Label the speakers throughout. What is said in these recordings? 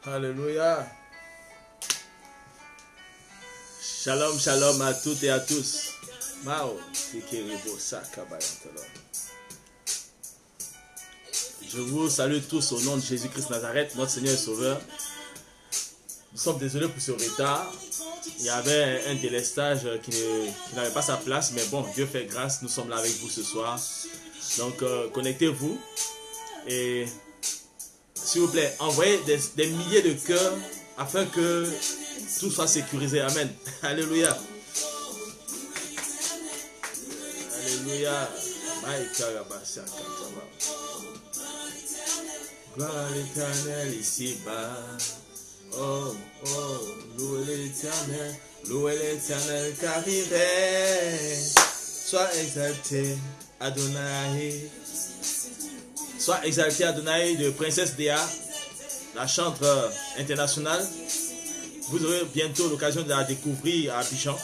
Speaker 1: Alléluia. Shalom, shalom à toutes et à tous. Mao, je vous salue tous au nom de Jésus-Christ Nazareth, notre Seigneur et Sauveur. Nous sommes désolés pour ce retard. Il y avait un délestage qui n'avait pas sa place, mais bon, Dieu fait grâce, nous sommes là avec vous ce soir. Donc, connectez-vous et s'il vous plaît, envoyez des milliers de cœurs afin que tout soit sécurisé. Amen. Alléluia. Alléluia. Gloire à l'Éternel ici-bas. Oh, oh, louez l'Éternel car il règne. Sois exalté, Adonai. Sois exalté, Adonai de Princesse Déa, la chanteuse internationale. Vous aurez bientôt l'occasion de la découvrir à Abidjan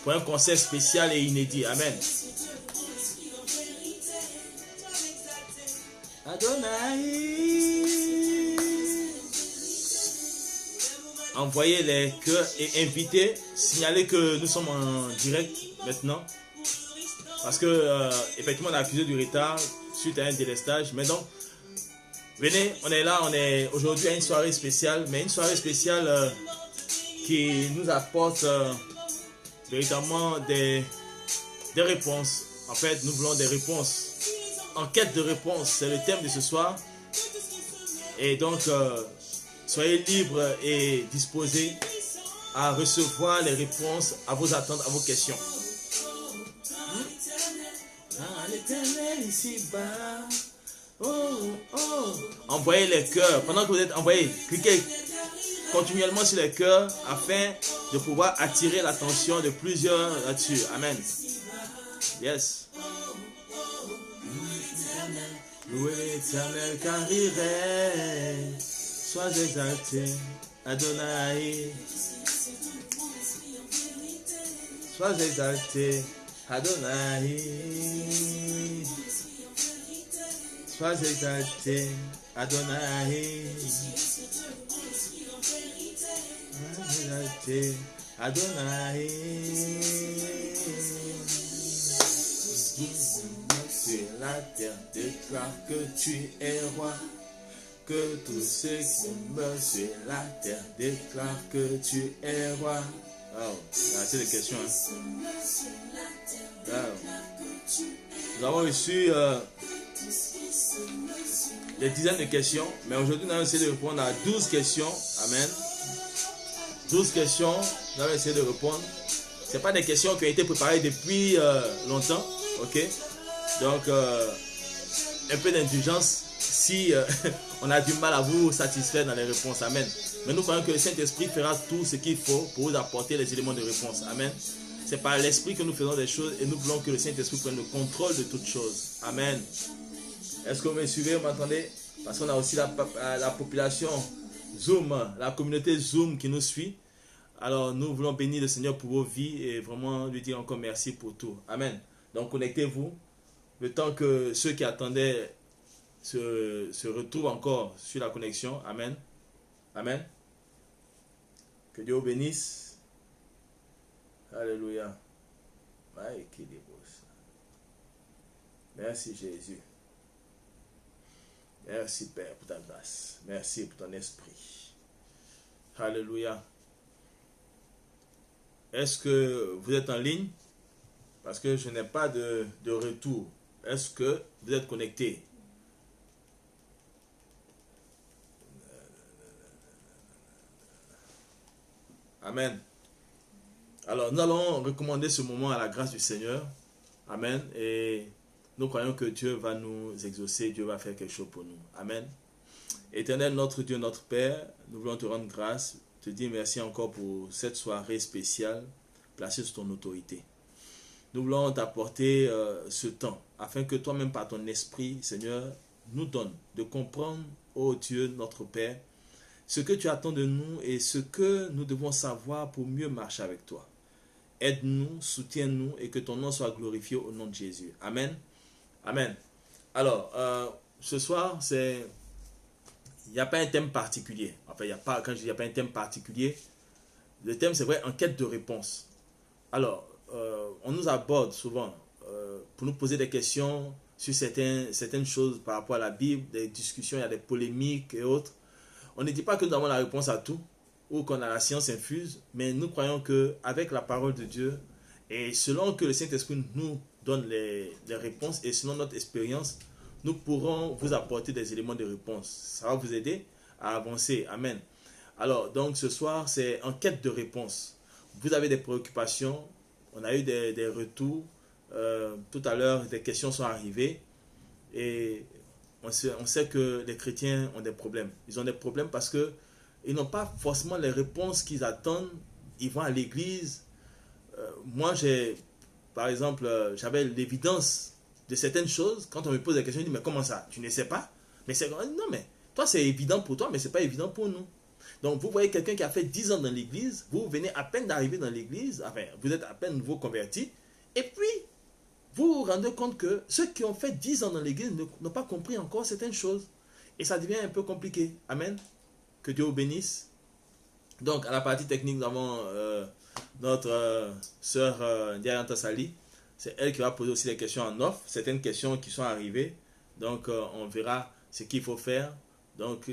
Speaker 1: pour un concert spécial et inédit. Amen. Adonai. Envoyez les cœurs et invitez. Signalez que nous sommes en direct maintenant. Parce que effectivement on a accusé du retard suite à un délestage. Mais donc, venez, on est là, on est aujourd'hui à une soirée spéciale. Mais une soirée spéciale qui nous apporte véritablement des réponses. En fait, nous voulons des réponses. En quête de réponses, c'est le thème de ce soir. Et donc, soyez libres et disposés à recevoir les réponses à vos attentes, à vos questions. L'Éternel ici-bas. Oh, oh. Envoyez les cœurs. Pendant que vous êtes envoyés, cliquez continuellement sur les cœurs afin de pouvoir attirer l'attention de plusieurs là-dessus. Amen. Yes. Louez l'Éternel car il règne. Sois exalté, Adonai. Sois exalté, Adonai. Sois exalté, Adonai. Sois exalté, Adonai. Sur la terre déclare que tu es roi. Que tous ceux qui meurent sur la terre déclarent que tu es roi. Oh, c'est des questions. Hein? Oh. Nous avons reçu des dizaines de questions, mais aujourd'hui nous allons essayer de répondre à 12 questions. Amen. 12 questions, nous allons essayer de répondre. Ce pas des questions qui ont été préparées depuis longtemps. Ok? Donc, un peu d'indulgence si on a du mal à vous satisfaire dans les réponses. Amen. Mais nous croyons que le Saint-Esprit fera tout ce qu'il faut pour vous apporter les éléments de réponse. Amen. C'est par l'Esprit que nous faisons des choses et nous voulons que le Saint-Esprit prenne le contrôle de toutes choses. Amen. Est-ce que vous me suivez, vous m'entendez? Parce qu'on a aussi la population Zoom, la communauté Zoom qui nous suit. Alors nous voulons bénir le Seigneur pour vos vies et vraiment lui dire encore merci pour tout. Amen. Donc connectez-vous. Le temps que ceux qui attendaient se retrouvent encore sur la connexion. Amen. Amen. Que Dieu vous bénisse. Alléluia. Merci Jésus. Merci Père pour ta grâce. Merci pour ton esprit. Alléluia. Est-ce que vous êtes en ligne? Parce que je n'ai pas de retour. Est-ce que vous êtes connecté? Amen. Alors, nous allons recommander ce moment à la grâce du Seigneur. Amen. Et nous croyons que Dieu va nous exaucer. Dieu va faire quelque chose pour nous. Amen. Éternel, notre Dieu, notre Père, nous voulons te rendre grâce. Te dire merci encore pour cette soirée spéciale placée sous ton autorité. Nous voulons t'apporter ce temps afin que toi-même, par ton esprit, Seigneur, nous donne de comprendre, ô Dieu, notre Père, ce que tu attends de nous et ce que nous devons savoir pour mieux marcher avec toi. Aide-nous, soutiens-nous et que ton nom soit glorifié au nom de Jésus. Amen. Amen. Alors, ce soir, c'est il n'y a pas un thème particulier. Enfin, il y a pas, quand je dis il n'y a pas un thème particulier, le thème c'est vrai, en quête de réponse. Alors, on nous aborde souvent pour nous poser des questions sur certaines choses par rapport à la Bible, des discussions, il y a des polémiques et autres. On ne dit pas que nous avons la réponse à tout ou qu'on a la science infuse, mais nous croyons qu'avec la parole de Dieu et selon que le Saint-Esprit nous donne les réponses et selon notre expérience, nous pourrons vous apporter des éléments de réponse. Ça va vous aider à avancer. Amen. Alors, donc ce soir, c'est en quête de réponse. Vous avez des préoccupations, on a eu des retours. Tout à l'heure, des questions sont arrivées et on sait que les chrétiens ont des problèmes. Ils ont des problèmes parce qu'ils n'ont pas forcément les réponses qu'ils attendent. Ils vont à l'église. Moi, par exemple, j'avais l'évidence de certaines choses. Quand on me pose des questions, je dis, mais comment ça? Tu ne sais pas? Mais c'est non, mais toi, c'est évident pour toi, mais ce n'est pas évident pour nous. Donc, vous voyez quelqu'un qui a fait 10 ans dans l'église, vous venez à peine d'arriver dans l'église, enfin, vous êtes à peine nouveau converti, et puis, vous vous rendez compte que ceux qui ont fait 10 ans dans l'église n'ont pas compris encore certaines choses. Et ça devient un peu compliqué. Amen. Que Dieu vous bénisse. Donc, à la partie technique, nous avons notre sœur Diaranta Sali. C'est elle qui va poser aussi les questions en off. Certaines questions qui sont arrivées. Donc, on verra ce qu'il faut faire. Donc,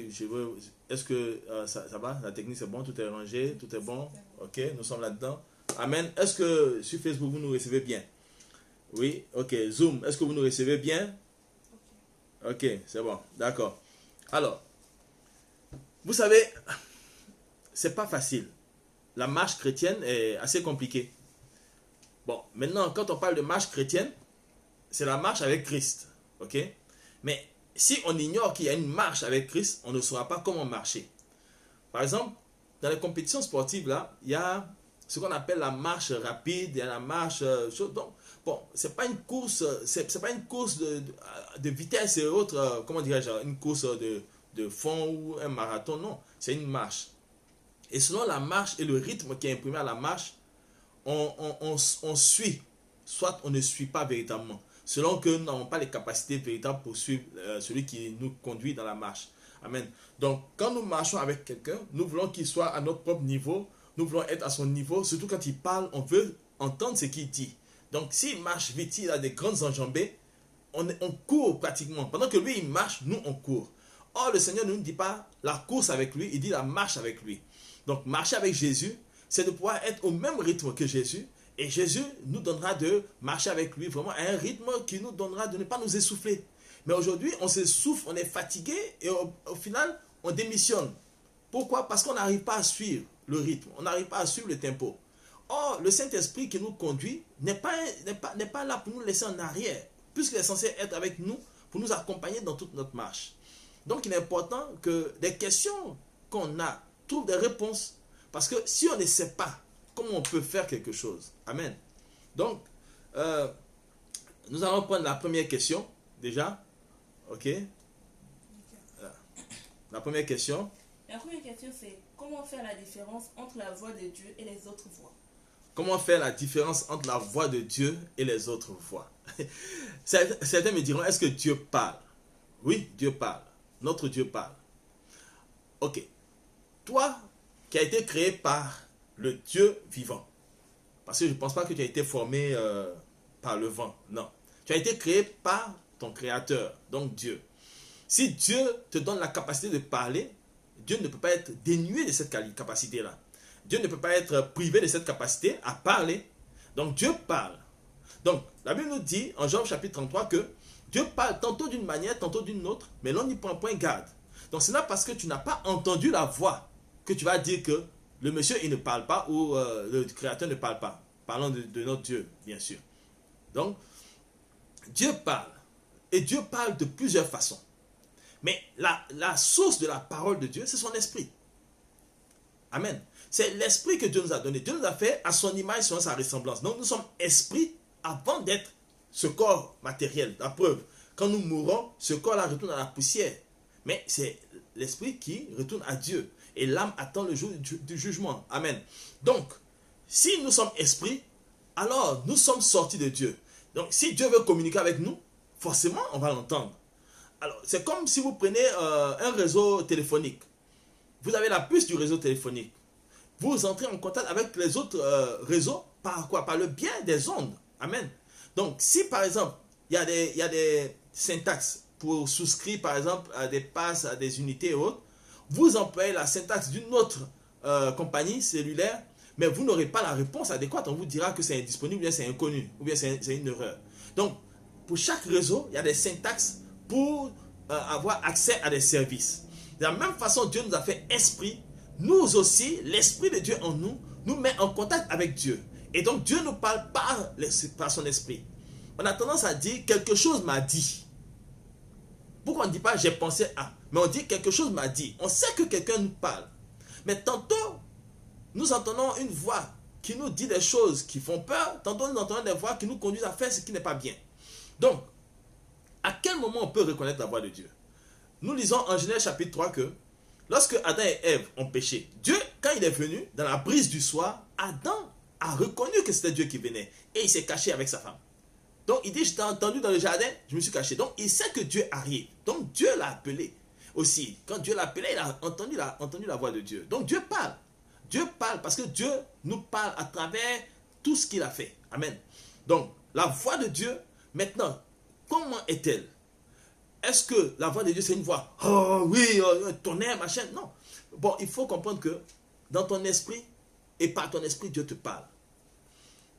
Speaker 1: est-ce que ça va? La technique, c'est bon? Tout est rangé? Tout est bon? Ok, nous sommes là-dedans. Amen. Est-ce que sur Facebook, vous nous recevez bien? Oui, ok. Zoom, est-ce que vous nous recevez bien? Ok, c'est bon. D'accord. Alors, vous savez, c'est pas facile. La marche chrétienne est assez compliquée. Bon, maintenant, quand on parle de marche chrétienne, c'est la marche avec Christ. Ok? Mais si on ignore qu'il y a une marche avec Christ, on ne saura pas comment marcher. Par exemple, dans les compétitions sportives, là, il y a ce qu'on appelle la marche rapide, il y a la marche... donc, bon, c'est pas une course, c'est pas une course de vitesse et autres, comment dirais-je, une course de fond ou un marathon, non, c'est une marche. Et selon la marche et le rythme qui est imprimé à la marche, on suit, soit on ne suit pas véritablement, selon que nous n'avons pas les capacités véritables pour suivre celui qui nous conduit dans la marche. Amen. Donc, quand nous marchons avec quelqu'un, nous voulons qu'il soit à notre propre niveau, nous voulons être à son niveau, surtout quand il parle, on veut entendre ce qu'il dit. Donc, s'il marche vite, il a des grandes enjambées, on court pratiquement. Pendant que lui, il marche, nous, on court. Or, le Seigneur ne nous dit pas la course avec lui, il dit la marche avec lui. Donc, marcher avec Jésus, c'est de pouvoir être au même rythme que Jésus. Et Jésus nous donnera de marcher avec lui vraiment à un rythme qui nous donnera de ne pas nous essouffler. Mais aujourd'hui, on s'essouffle, on est fatigué et au final, on démissionne. Pourquoi? Parce qu'on n'arrive pas à suivre le rythme, on n'arrive pas à suivre le tempo. Or, le Saint-Esprit qui nous conduit n'est pas là pour nous laisser en arrière, puisqu'il est censé être avec nous pour nous accompagner dans toute notre marche. Donc, il est important que des questions qu'on a trouvent des réponses. Parce que si on ne sait pas comment on peut faire quelque chose. Amen. Donc, nous allons prendre la première question, déjà. Ok. La première question.
Speaker 2: La première question, c'est comment faire la différence entre la voix de Dieu et les autres voix?
Speaker 1: Comment faire la différence entre la voix de Dieu et les autres voix? Certains me diront, est-ce que Dieu parle? Oui, Dieu parle. Notre Dieu parle. Ok. Toi, qui as été créé par le Dieu vivant. Parce que je ne pense pas que tu as été formé par le vent. Non. Tu as été créé par ton Créateur, donc Dieu. Si Dieu te donne la capacité de parler, Dieu ne peut pas être dénué de cette capacité-là. Dieu ne peut pas être privé de cette capacité à parler. Donc Dieu parle. Donc la Bible nous dit en Job chapitre 33 que Dieu parle tantôt d'une manière, tantôt d'une autre, mais l'on n'y prend point garde. Donc c'est là parce que tu n'as pas entendu la voix que tu vas dire que le monsieur il ne parle pas ou le Créateur ne parle pas. Parlons de notre Dieu, bien sûr. Donc, Dieu parle. Et Dieu parle de plusieurs façons. Mais la source de la parole de Dieu, c'est son esprit. Amen. C'est l'esprit que Dieu nous a donné. Dieu nous a fait à son image, selon sa ressemblance. Donc nous sommes esprits avant d'être ce corps matériel. La preuve, quand nous mourons, ce corps-là retourne à la poussière. Mais c'est l'esprit qui retourne à Dieu. Et l'âme attend le jour du jugement. Amen. Donc, si nous sommes esprits, alors nous sommes sortis de Dieu. Donc si Dieu veut communiquer avec nous, forcément on va l'entendre. Alors, c'est comme si vous prenez un réseau téléphonique. Vous avez la puce du réseau téléphonique. Vous entrez en contact avec les autres réseaux par quoi? Par le biais des ondes. Amen. Donc, si par exemple, il y a des syntaxes pour souscrire par exemple à des passes, à des unités et autres, vous employez la syntaxe d'une autre compagnie cellulaire, mais vous n'aurez pas la réponse adéquate. On vous dira que c'est indisponible, ou bien c'est inconnu, ou bien c'est une erreur. Donc, pour chaque réseau, il y a des syntaxes pour avoir accès à des services. De la même façon, Dieu nous a fait esprit. Nous aussi, l'esprit de Dieu en nous, nous met en contact avec Dieu. Et donc, Dieu nous parle par son esprit. On a tendance à dire, quelque chose m'a dit. Pourquoi on ne dit pas, j'ai pensé à, mais on dit, quelque chose m'a dit. On sait que quelqu'un nous parle. Mais tantôt, nous entendons une voix qui nous dit des choses qui font peur. Tantôt, nous entendons des voix qui nous conduisent à faire ce qui n'est pas bien. Donc, à quel moment on peut reconnaître la voix de Dieu? Nous lisons en Genèse chapitre 3 que lorsque Adam et Ève ont péché, Dieu, quand il est venu dans la brise du soir, Adam a reconnu que c'était Dieu qui venait et il s'est caché avec sa femme. Donc il dit, je t'ai entendu dans le jardin, je me suis caché. Donc il sait que Dieu arrive. Donc Dieu l'a appelé aussi. Quand Dieu l'a appelé, il a entendu la voix de Dieu. Donc Dieu parle. Dieu parle parce que Dieu nous parle à travers tout ce qu'il a fait. Amen. Donc la voix de Dieu, maintenant, comment est-elle? Est-ce que la voix de Dieu, c'est une voix, oh oui, tonnerre, machin? Non. Bon, il faut comprendre que dans ton esprit et par ton esprit, Dieu te parle.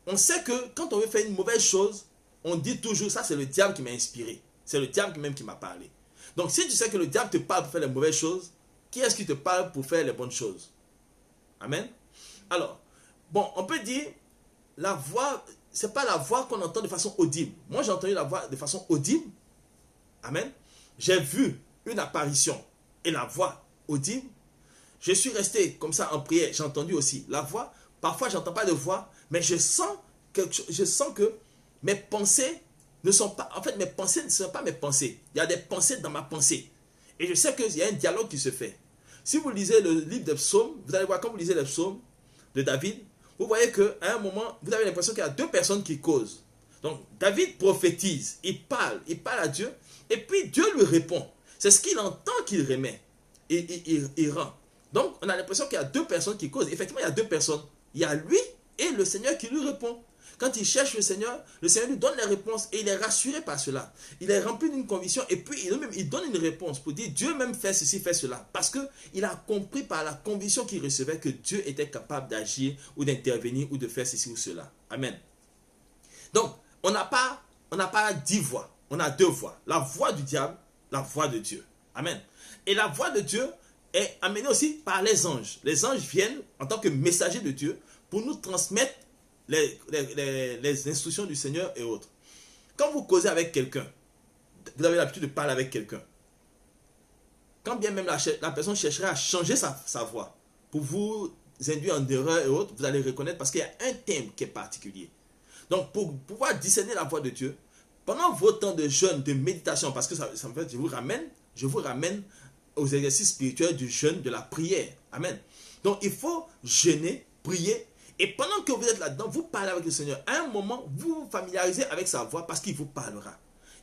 Speaker 1: On sait que quand on veut faire une mauvaise chose, on dit toujours, ça c'est le diable qui m'a inspiré. C'est le diable même qui m'a parlé. Donc si tu sais que le diable te parle pour faire les mauvaises choses, qui est-ce qui te parle pour faire les bonnes choses? Amen. Alors, bon, on peut dire, la voix, ce n'est pas la voix qu'on entend de façon audible. Moi, j'ai entendu la voix de façon audible. Amen. J'ai vu une apparition et la voix audible. Je suis resté comme ça en prière. J'ai entendu aussi la voix. Parfois, je n'entends pas de voix, mais je sens que mes pensées ne sont pas... En fait, mes pensées ne sont pas mes pensées. Il y a des pensées dans ma pensée. Et je sais qu'il y a un dialogue qui se fait. Si vous lisez le livre des psaumes, vous allez voir, quand vous lisez les psaumes de David, vous voyez qu'à un moment, vous avez l'impression qu'il y a deux personnes qui causent. Donc, David prophétise, il parle à Dieu, et puis Dieu lui répond. C'est ce qu'il entend qu'il remet. Il rend. Donc, on a l'impression qu'il y a deux personnes qui causent. Effectivement, il y a deux personnes. Il y a lui et le Seigneur qui lui répond. Quand il cherche le Seigneur lui donne les réponses et il est rassuré par cela. Il est rempli d'une conviction et puis il donne une réponse pour dire Dieu même fait ceci, fait cela. Parce qu'il a compris par la conviction qu'il recevait que Dieu était capable d'agir ou d'intervenir ou de faire ceci ou cela. Amen. Donc, on n'a pas 10 voix, on a 2 voix. La voix du diable, la voix de Dieu. Amen. Et la voix de Dieu est amenée aussi par les anges. Les anges viennent en tant que messagers de Dieu pour nous transmettre les instructions du Seigneur et autres. Quand vous causez avec quelqu'un, vous avez l'habitude de parler avec quelqu'un. Quand bien même la personne chercherait à changer sa voix pour vous induire en erreur et autres, vous allez reconnaître parce qu'il y a un thème qui est particulier. Donc, pour pouvoir discerner la voix de Dieu, pendant vos temps de jeûne, de méditation, parce que ça me fait, je vous ramène aux exercices spirituels du jeûne, de la prière. Amen. Donc, il faut jeûner, prier, et pendant que vous êtes là-dedans, vous parlez avec le Seigneur. À un moment, vous vous familiarisez avec sa voix parce qu'il vous parlera.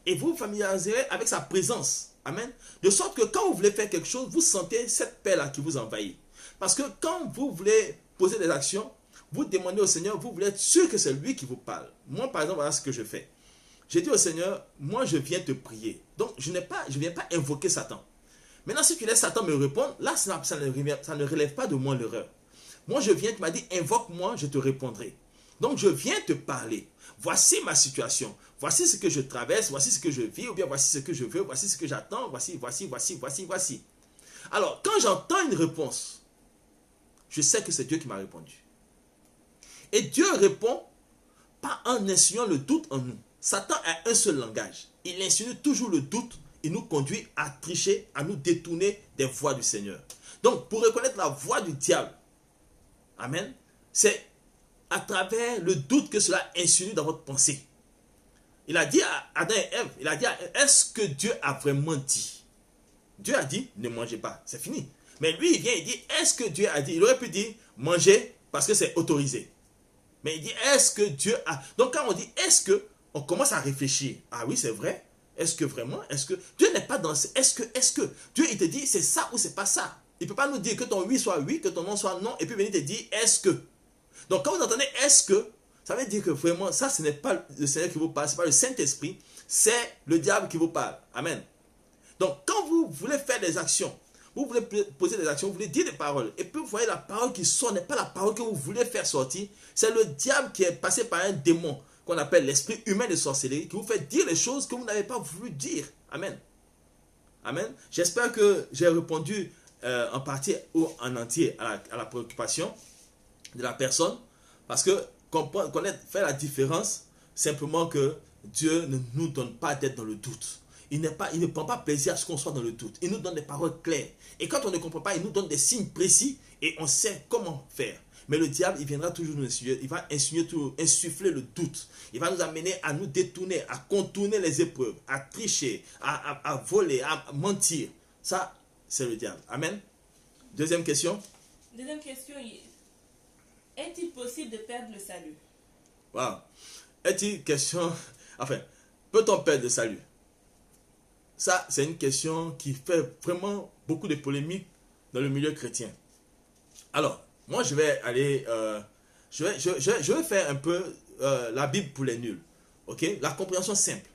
Speaker 1: Et vous vous familiariserez avec sa présence. Amen. De sorte que quand vous voulez faire quelque chose, vous sentez cette paix-là qui vous envahit. Parce que quand vous voulez poser des actions, vous demandez au Seigneur, vous voulez être sûr que c'est lui qui vous parle. Moi, par exemple, voilà ce que je fais. J'ai dit au Seigneur, moi, je viens te prier. Donc, je ne viens pas invoquer Satan. Maintenant, si tu laisses Satan me répondre, là, ça ne relève pas de moi l'erreur. Moi, je viens, tu m'as dit, invoque-moi, je te répondrai. Donc, je viens te parler. Voici ma situation. Voici ce que je traverse, voici ce que je vis, ou bien voici ce que je veux, voici ce que j'attends, voici. Alors, quand j'entends une réponse, je sais que c'est Dieu qui m'a répondu. Et Dieu répond pas en insinuant le doute en nous. Satan a un seul langage. Il insinue toujours le doute. Il nous conduit à tricher, à nous détourner des voies du Seigneur. Donc, pour reconnaître la voix du diable, amen, c'est à travers le doute que cela insinue dans votre pensée. Il a dit à Adam et Ève, il a dit, est-ce que Dieu a vraiment dit? Dieu a dit, ne mangez pas, c'est fini. Mais lui, il vient, il dit, est-ce que Dieu a dit? Il aurait pu dire, mangez parce que c'est autorisé. Mais il dit, est-ce que Dieu a... Donc quand on dit, est-ce que, on commence à réfléchir. Ah oui, c'est vrai. Est-ce que vraiment? Est-ce que Dieu n'est pas dans ce est-ce que Dieu il te dit c'est ça ou c'est pas ça. Il ne peut pas nous dire que ton oui soit oui, que ton non soit non, et puis venir te dire est-ce que. Donc quand vous entendez est-ce que, ça veut dire que vraiment ça ce n'est pas le Seigneur qui vous parle, ce n'est pas le Saint-Esprit, c'est le diable qui vous parle. Amen. Donc quand vous voulez faire des actions, vous voulez poser des actions, vous voulez dire des paroles, et puis vous voyez la parole qui sort n'est pas la parole que vous voulez faire sortir, c'est le diable qui est passé par un démon qu'on appelle l'esprit humain de sorcellerie, qui vous fait dire les choses que vous n'avez pas voulu dire. Amen. Amen. J'espère que j'ai répondu en partie ou en entier à la préoccupation de la personne, parce que connaître, faire la différence, simplement que Dieu ne nous donne pas d'être dans le doute. Il ne prend pas plaisir à ce qu'on soit dans le doute. Il nous donne des paroles claires. Et quand on ne comprend pas, il nous donne des signes précis et on sait comment faire. Mais le diable, il viendra toujours nous insuffler, il va insuffler le doute. Il va nous amener à nous détourner, à contourner les épreuves, à tricher, à voler, à mentir. Ça, c'est le diable. Amen. Deuxième question.
Speaker 2: Deuxième question, est-il possible de perdre le salut?
Speaker 1: Wow. Est-il question... Enfin, peut-on perdre le salut? Ça, c'est une question qui fait vraiment beaucoup de polémiques dans le milieu chrétien. Alors, moi, je vais aller... je vais faire un peu la Bible pour les nuls. Ok? La compréhension simple.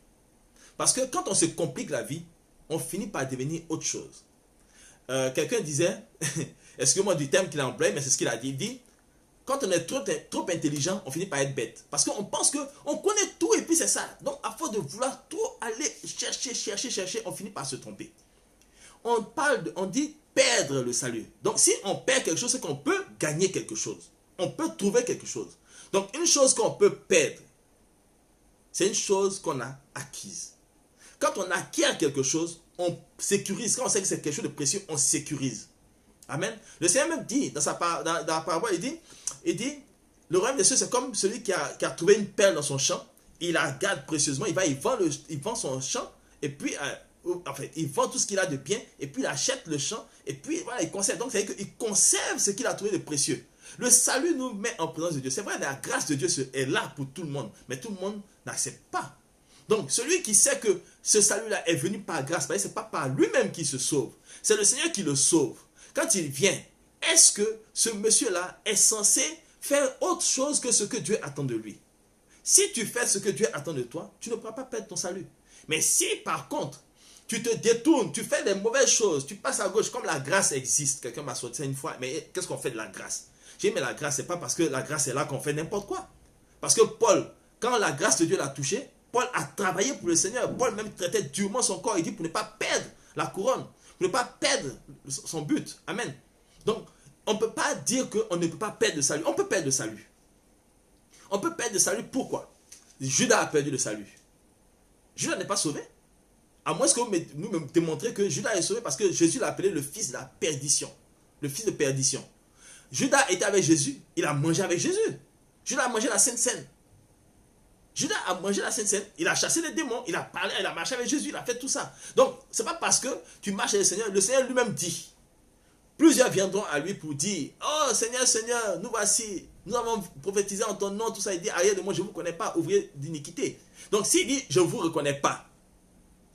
Speaker 1: Parce que quand on se complique la vie, on finit par devenir autre chose. Quelqu'un disait... Excusez-moi du terme qu'il a employé, mais c'est ce qu'il a dit. Il dit... Quand on est trop intelligent, on finit par être bête. Parce qu'on pense qu'on connaît tout et puis c'est ça. Donc, à force de vouloir trop aller chercher, on finit par se tromper. On dit perdre le salut. Donc, si on perd quelque chose, c'est qu'on peut gagner quelque chose. On peut trouver quelque chose. Donc, une chose qu'on peut perdre, c'est une chose qu'on a acquise. Quand on acquiert quelque chose, on sécurise. Quand on sait que c'est quelque chose de précieux, on sécurise. Amen. Le Seigneur même dit, dans la parabole, il dit, le royaume des cieux, c'est comme celui qui a trouvé une perle dans son champ, il la garde précieusement, il vend son champ, et puis, il vend tout ce qu'il a de bien, et puis il achète le champ, et puis voilà, il conserve. Donc, c'est-à-dire qu'il conserve ce qu'il a trouvé de précieux. Le salut nous met en présence de Dieu. C'est vrai, la grâce de Dieu est là pour tout le monde, mais tout le monde n'accepte pas. Donc, celui qui sait que ce salut-là est venu par grâce, ce n'est pas par lui-même qu'il se sauve, c'est le Seigneur qui le sauve. Quand il vient, est-ce que ce monsieur-là est censé faire autre chose que ce que Dieu attend de lui? Si tu fais ce que Dieu attend de toi, tu ne pourras pas perdre ton salut. Mais si par contre, tu te détournes, tu fais des mauvaises choses, tu passes à gauche, comme la grâce existe. Quelqu'un m'a sorti ça une fois, mais qu'est-ce qu'on fait de la grâce? J'ai dit, mais la grâce, ce n'est pas parce que la grâce est là qu'on fait n'importe quoi. Parce que Paul, quand la grâce de Dieu l'a touché, Paul a travaillé pour le Seigneur. Paul même traitait durement son corps. Il dit pour ne pas perdre la couronne. Pour ne pas perdre son but. Amen. Donc, on ne peut pas dire qu'on ne peut pas perdre le salut. On peut perdre le salut. On peut perdre le salut. Pourquoi? Judas a perdu le salut. Judas n'est pas sauvé. À moins que vous me démontrez que Judas est sauvé parce que Jésus l'a appelé le fils de la perdition. Le fils de perdition. Judas était avec Jésus. Il a mangé avec Jésus. Judas a mangé la Sainte Seine. Judas a mangé la Sainte Seine, il a chassé les démons, il a parlé, il a marché avec Jésus, il a fait tout ça. Donc, ce n'est pas parce que tu marches avec le Seigneur lui-même dit. Plusieurs viendront à lui pour dire, oh Seigneur, Seigneur, nous voici, nous avons prophétisé en ton nom, tout ça. Il dit, arrière de moi, je ne vous connais pas, ouvrier d'iniquité. Donc, s'il dit, je ne vous reconnais pas,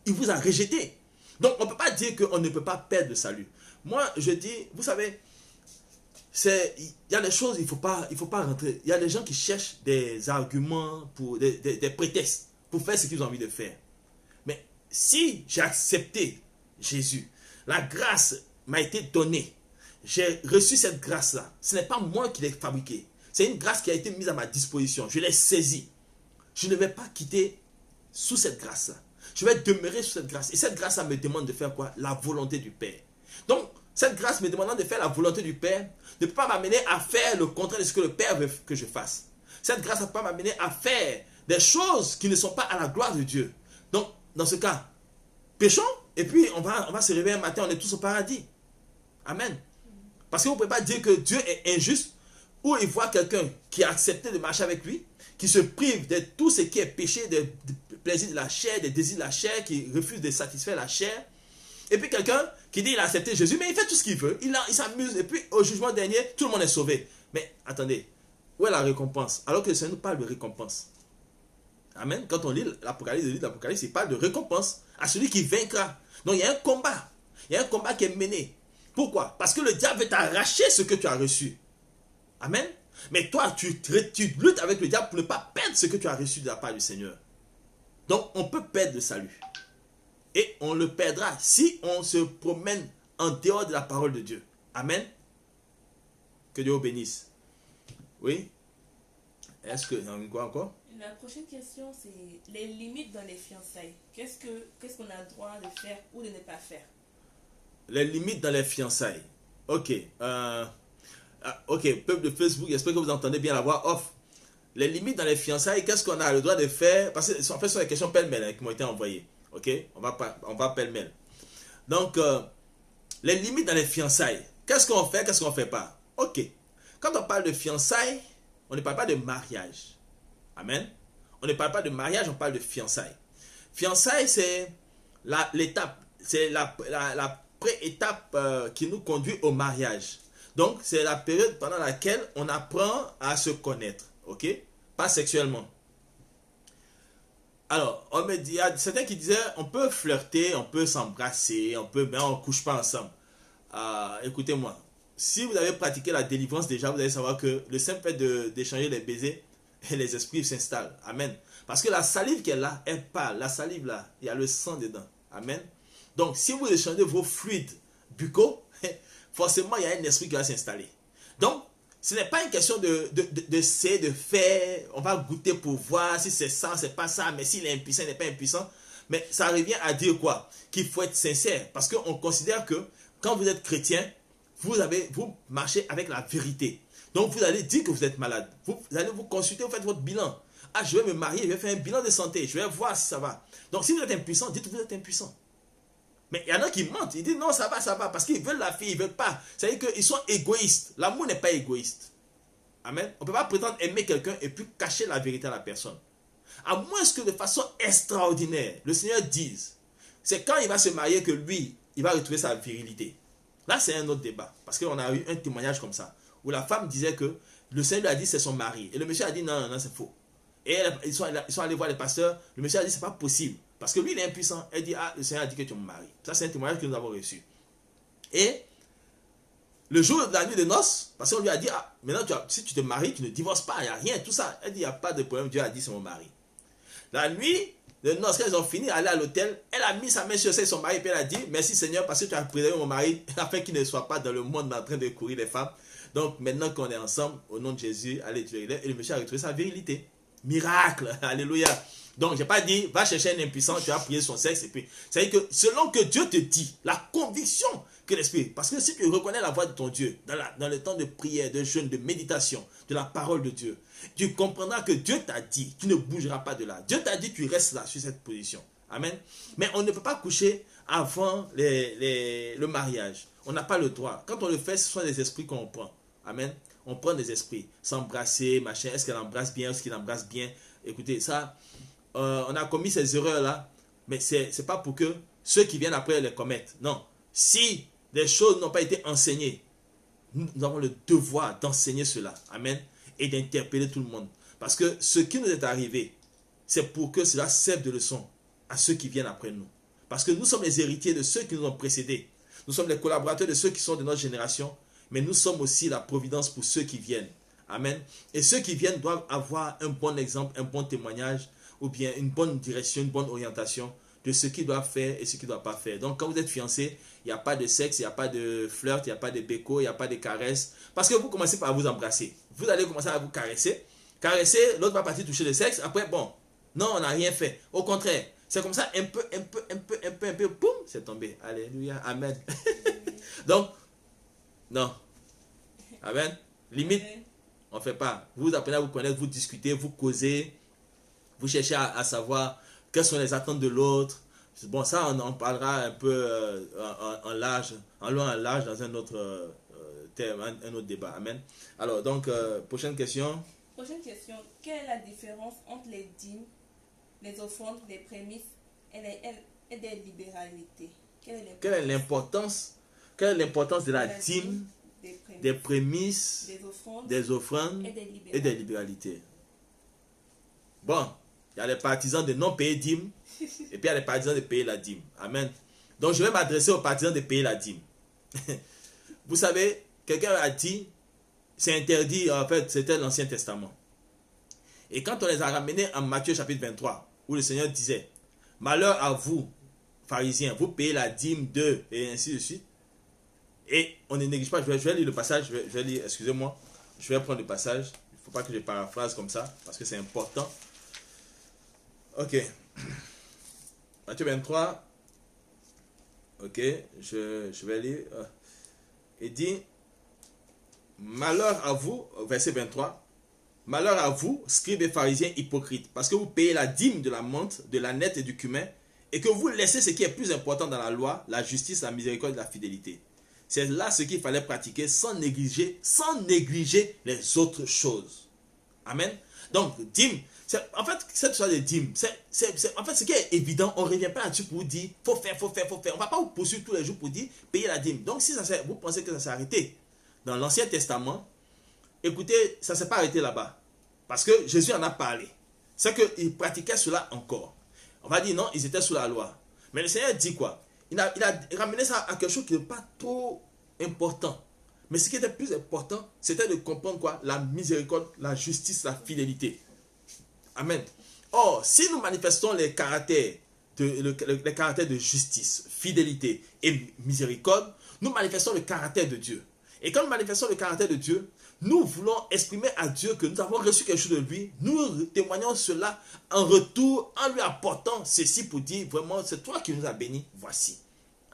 Speaker 1: il vous a rejeté. Donc, on ne peut pas dire qu'on ne peut pas perdre le salut. Moi, je dis, vous savez, il y a des choses, il ne faut pas rentrer. Il y a des gens qui cherchent des arguments, des prétextes pour faire ce qu'ils ont envie de faire. Mais si j'ai accepté Jésus, la grâce m'a été donnée, j'ai reçu cette grâce-là. Ce n'est pas moi qui l'ai fabriquée. C'est une grâce qui a été mise à ma disposition. Je l'ai saisie. Je ne vais pas quitter sous cette grâce-là. Je vais demeurer sous cette grâce. Et cette grâce-là me demande de faire quoi? La volonté du Père. Donc, cette grâce me demandant de faire la volonté du Père ne peut pas m'amener à faire le contraire de ce que le Père veut que je fasse. Cette grâce ne peut pas m'amener à faire des choses qui ne sont pas à la gloire de Dieu. Donc, dans ce cas, péchons et puis on va se réveiller un matin, on est tous au paradis. Amen. Parce que vous ne pouvez pas dire que Dieu est injuste ou il voit quelqu'un qui a accepté de marcher avec lui, qui se prive de tout ce qui est péché, des plaisirs de la chair, des désirs de la chair, qui refuse de satisfaire la chair. Et puis quelqu'un qui dit qu'il a accepté Jésus, mais il fait tout ce qu'il veut, il s'amuse, et puis au jugement dernier, tout le monde est sauvé. Mais attendez, où est la récompense? Alors que le Seigneur nous parle de récompense. Amen. Quand on lit l'Apocalypse, il parle de récompense à celui qui vaincra. Donc il y a un combat. Il y a un combat qui est mené. Pourquoi? Parce que le diable veut t'arracher ce que tu as reçu. Amen. Mais toi, tu luttes avec le diable pour ne pas perdre ce que tu as reçu de la part du Seigneur. Donc on peut perdre le salut. Et on le perdra si on se promène en dehors de la parole de Dieu. Amen. Que Dieu vous bénisse. Oui. Est-ce que... Quoi encore?
Speaker 2: La prochaine question, c'est les limites dans les fiançailles. Qu'est-ce qu'on a le droit de faire ou de ne pas faire?
Speaker 1: Les limites dans les fiançailles. Ok. Ok, peuple de Facebook, j'espère que vous entendez bien la voix off. Les limites dans les fiançailles, qu'est-ce qu'on a le droit de faire? Parce que en fait, ce sont des questions pêle-mêle qui m'ont été envoyées. Ok, on va pêle-mêle. Donc, les limites dans les fiançailles. Qu'est-ce qu'on fait, qu'est-ce qu'on ne fait pas? Ok. Quand on parle de fiançailles, on ne parle pas de mariage. Amen. On ne parle pas de mariage, on parle de fiançailles. Fiançailles, c'est l'étape, c'est la pré-étape qui nous conduit au mariage. Donc, c'est la période pendant laquelle on apprend à se connaître. Ok? Pas sexuellement. Alors, il y a certains qui disaient, on peut flirter, on peut s'embrasser, mais on ne couche pas ensemble. Écoutez-moi, si vous avez pratiqué la délivrance déjà, vous allez savoir que le simple fait d'échanger les baisers, et les esprits s'installent. Amen. Parce que la salive qui est là, elle parle. La salive là, il y a le sang dedans. Amen. Donc, si vous échangez vos fluides buccaux, forcément, il y a un esprit qui va s'installer. Donc, ce n'est pas une question de faire, on va goûter pour voir si c'est ça, c'est pas ça, mais s'il est impuissant, il n'est pas impuissant. Mais ça revient à dire quoi? Qu'il faut être sincère. Parce qu'on considère que quand vous êtes chrétien, vous marchez avec la vérité. Donc vous allez dire que vous êtes malade. Vous allez vous consulter, vous faites votre bilan. Ah, je vais me marier, je vais faire un bilan de santé, je vais voir si ça va. Donc si vous êtes impuissant, dites que vous êtes impuissant. Mais il y en a qui mentent, ils disent non, ça va, parce qu'ils veulent la fille, ils ne veulent pas. C'est-à-dire qu'ils sont égoïstes. L'amour n'est pas égoïste. Amen. On ne peut pas prétendre aimer quelqu'un et puis cacher la vérité à la personne. À moins que de façon extraordinaire, le Seigneur dise, c'est quand il va se marier que lui, il va retrouver sa virilité. Là, c'est un autre débat. Parce qu'on a eu un témoignage comme ça, où la femme disait que le Seigneur lui a dit c'est son mari. Et le monsieur a dit non, c'est faux. Et ils sont allés voir les pasteurs. Le monsieur a dit c'est pas possible. Parce que lui, il est impuissant. Elle dit le Seigneur a dit que tu es mon mari. Ça, c'est un témoignage que nous avons reçu. Et le jour de la nuit de noces, parce qu'on lui a dit maintenant, si tu te maries, tu ne divorces pas, il n'y a rien, tout ça. Elle dit il n'y a pas de problème. Dieu a dit c'est mon mari. La nuit de noces, quand ils ont fini, aller à l'hôtel, elle a mis sa main sur son mari et puis elle a dit merci Seigneur parce que tu as préservé mon mari afin qu'il ne soit pas dans le monde en train de courir les femmes. Donc maintenant qu'on est ensemble, au nom de Jésus, allez, tu l'élèves. Et le monsieur a retrouvé sa virilité. Miracle, alléluia. Donc, je n'ai pas dit, va chercher un impuissant, tu vas prier son sexe. Et puis, c'est-à-dire que selon que Dieu te dit, la conviction que l'Esprit, parce que si tu reconnais la voix de ton Dieu, dans le temps de prière, de jeûne, de méditation, de la parole de Dieu, tu comprendras que Dieu t'a dit, tu ne bougeras pas de là. Dieu t'a dit, tu restes là, sur cette position. Amen. Mais on ne peut pas coucher avant le mariage. On n'a pas le droit. Quand on le fait, ce sont des esprits qu'on prend. Amen. On prend des esprits. S'embrasser, machin. Est-ce qu'elle embrasse bien? Est-ce qu'il embrasse bien? Écoutez, ça, on a commis ces erreurs-là, mais ce n'est pas pour que ceux qui viennent après les commettent. Non. Si les choses n'ont pas été enseignées, nous avons le devoir d'enseigner cela. Amen. Et d'interpeller tout le monde. Parce que ce qui nous est arrivé, c'est pour que cela serve de leçon à ceux qui viennent après nous. Parce que nous sommes les héritiers de ceux qui nous ont précédés. Nous sommes les collaborateurs de ceux qui sont de notre génération. Mais nous sommes aussi la providence pour ceux qui viennent. Amen. Et ceux qui viennent doivent avoir un bon exemple, un bon témoignage, ou bien une bonne direction, une bonne orientation de ce qu'ils doivent faire et ce qu'ils ne doivent pas faire. Donc quand vous êtes fiancé, il n'y a pas de sexe, il n'y a pas de flirt, il n'y a pas de béco, il n'y a pas de caresses. Parce que vous commencez par vous embrasser. Vous allez commencer à vous caresser. Caresser, l'autre va partir toucher le sexe. Après, bon, non, on n'a rien fait. Au contraire, c'est comme ça, un peu, boum, c'est tombé. Alléluia, amen. Donc, non. Amen. Limite, on ne fait pas. Vous apprenez à vous connaître, vous discutez, vous causez, vous cherchez à savoir quelles sont les attentes de l'autre. Bon, ça, on en parlera un peu en large, en long et en large dans un autre thème, un autre débat. Amen. Alors, donc, prochaine question.
Speaker 2: Prochaine question. Quelle est la différence entre les dîmes, les offrandes, les prémices et des libéralités?
Speaker 1: Quelle est l'importance de la dîme, des prémices, des offrandes et des libéralités? Bon, Il y a les partisans de non payer dîme. Et puis il y a les partisans de payer la dîme. Amen. Donc je vais m'adresser aux partisans de payer la dîme. Vous savez, quelqu'un a dit, c'est interdit, en fait, c'était l'Ancien Testament. Et quand on les a ramenés en Matthieu chapitre 23, où le Seigneur disait, malheur à vous, pharisiens, vous payez la dîme de, et ainsi de suite. Et on ne néglige pas, je vais lire le passage, je vais lire, excusez-moi, je vais prendre le passage. Il ne faut pas que je paraphrase comme ça, parce que c'est important. Ok. Matthieu 23. Ok, je vais lire. Il dit, malheur à vous, verset 23, malheur à vous, scribes et pharisiens hypocrites, parce que vous payez la dîme de la menthe, de la nette et du cumin, et que vous laissez ce qui est plus important dans la loi, la justice, la miséricorde et la fidélité. C'est là ce qu'il fallait pratiquer sans négliger les autres choses. Amen. Donc, dîme, en fait, cette histoire de dîme, en fait, ce qui est évident, on ne revient pas là-dessus pour vous dire, faut faire. On ne va pas vous poursuivre tous les jours pour dire, payer la dîme. Donc, si vous pensez que ça s'est arrêté dans l'Ancien Testament, écoutez, ça ne s'est pas arrêté là-bas. Parce que Jésus en a parlé. C'est qu'ils pratiquaient cela encore. On va dire non, ils étaient sous la loi. Mais le Seigneur dit quoi? Il a ramené ça à quelque chose qui n'est pas trop important. Mais ce qui était plus important, c'était de comprendre quoi? La miséricorde, la justice, la fidélité. Amen. Or, si nous manifestons les caractères de justice, fidélité et miséricorde, nous manifestons le caractère de Dieu. Et quand nous manifestons le caractère de Dieu, nous voulons exprimer à Dieu que nous avons reçu quelque chose de lui. Nous témoignons cela en retour, en lui apportant ceci pour dire vraiment, c'est toi qui nous as bénis, voici.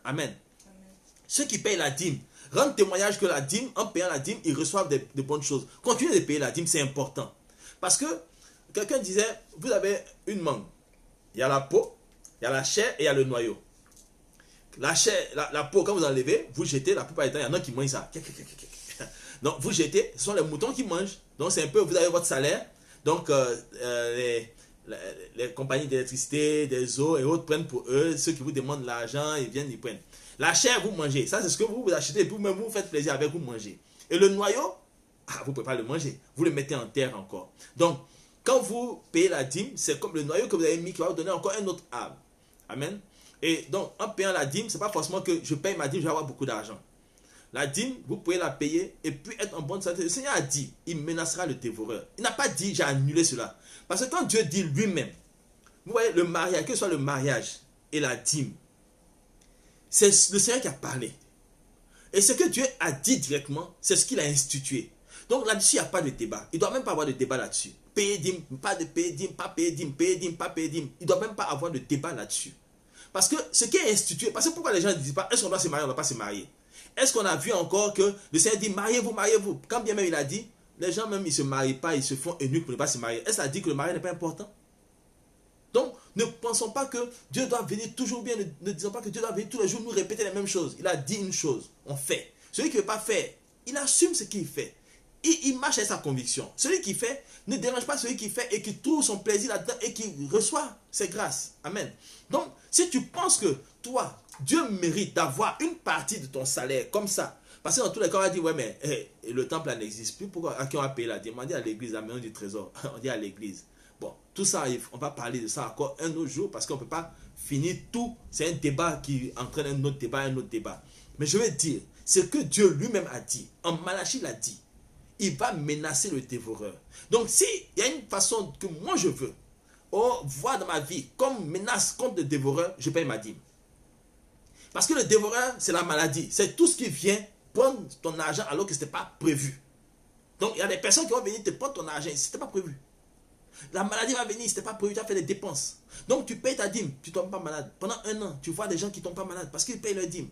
Speaker 1: Amen. Amen. Ceux qui payent la dîme rendent témoignage que la dîme, en payant la dîme, ils reçoivent de bonnes choses. Continuez de payer la dîme, c'est important. Parce que quelqu'un disait, vous avez une mangue. Il y a la peau, il y a la chair et il y a le noyau. La chair, la peau, quand vous enlevez, vous jetez, la plupart du temps, il y en a qui mangent ça. Donc, vous jetez, ce sont les moutons qui mangent. Donc, c'est un peu, vous avez votre salaire. Donc, les compagnies d'électricité, des eaux et autres prennent pour eux. Ceux qui vous demandent l'argent, ils viennent, ils prennent. La chair, vous mangez. Ça, c'est ce que vous achetez et puis vous-même, vous faites plaisir avec, vous mangez. Et le noyau, vous ne pouvez pas le manger. Vous le mettez en terre encore. Donc, quand vous payez la dîme, c'est comme le noyau que vous avez mis qui va vous donner encore un autre arbre. Amen. Et donc, en payant la dîme, ce n'est pas forcément que je paye ma dîme, je vais avoir beaucoup d'argent. La dîme, vous pouvez la payer et puis être en bonne santé. Le Seigneur a dit, il menacera le dévoreur. Il n'a pas dit, j'ai annulé cela. Parce que quand Dieu dit lui-même, vous voyez, le mariage, que ce soit le mariage et la dîme, c'est le Seigneur qui a parlé. Et ce que Dieu a dit directement, c'est ce qu'il a institué. Donc là-dessus, il n'y a pas de débat. Il ne doit même pas avoir de débat là-dessus. Payer dîme, pas de payer dîme, pas payer dîme, payer dîme, pas payer dîme. Il ne doit même pas avoir de débat là-dessus. Parce que ce qui est institué, parce que pourquoi les gens ne disent pas, est-ce qu'on doit se marier, on ne doit pas se marier? Est-ce qu'on a vu encore que le Seigneur dit, mariez-vous, mariez-vous? Quand bien même il a dit, les gens même, ils ne se marient pas, ils se font eunuques pour ne pas se marier. Est-ce que ça dit que le mariage n'est pas important? Donc, ne pensons pas que Dieu doit venir toujours bien, ne disons pas que Dieu doit venir tous les jours nous répéter les mêmes choses. Il a dit une chose, on fait. Celui qui ne veut pas faire, il assume ce qu'il fait. Il marche avec sa conviction. Celui qui fait ne dérange pas celui qui fait et qui trouve son plaisir là-dedans et qui reçoit ses grâces. Amen. Donc, si tu penses que toi, Dieu mérite d'avoir une partie de ton salaire comme ça, parce que dans tous les cas, on va dire, ouais, mais le temple n'existe plus, pourquoi, à qui on va payer la dîme? On dit à l'église, à la maison du trésor, on dit à l'église. Bon, tout ça, on va parler de ça encore un autre jour parce qu'on ne peut pas finir tout. C'est un débat qui entraîne un autre débat. Mais je vais dire, ce que Dieu lui-même a dit, en Malachie l'a dit, il va menacer le dévoreur. Donc, s'il y a une façon que moi je veux voir dans ma vie comme menace contre le dévoreur, je paye ma dîme. Parce que le dévoreur, c'est la maladie. C'est tout ce qui vient prendre ton argent alors que ce n'était pas prévu. Donc, il y a des personnes qui vont venir te prendre ton argent, ce n'était pas prévu. La maladie va venir, ce n'était pas prévu, tu as fait des dépenses. Donc, tu payes ta dîme, tu ne tombes pas malade. Pendant un an, tu vois des gens qui ne tombent pas malades parce qu'ils payent leur dîme.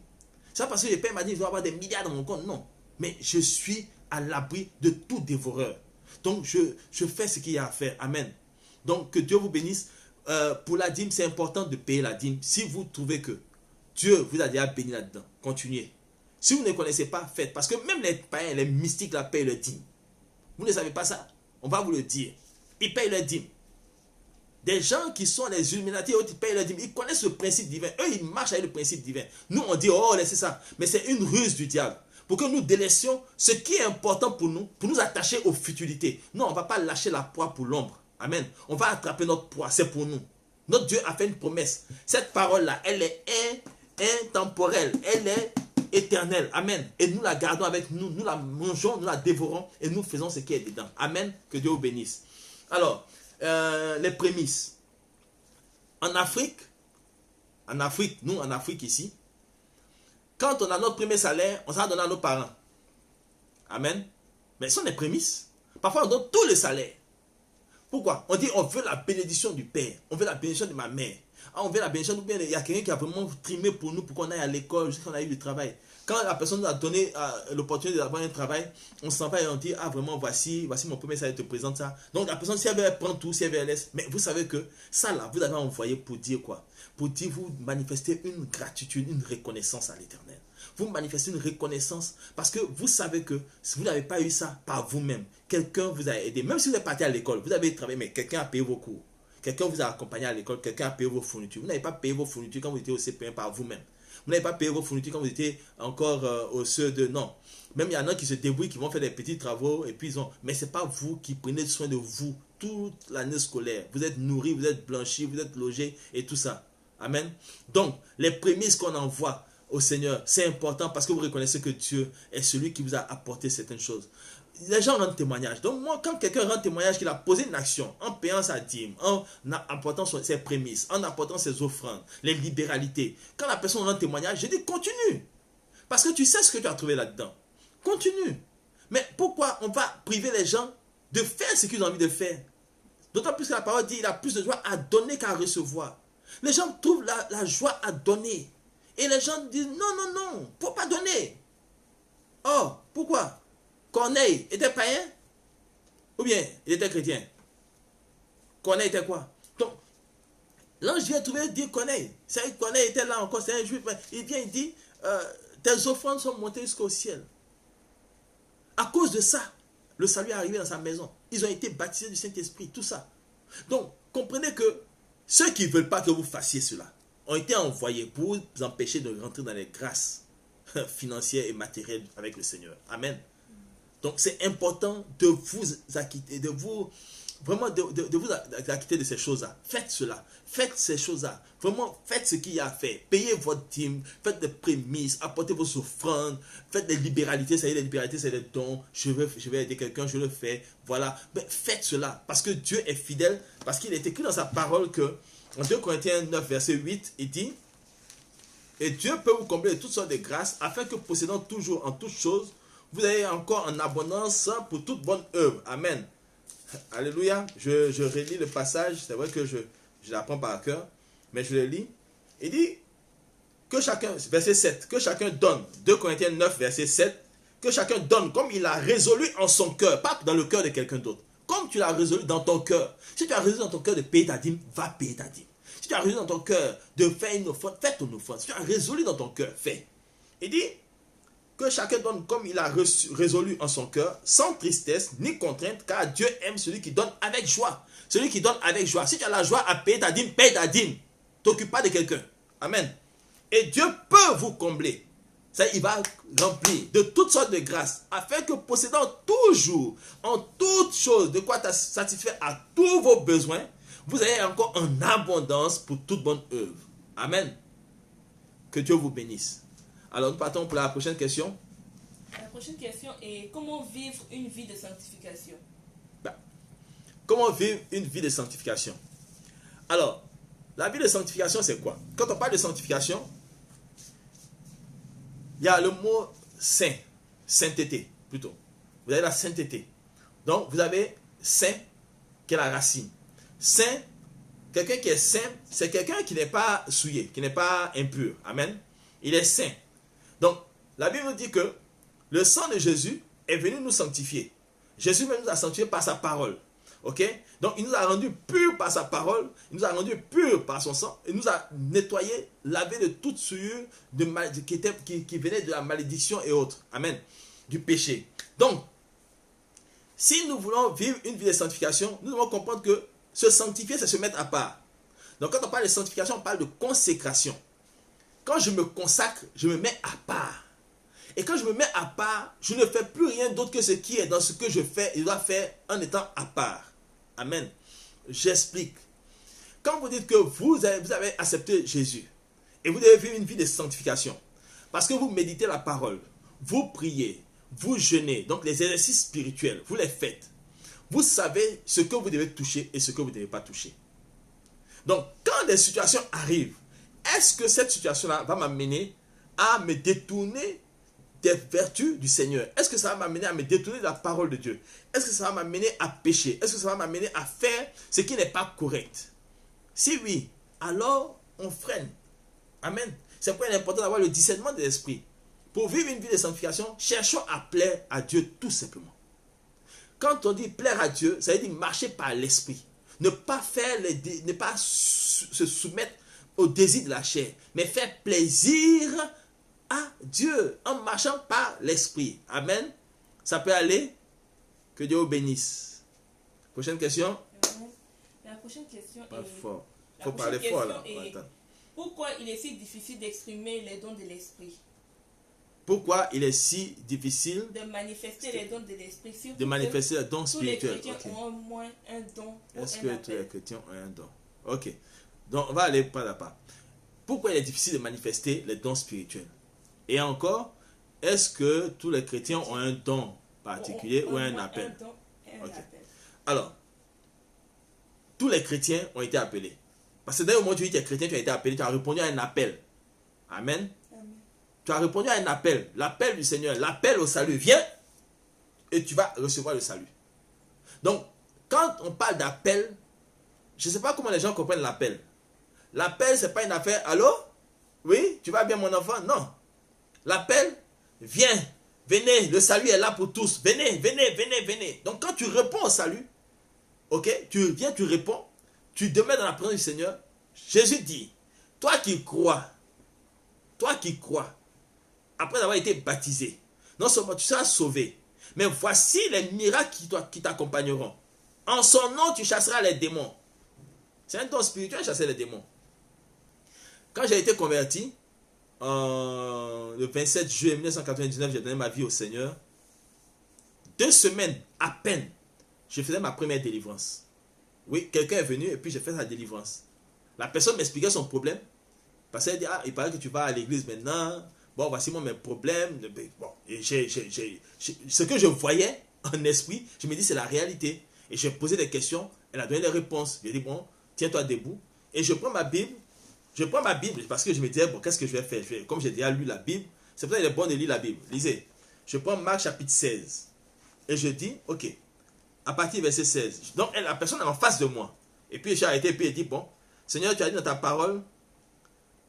Speaker 1: C'est pas parce que je paye ma dîme, je dois avoir des milliards dans mon compte. Non. Mais je suis à l'abri de tout dévoreur. Donc, je fais ce qu'il y a à faire. Amen. Donc, que Dieu vous bénisse. Pour la dîme, c'est important de payer la dîme. Si vous trouvez que Dieu vous a déjà béni là-dedans, continuez. Si vous ne connaissez pas, faites. Parce que même les païens, les mystiques, là, payent leur dîme. Vous ne savez pas ça? On va vous le dire. Ils payent leur dîme. Des gens qui sont les Illuminati, ils payent leur dîme. Ils connaissent le principe divin. Eux, ils marchent avec le principe divin. Nous, on dit, oh, laissez ça. Mais c'est une ruse du diable. Pour que nous délaissions ce qui est important pour nous attacher aux futilités. Non, on ne va pas lâcher la proie pour l'ombre. Amen. On va attraper notre proie, c'est pour nous. Notre Dieu a fait une promesse. Cette parole-là, elle est intemporelle, elle est éternelle. Amen. Et nous la gardons avec nous, nous la mangeons, nous la dévorons et nous faisons ce qui est dedans. Amen. Que Dieu vous bénisse. Alors, les prémices. En Afrique, nous en Afrique ici, quand on a notre premier salaire, on s'en donne à nos parents. Amen. Mais ce sont des prémices. Parfois, on donne tous les salaires. Pourquoi? On dit on veut la bénédiction du Père, on veut la bénédiction de ma mère. Ah, on veut la bénédiction du Père. Il y a quelqu'un qui a vraiment trimé pour nous, pour qu'on aille à l'école, jusqu'à qu'on ait eu du travail. Quand la personne nous a donné l'opportunité d'avoir un travail, on s'en va et on dit, ah vraiment, voici mon premier salaire, je te présente ça. Donc la personne, si elle veut, elle prend tout, si elle veut, elle laisse. Mais vous savez que ça là, vous avez envoyé pour dire quoi? Pour dire, vous manifestez une gratitude, une reconnaissance à l'Éternel. Vous manifestez une reconnaissance parce que vous savez que si vous n'avez pas eu ça par vous-même, quelqu'un vous a aidé. Même si vous êtes parti à l'école, vous avez travaillé, mais quelqu'un a payé vos cours. Quelqu'un vous a accompagné à l'école, quelqu'un a payé vos fournitures. Vous n'avez pas payé vos fournitures quand vous étiez au CP1 par vous-même. Vous n'avez pas payé vos fournitures quand vous étiez encore au CE2. Non. Même il y en a qui se débrouillent, qui vont faire des petits travaux et puis ils ont. Mais ce n'est pas vous qui prenez soin de vous toute l'année scolaire. Vous êtes nourris, vous êtes blanchis, vous êtes logés et tout ça. Amen. Donc, les prémices qu'on envoie au Seigneur, c'est important parce que vous reconnaissez que Dieu est celui qui vous a apporté certaines choses. Les gens rendent témoignage. Donc moi, quand quelqu'un rend témoignage qu'il a posé une action en payant sa dîme, en apportant ses prémices, en apportant ses offrandes, les libéralités, quand la personne rend témoignage, je dis continue. Parce que tu sais ce que tu as trouvé là-dedans. Continue. Mais pourquoi on va priver les gens de faire ce qu'ils ont envie de faire? D'autant plus que la parole dit qu'il a plus de joie à donner qu'à recevoir. Les gens trouvent la joie à donner. Et les gens disent non, il ne faut pas donner. Oh, pourquoi? Corneille était païen? Ou bien il était chrétien? Corneille était quoi? Donc, l'ange vient trouver dire Corneille. C'est vrai que Corneille était là encore, c'est un juif. Il vient, il dit tes offrandes sont montées jusqu'au ciel. À cause de ça, le salut est arrivé dans sa maison. Ils ont été baptisés du Saint-Esprit, tout ça. Donc, comprenez que ceux qui ne veulent pas que vous fassiez cela ont été envoyés pour vous empêcher de rentrer dans les grâces financières et matérielles avec le Seigneur. Amen. Donc c'est important de vous acquitter, de vous acquitter de ces choses-là. Faites cela. Faites ces choses-là. Vraiment, faites ce qu'il y a à faire. Payez votre dîme, faites des prémices, apportez vos offrandes, faites des libéralités. Ça y est, les libéralités, c'est des dons. Je vais aider quelqu'un, je le fais. Voilà. Mais faites cela parce que Dieu est fidèle, parce qu'il est écrit dans sa parole que en 2 Corinthiens 9, verset 8, il dit « Et Dieu peut vous combler de toutes sortes de grâces, afin que possédant toujours en toutes choses, vous ayez encore en abondance pour toute bonne œuvre. » Amen. Alléluia. Je relis le passage. C'est vrai que je l'apprends par cœur, mais je le lis. Il dit que chacun, verset 7, que chacun donne. 2 Corinthiens 9, verset 7, que chacun donne comme il a résolu en son cœur, pas dans le cœur de quelqu'un d'autre. Comme tu l'as résolu dans ton cœur. Si tu as résolu dans ton cœur de payer ta dîme, va payer ta dîme. Si tu as résolu dans ton cœur de faire une offrande, fais ton offrande. Si tu as résolu dans ton cœur, fais. Il dit que chacun donne comme il a résolu en son cœur, sans tristesse ni contrainte, car Dieu aime celui qui donne avec joie. Celui qui donne avec joie. Si tu as la joie à payer ta dîme, paye ta dîme. T'occupe pas de quelqu'un. Amen. Et Dieu peut vous combler. Ça, il va remplir de toutes sortes de grâces, afin que possédant toujours, en toutes choses, de quoi satisfaire à tous vos besoins, vous ayez encore en abondance pour toute bonne œuvre. Amen. Que Dieu vous bénisse. Alors, nous partons pour la prochaine question.
Speaker 2: La prochaine question est comment vivre une vie de sanctification?
Speaker 1: Comment vivre une vie de sanctification? Alors, la vie de sanctification, c'est quoi? Quand on parle de sanctification, il y a le mot saint, sainteté plutôt. Vous avez la sainteté. Donc, vous avez saint, qui est la racine. Saint, quelqu'un qui est saint, c'est quelqu'un qui n'est pas souillé, qui n'est pas impur. Amen. Il est saint. Donc, la Bible nous dit que le sang de Jésus est venu nous sanctifier. Jésus même nous a sanctifiés par sa parole. Ok? Donc, il nous a rendus purs par sa parole, il nous a rendus purs par son sang, il nous a nettoyés, lavés de toute souillure qui venait de la malédiction et autres. Amen. Du péché. Donc, si nous voulons vivre une vie de sanctification, nous devons comprendre que se sanctifier, c'est se mettre à part. Donc, quand on parle de sanctification, on parle de consécration. Quand je me consacre, je me mets à part. Et quand je me mets à part, je ne fais plus rien d'autre que ce qui est dans ce que je fais et dois faire en étant à part. Amen. J'explique. Quand vous dites que vous avez accepté Jésus et vous devez vivre une vie de sanctification, parce que vous méditez la parole, vous priez, vous jeûnez, donc les exercices spirituels, vous les faites. Vous savez ce que vous devez toucher et ce que vous ne devez pas toucher. Donc, quand des situations arrivent, est-ce que cette situation-là va m'amener à me détourner des vertus du Seigneur? Est-ce que ça va m'amener à me détourner de la parole de Dieu? Est-ce que ça va m'amener à pécher? Est-ce que ça va m'amener à faire ce qui n'est pas correct? Si oui, alors on freine. Amen. C'est pourquoi il est important d'avoir le discernement de l'esprit. Pour vivre une vie de sanctification, cherchons à plaire à Dieu tout simplement. Quand on dit plaire à Dieu, ça veut dire marcher par l'esprit. Ne pas se soumettre au désir de la chair, mais faire plaisir à Dieu en marchant par l'esprit. Amen. Ça peut aller. Que Dieu vous bénisse. Prochaine question.
Speaker 2: La prochaine question
Speaker 1: pas
Speaker 2: est...
Speaker 1: fort. Il faut parler fort là.
Speaker 2: Pourquoi il est si difficile d'exprimer les dons de l'esprit?
Speaker 1: Pourquoi il est si difficile
Speaker 2: de manifester les dons de l'esprit?
Speaker 1: De manifester les dons spirituels.
Speaker 2: Tous les chrétiens ont au moins un don.
Speaker 1: Est-ce que tous les chrétiens ont un don? Ok. Donc on va aller pas à pas. Pourquoi il est difficile de manifester les dons spirituels? Et encore, est-ce que tous les chrétiens ont un don particulier ou un appel?
Speaker 2: Un don et un appel.
Speaker 1: Alors, tous les chrétiens ont été appelés. Parce que dès le moment où tu dis que tu es chrétien, tu as été appelé, tu as répondu à un appel. Amen. Tu as répondu à un appel, l'appel du Seigneur, l'appel au salut. Viens et tu vas recevoir le salut. Donc, quand on parle d'appel, je ne sais pas comment les gens comprennent l'appel. L'appel, ce n'est pas une affaire. Allô? Oui? Tu vas bien mon enfant? Non. L'appel, viens, venez, le salut est là pour tous. Venez, venez, venez, venez. Donc, quand tu réponds au salut, ok, tu viens, tu réponds, tu demeures dans la présence du Seigneur. Jésus dit, toi qui crois, après avoir été baptisé, non seulement tu seras sauvé, mais voici les miracles qui t'accompagneront. En son nom, tu chasseras les démons. C'est un don spirituel, chasser les démons. Quand j'ai été converti, le 27 juillet 1999, j'ai donné ma vie au Seigneur. 2 semaines à peine, je faisais ma première délivrance. Oui, quelqu'un est venu et puis j'ai fait sa délivrance. La personne m'expliquait son problème. Parce qu'elle dit, il paraît que tu vas à l'église maintenant. Bon, voici moi mes problèmes. Bon, et ce que je voyais en esprit, je me dis, c'est la réalité. Et j'ai posé des questions, elle a donné des réponses. J'ai dit, bon, tiens-toi debout. Et je prends ma Bible. Parce que je me disais, bon, qu'est-ce que je vais faire? Comme j'ai déjà lu la Bible, c'est pour ça qu'il est bon de lire la Bible. Lisez. Je prends Marc chapitre 16. Et je dis, ok, à partir du verset 16. Donc, la personne est en face de moi. Et puis, j'ai arrêté, et puis il dit, bon, Seigneur, tu as dit dans ta parole,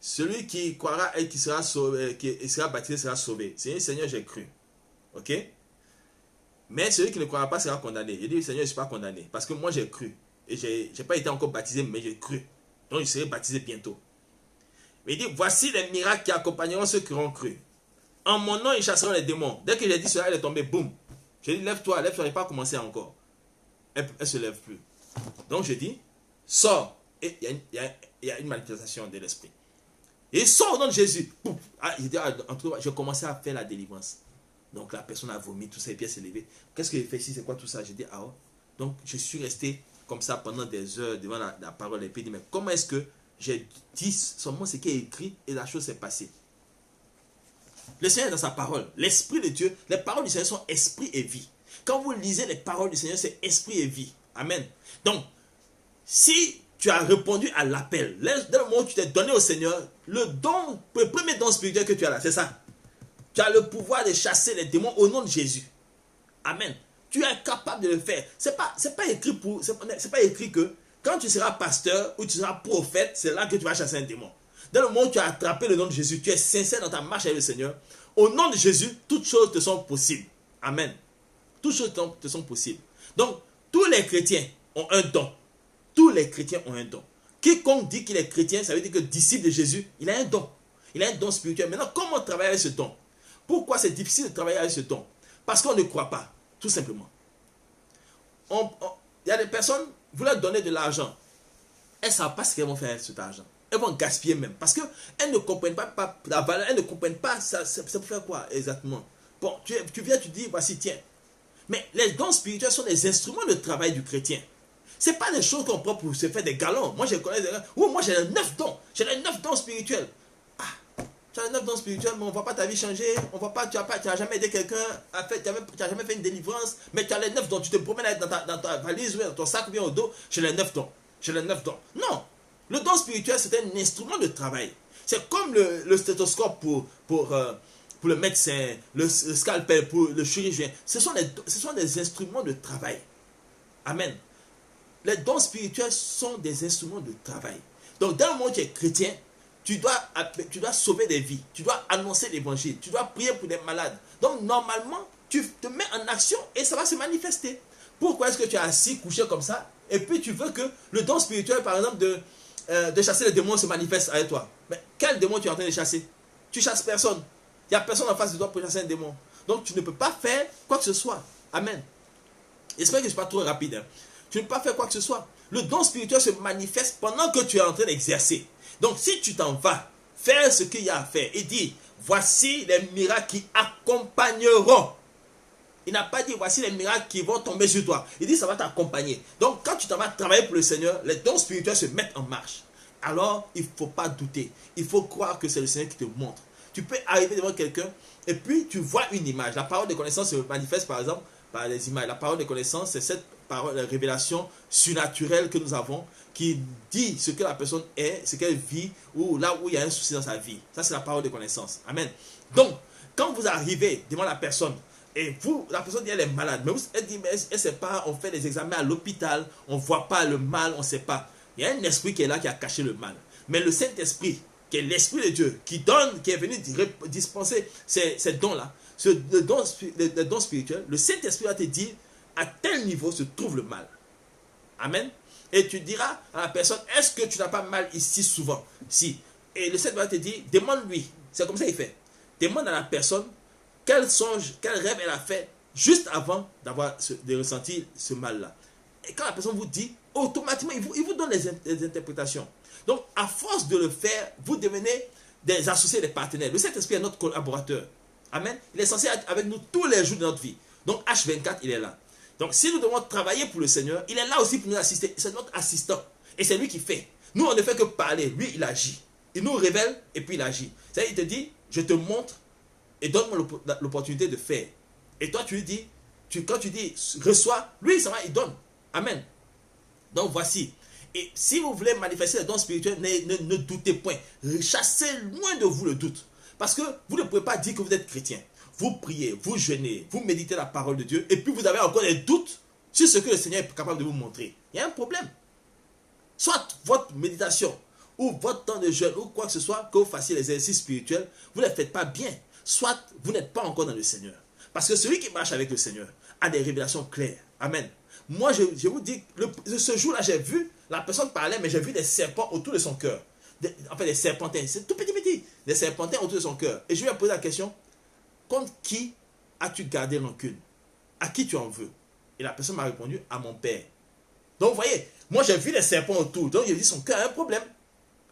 Speaker 1: celui qui croira et qui sera sauvé, qui sera baptisé sera sauvé. Seigneur, j'ai cru. Ok? Mais celui qui ne croira pas sera condamné. Il dit, Seigneur, je ne suis pas condamné. Parce que moi, j'ai cru. Et je n'ai pas été encore baptisé, mais j'ai cru. Donc, je serai baptisé bientôt. Mais il dit, voici les miracles qui accompagneront ceux qui auront cru. En mon nom, ils chasseront les démons. Dès que j'ai dit cela, elle est tombée, boum. J'ai dit, lève-toi, je n'ai pas commencé encore. Elle ne se lève plus. Donc, je dis, sors. Et il y a une manifestation de l'esprit. Et il sort au nom de Jésus. Je commençais à faire la délivrance. Donc la personne a vomi, tout ça, et puis elle s'est levée. Qu'est-ce que j'ai fait ici? C'est quoi tout ça? J'ai dit, ah ouais. Donc je suis resté comme ça pendant des heures devant la parole. Et puis dit, mais comment est-ce que j'ai dit seulement ce qui est écrit et la chose s'est passée? Le Seigneur est dans sa parole. L'Esprit de Dieu, les paroles du Seigneur sont esprit et vie. Quand vous lisez les paroles du Seigneur, c'est esprit et vie. Amen. Donc, si tu as répondu à l'appel, dès le moment où tu t'es donné au Seigneur, le premier don spirituel que tu as là, c'est ça. Tu as le pouvoir de chasser les démons au nom de Jésus. Amen. Tu es capable de le faire. C'est pas écrit que quand tu seras pasteur ou tu seras prophète, c'est là que tu vas chasser un démon. Dès le moment où tu as attrapé le nom de Jésus, tu es sincère dans ta marche avec le Seigneur. Au nom de Jésus, toutes choses te sont possibles. Amen. Toutes choses te sont possibles. Donc, tous les chrétiens ont un don. Tous les chrétiens ont un don. Quiconque dit qu'il est chrétien, ça veut dire que disciple de Jésus, il a un don. Il a un don spirituel. Maintenant, comment travailler avec ce don? Pourquoi c'est difficile de travailler avec ce don? Parce qu'on ne croit pas, tout simplement. Il y a des personnes, vous leur donnez de l'argent. Elles ne savent pas ce qu'elles vont faire avec cet argent. Elles vont gaspiller même. Parce qu'elles ne comprennent pas la valeur, elles ne comprennent pas ça pour faire quoi exactement. Bon, tu viens, tu dis, voici, tiens. Mais les dons spirituels sont les instruments de travail du chrétien. Ce n'est pas des choses qu'on prend pour se faire des galons. Moi, je connais des gens. Oh, moi, j'ai les 9 dons. J'ai les 9 dons spirituels. Ah, tu as les 9 dons spirituels, mais on ne voit pas ta vie changer. On voit pas, tu n'as jamais aidé quelqu'un. Tu n'as jamais fait une délivrance. Mais tu as les 9 dons. Tu te promènes dans ta valise ou dans ton sac ou bien au dos. J'ai les 9 dons. J'ai les 9 dons. Non. Le don spirituel, c'est un instrument de travail. C'est comme le stéthoscope pour le médecin, le scalpel pour le chirurgien. Ce sont des instruments de travail. Amen. Les dons spirituels sont des instruments de travail. Donc, dans le monde où tu es chrétien, tu dois sauver des vies. Tu dois annoncer l'évangile. Tu dois prier pour des malades. Donc, normalement, tu te mets en action et ça va se manifester. Pourquoi est-ce que tu es assis, couché comme ça, et puis tu veux que le don spirituel, par exemple, de chasser les démons se manifeste avec toi? Mais quel démon tu es en train de chasser? Tu chasses personne. Il n'y a personne en face de toi pour chasser un démon. Donc, tu ne peux pas faire quoi que ce soit. Amen. J'espère que je ne suis pas trop rapide. Hein. Tu ne peux pas faire quoi que ce soit. Le don spirituel se manifeste pendant que tu es en train d'exercer. Donc, si tu t'en vas faire ce qu'il y a à faire et dire, voici les miracles qui accompagneront. Il n'a pas dit, voici les miracles qui vont tomber sur toi. Il dit, ça va t'accompagner. Donc, quand tu t'en vas travailler pour le Seigneur, les dons spirituels se mettent en marche. Alors, il ne faut pas douter. Il faut croire que c'est le Seigneur qui te montre. Tu peux arriver devant quelqu'un et puis tu vois une image. La parole de connaissance se manifeste par exemple par les images. La parole de connaissance, c'est cette parole, la révélation surnaturelle que nous avons qui dit ce que la personne est, ce qu'elle vit ou là où il y a un souci dans sa vie. Ça, c'est la parole de connaissance. Amen. Donc, quand vous arrivez devant la personne et la personne dit elle est malade, mais elle dit mais elle ne sait pas, on fait des examens à l'hôpital, on ne voit pas le mal, on ne sait pas. Il y a un esprit qui est là qui a caché le mal. Mais le Saint-Esprit, qui est l'Esprit de Dieu, qui donne, qui est venu dispenser ces dons-là, le don spirituel, le Saint-Esprit va te dire à tel niveau se trouve le mal. Amen. Et tu diras à la personne, est-ce que tu n'as pas mal ici souvent? Si. Et le Saint-Esprit va te dire, demande-lui. C'est comme ça qu'il fait. Demande à la personne quel songe, quel rêve elle a fait juste avant de ressentir ce mal-là. Et quand la personne vous dit, automatiquement, il vous donne les interprétations. Donc, à force de le faire, vous devenez des associés, des partenaires. Le Saint-Esprit est notre collaborateur. Amen. Il est censé être avec nous tous les jours de notre vie. Donc, H24, il est là. Donc, si nous devons travailler pour le Seigneur, il est là aussi pour nous assister. C'est notre assistant. Et c'est lui qui fait. Nous, on ne fait que parler. Lui, il agit. Il nous révèle et puis il agit. C'est-à-dire, il te dit, je te montre et donne-moi l'opportunité de faire. Et toi, tu lui dis, quand tu dis, reçois, lui, ça va, il donne. Amen. Donc, voici. Et si vous voulez manifester les dons spirituels, ne doutez point. Chassez loin de vous le doute. Parce que vous ne pouvez pas dire que vous êtes chrétien. Vous priez, vous jeûnez, vous méditez la parole de Dieu, et puis vous avez encore des doutes sur ce que le Seigneur est capable de vous montrer. Il y a un problème. Soit votre méditation, ou votre temps de jeûne, ou quoi que ce soit, que vous fassiez les exercices spirituels, vous ne les faites pas bien. Soit vous n'êtes pas encore dans le Seigneur. Parce que celui qui marche avec le Seigneur a des révélations claires. Amen. Moi, je vous dis, ce jour-là, j'ai vu, la personne parlait, mais j'ai vu des serpents autour de son cœur. En fait, des serpentins. C'est tout petit. Des serpentins autour de son cœur. Et je lui ai posé la question, contre qui as-tu gardé rancune? À qui tu en veux? Et la personne m'a répondu, à mon père. Donc, vous voyez, moi, j'ai vu les serpents autour. Donc, j'ai dit, son cœur a un problème.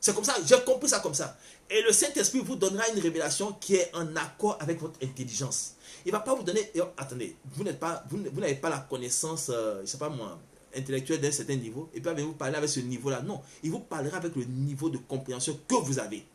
Speaker 1: C'est comme ça, j'ai compris ça comme ça. Et le Saint-Esprit vous donnera une révélation qui est en accord avec votre intelligence. Il ne va pas vous donner... Attendez, vous n'avez pas la connaissance, je ne sais pas moi, intellectuelle d'un certain niveau, et puis vous parler avec ce niveau-là. Non, il vous parlera avec le niveau de compréhension que vous avez.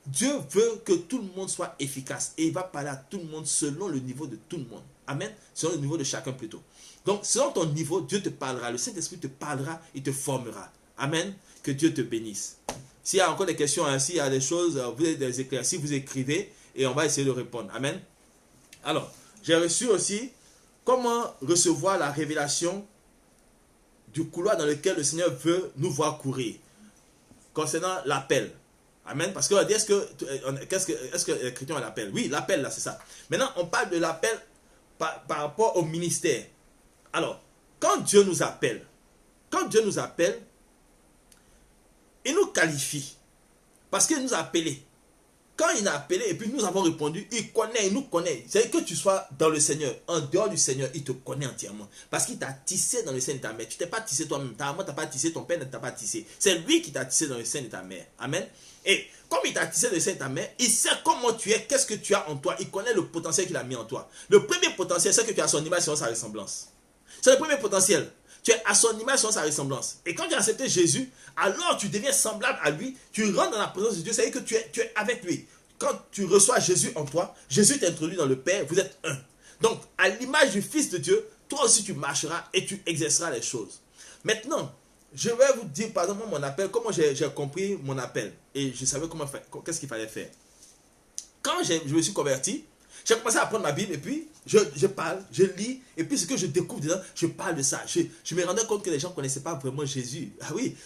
Speaker 1: Dieu veut que tout le monde soit efficace, et il va parler à tout le monde selon le niveau de tout le monde. Amen. Selon le niveau de chacun plutôt. Donc, selon ton niveau, Dieu te parlera, le Saint-Esprit te parlera, il te formera. Amen. Que Dieu te bénisse. S'il y a encore des questions, s'il y a des choses, vous avez des éclaircies, vous écrivez, et on va essayer de répondre. Amen. Alors, j'ai reçu aussi comment recevoir la révélation du couloir dans lequel le Seigneur veut nous voir courir. Concernant l'appel. Amen. Parce qu'on dit, est-ce que les chrétiens ont l'appel? Oui, l'appel là, c'est ça. Maintenant, on parle de l'appel par rapport au ministère. Alors, quand Dieu nous appelle, il nous qualifie. Parce qu'il nous a appelés. Quand il a appelé et puis nous avons répondu, il connaît, il nous connaît. C'est que tu sois dans le Seigneur, en dehors du Seigneur, il te connaît entièrement. Parce qu'il t'a tissé dans le sein de ta mère. Tu ne t'es pas tissé toi-même. Ta maman ne t'a pas tissé, ton père ne t'a pas tissé. C'est lui qui t'a tissé dans le sein de ta mère. Amen. Et comme il t'a tissé dans le sein de ta mère, il sait comment tu es, qu'est-ce que tu as en toi. Il connaît le potentiel qu'il a mis en toi. Le premier potentiel, c'est que tu as son image, sur sa ressemblance. C'est le premier potentiel. Tu es à son image, selon sa ressemblance. Et quand tu as accepté Jésus, alors tu deviens semblable à lui. Tu rentres dans la présence de Dieu. Ça veut dire que tu es avec lui. Quand tu reçois Jésus en toi, Jésus t'introduit dans le Père. Vous êtes un. Donc, à l'image du Fils de Dieu, toi aussi tu marcheras et tu exerceras les choses. Maintenant, je vais vous dire, par exemple, mon appel, comment j'ai compris mon appel. Et je savais comment faire, qu'est-ce qu'il fallait faire. Quand je me suis converti, j'ai commencé à prendre ma Bible et puis je parle, je lis, et puis ce que je découvre dedans, je parle de ça. Je me rendais compte que les gens ne connaissaient pas vraiment Jésus. Ah oui,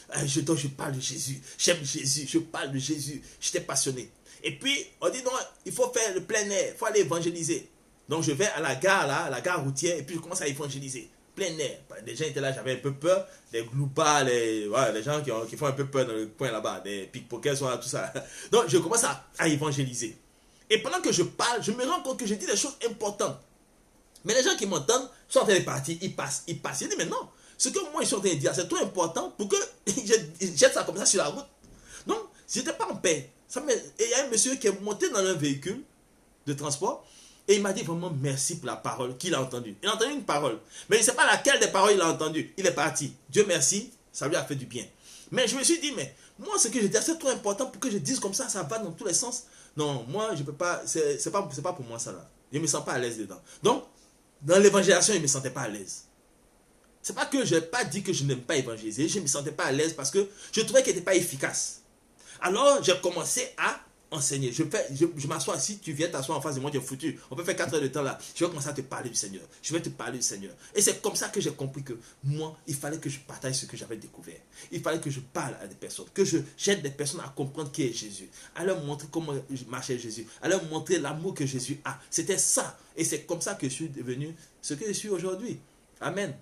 Speaker 1: donc je parle de Jésus, j'aime Jésus, je parle de Jésus, j'étais passionné. Et puis, on dit non, il faut faire le plein air, il faut aller évangéliser. Donc je vais à la gare, là, à la gare routière, et puis je commence à évangéliser. Plein air. Les gens étaient là, j'avais un peu peur. Les gloupas, les gens qui font un peu peur dans le coin là-bas, des pickpockets, tout ça. Donc je commence à évangéliser. Et pendant que je parle, je me rends compte que je dis des choses importantes. Mais les gens qui m'entendent sont en train de partir, ils passent. Je dis, mais non, ce que moi je suis en train de dire, c'est trop important pour que je jette ça comme ça sur la route. Donc, je n'étais pas en paix. Et il y a un monsieur qui est monté dans un véhicule de transport et il m'a dit vraiment merci pour la parole qu'il a entendue. Il a entendu une parole, mais il ne sait pas laquelle des paroles il a entendu. Il est parti. Dieu merci, ça lui a fait du bien. Mais je me suis dit, mais moi, ce que je dis, c'est trop important pour que je dise comme ça va dans tous les sens. Non, moi, je ne peux pas, c'est pas pour moi ça là. Je ne me sens pas à l'aise dedans. Donc, dans l'évangélisation, je ne me sentais pas à l'aise. C'est pas que je n'ai pas dit que je n'aime pas évangéliser, je ne me sentais pas à l'aise parce que je trouvais qu'il n'était pas efficace. Alors, j'ai commencé à enseigner. Je m'assois, si tu viens t'asseoir en face de moi, tu es foutu. On peut faire 4 heures de temps là. Je vais commencer à te parler du Seigneur. Je vais te parler du Seigneur. Et c'est comme ça que j'ai compris que moi, il fallait que je partage ce que j'avais découvert. Il fallait que je parle à des personnes, que j'aide des personnes à comprendre qui est Jésus, à leur montrer comment marchait Jésus, à leur montrer l'amour que Jésus a. C'était ça. Et c'est comme ça que je suis devenu ce que je suis aujourd'hui. Amen.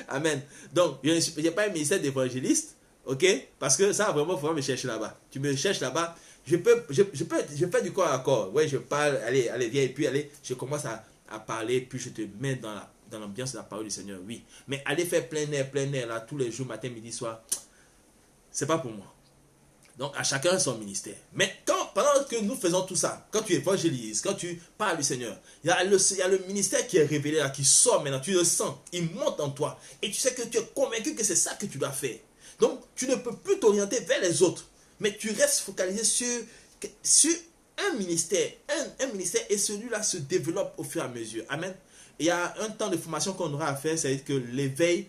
Speaker 1: Amen. Donc, je n'ai pas un ministère d'évangéliste. Ok? Parce que ça, vraiment, il faut me chercher là-bas. Tu me cherches là-bas. Je fais du corps à corps. Ouais, je parle, allez, viens, et puis allez, je commence à parler, puis je te mets dans l'ambiance de la parole du Seigneur. Oui. Mais aller faire plein air, là, tous les jours, matin, midi, soir, c'est pas pour moi. Donc, à chacun son ministère. Mais pendant que nous faisons tout ça, quand tu évangélises, quand tu parles du Seigneur, il y a le ministère qui est révélé là, qui sort maintenant, tu le sens, il monte en toi. Et tu sais que tu es convaincu que c'est ça que tu dois faire. Donc, tu ne peux plus t'orienter vers les autres, mais tu restes focalisé sur un ministère. Un ministère, et celui-là se développe au fur et à mesure. Amen. Il y a un temps de formation qu'on aura à faire, c'est que l'éveil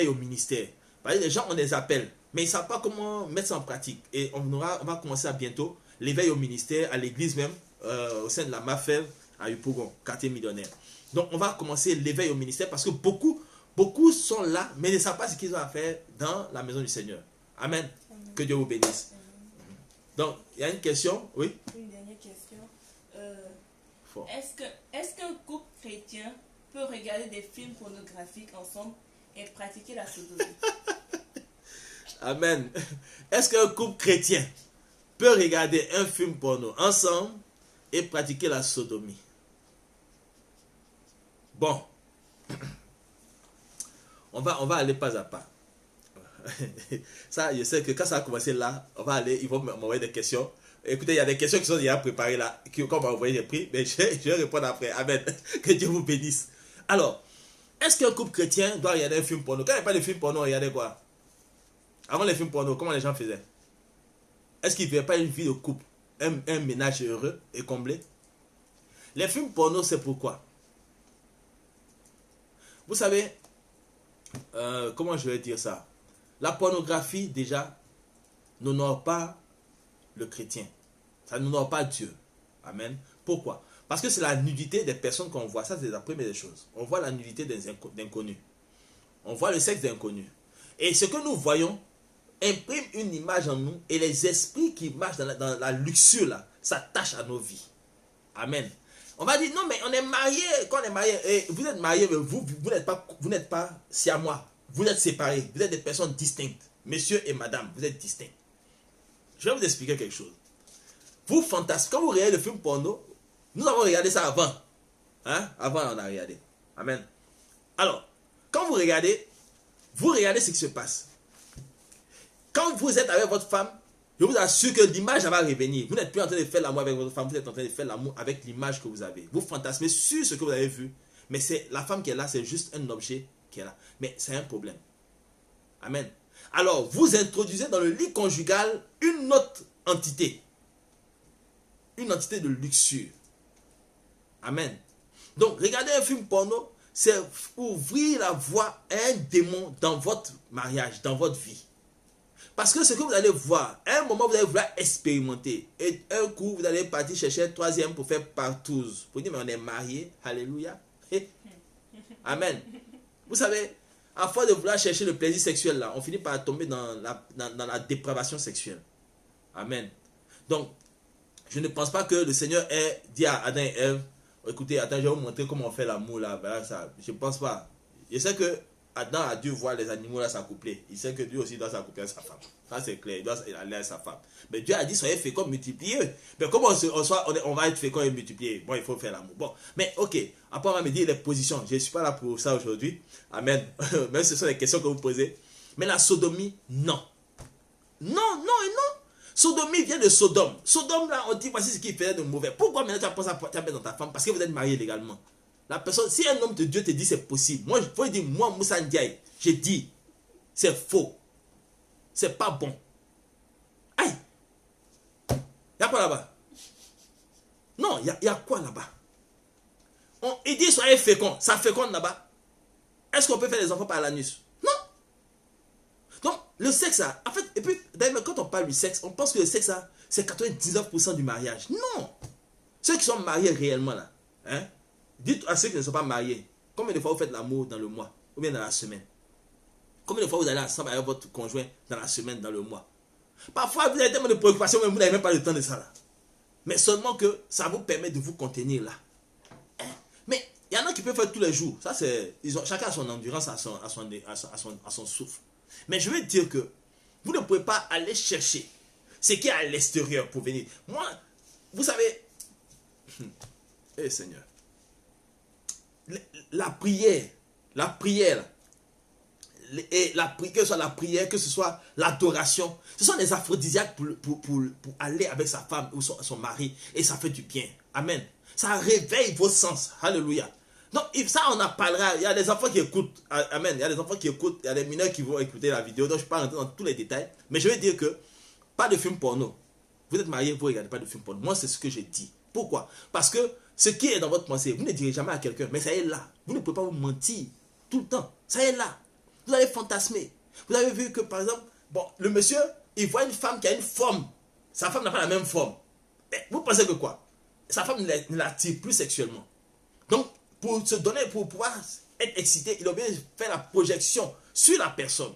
Speaker 1: au ministère. Parce que les gens, on les appelle, mais ils ne savent pas comment mettre ça en pratique. Et on va commencer à bientôt l'éveil au ministère, à l'église même, au sein de la MAFEV, à Yopougon, quartier millionnaire. Donc, on va commencer l'éveil au ministère parce que beaucoup sont là, mais ne savent pas ce qu'ils ont à faire dans la maison du Seigneur. Amen. Amen. Que Dieu vous bénisse. Amen. Donc, il y a une question, oui?
Speaker 2: Une dernière question. Est-ce qu'un couple chrétien peut regarder des films pornographiques ensemble et pratiquer la sodomie?
Speaker 1: Amen. Est-ce qu'un couple chrétien peut regarder un film porno ensemble et pratiquer la sodomie? Bon. On va aller pas à pas. Ça, je sais que quand ça a commencé là, ils vont m'envoyer des questions. Écoutez, il y a des questions qui sont déjà préparées là, qu'on m'a envoyé, j'ai pris, mais je vais répondre après. Amen. Que Dieu vous bénisse. Alors, est-ce qu'un couple chrétien doit regarder un film porno? Quand il n'y a pas de film porno, regardez quoi? Avant les films porno, comment les gens faisaient? Est-ce qu'ils ne vivaient pas une vie de couple, un ménage heureux et comblé? Les films porno, c'est pourquoi? Vous savez, comment je vais dire ça? La pornographie, déjà, n'honore pas le chrétien. Ça n'honore pas Dieu. Amen. Pourquoi? Parce que c'est la nudité des personnes qu'on voit. Ça, c'est la première des choses. On voit la nudité d'inconnus. On voit le sexe d'inconnus. Et ce que nous voyons imprime une image en nous. Et les esprits qui marchent dans la luxure, là, s'attachent à nos vies. Amen. On va dire, non, mais on est marié. Quand on est marié, et vous êtes marié, mais vous n'êtes pas siamois. Vous êtes séparés. Vous êtes des personnes distinctes. Monsieur et madame, vous êtes distincts. Je vais vous expliquer quelque chose. Vous fantasmez. Quand vous regardez le film porno, nous avons regardé ça avant. Hein? Avant, on a regardé. Amen. Alors, quand vous regardez ce qui se passe. Quand vous êtes avec votre femme, je vous assure que l'image va revenir. Vous n'êtes plus en train de faire l'amour avec votre femme, vous êtes en train de faire l'amour avec l'image que vous avez. Vous fantasmez sur ce que vous avez vu, mais c'est la femme qui est là, c'est juste un objet qui est là. Mais c'est un problème. Amen. Alors, vous introduisez dans le lit conjugal une autre entité. Une entité de luxure. Amen. Donc, regardez un film porno, c'est ouvrir la voie à un démon dans votre mariage, dans votre vie. Parce que ce que vous allez voir, à un moment, vous allez vouloir expérimenter. Et un coup, vous allez partir chercher un troisième pour faire partouze. Pour dire, mais on est mariés. Alléluia. Amen. Vous savez, à force de vouloir chercher le plaisir sexuel, là, on finit par tomber dans la dépravation sexuelle. Amen. Donc, je ne pense pas que le Seigneur ait dit à Adam et Ève, écoutez, attends, je vais vous montrer comment on fait l'amour là. Voilà, ça. Je ne pense pas. Je sais que Adam a dû voir les animaux là s'accoupler. Il sait que Dieu aussi doit s'accoupler à sa femme. Ça c'est clair, il doit aller à sa femme. Mais Dieu a dit, soyez féconds, multipliez. Mais comment on va être féconds et multiplier? Bon, il faut faire l'amour. Bon, mais ok. Après, on va me dire les positions. Je ne suis pas là pour ça aujourd'hui. Amen. Même si ce sont des questions que vous posez. Mais la sodomie, non. Non, non et non. Sodomie vient de Sodome. Sodome, là, on dit, voici ce qu'il faisait de mauvais. Pourquoi maintenant tu as pensé à mettre dans ta femme? Parce que vous êtes mariés légalement. La personne, si un homme de Dieu te dit c'est possible, moi, il faut dire, moi, Moussa Ndiaye, j'ai dit, c'est faux. C'est pas bon. Aïe! Il y a quoi là-bas? Non, il y a quoi là-bas? Il dit, soyez féconds. Ça féconde là-bas. Est-ce qu'on peut faire des enfants par l'anus? Non. Donc, le sexe, là, en fait, et puis, d'ailleurs, quand on parle du sexe, on pense que le sexe, là, c'est 99% du mariage. Non. Ceux qui sont mariés réellement, là, hein, dites à ceux qui ne sont pas mariés, combien de fois vous faites l'amour dans le mois ou bien dans la semaine? Combien de fois vous allez ensemble avec votre conjoint dans la semaine, dans le mois? Parfois, vous avez tellement de préoccupations, mais vous n'avez même pas le temps de ça là. Mais seulement que ça vous permet de vous contenir là. Hein? Mais il y en a qui peuvent faire tous les jours. Ça, c'est, chacun a son endurance, à son souffle. Mais je veux dire que vous ne pouvez pas aller chercher ce qui est à l'extérieur pour venir. Moi, vous savez, Seigneur, la prière, que ce soit la prière, que ce soit l'adoration, ce sont des aphrodisiaques pour aller avec sa femme ou son mari, et ça fait du bien. Amen. Ça réveille vos sens. Alléluia. Donc, ça, on en parlera. Il y a des enfants qui écoutent. Amen. Il y a des enfants qui écoutent. Il y a des mineurs qui vont écouter la vidéo. Donc, je ne vais pas rentrer dans tous les détails. Mais je vais dire que, pas de film porno. Vous êtes mariés, vous ne regardez pas de film porno. Moi, c'est ce que j'ai dit. Pourquoi? Parce que ce qui est dans votre pensée, vous ne direz jamais à quelqu'un, mais ça est là. Vous ne pouvez pas vous mentir tout le temps. Ça est là. Vous allez fantasmer. Vous avez vu que, par exemple, bon, le monsieur, il voit une femme qui a une forme. Sa femme n'a pas la même forme. Mais vous pensez que quoi? Sa femme ne l'attire plus sexuellement. Donc, pour se donner, pour pouvoir être excité, il doit bien faire la projection sur la personne.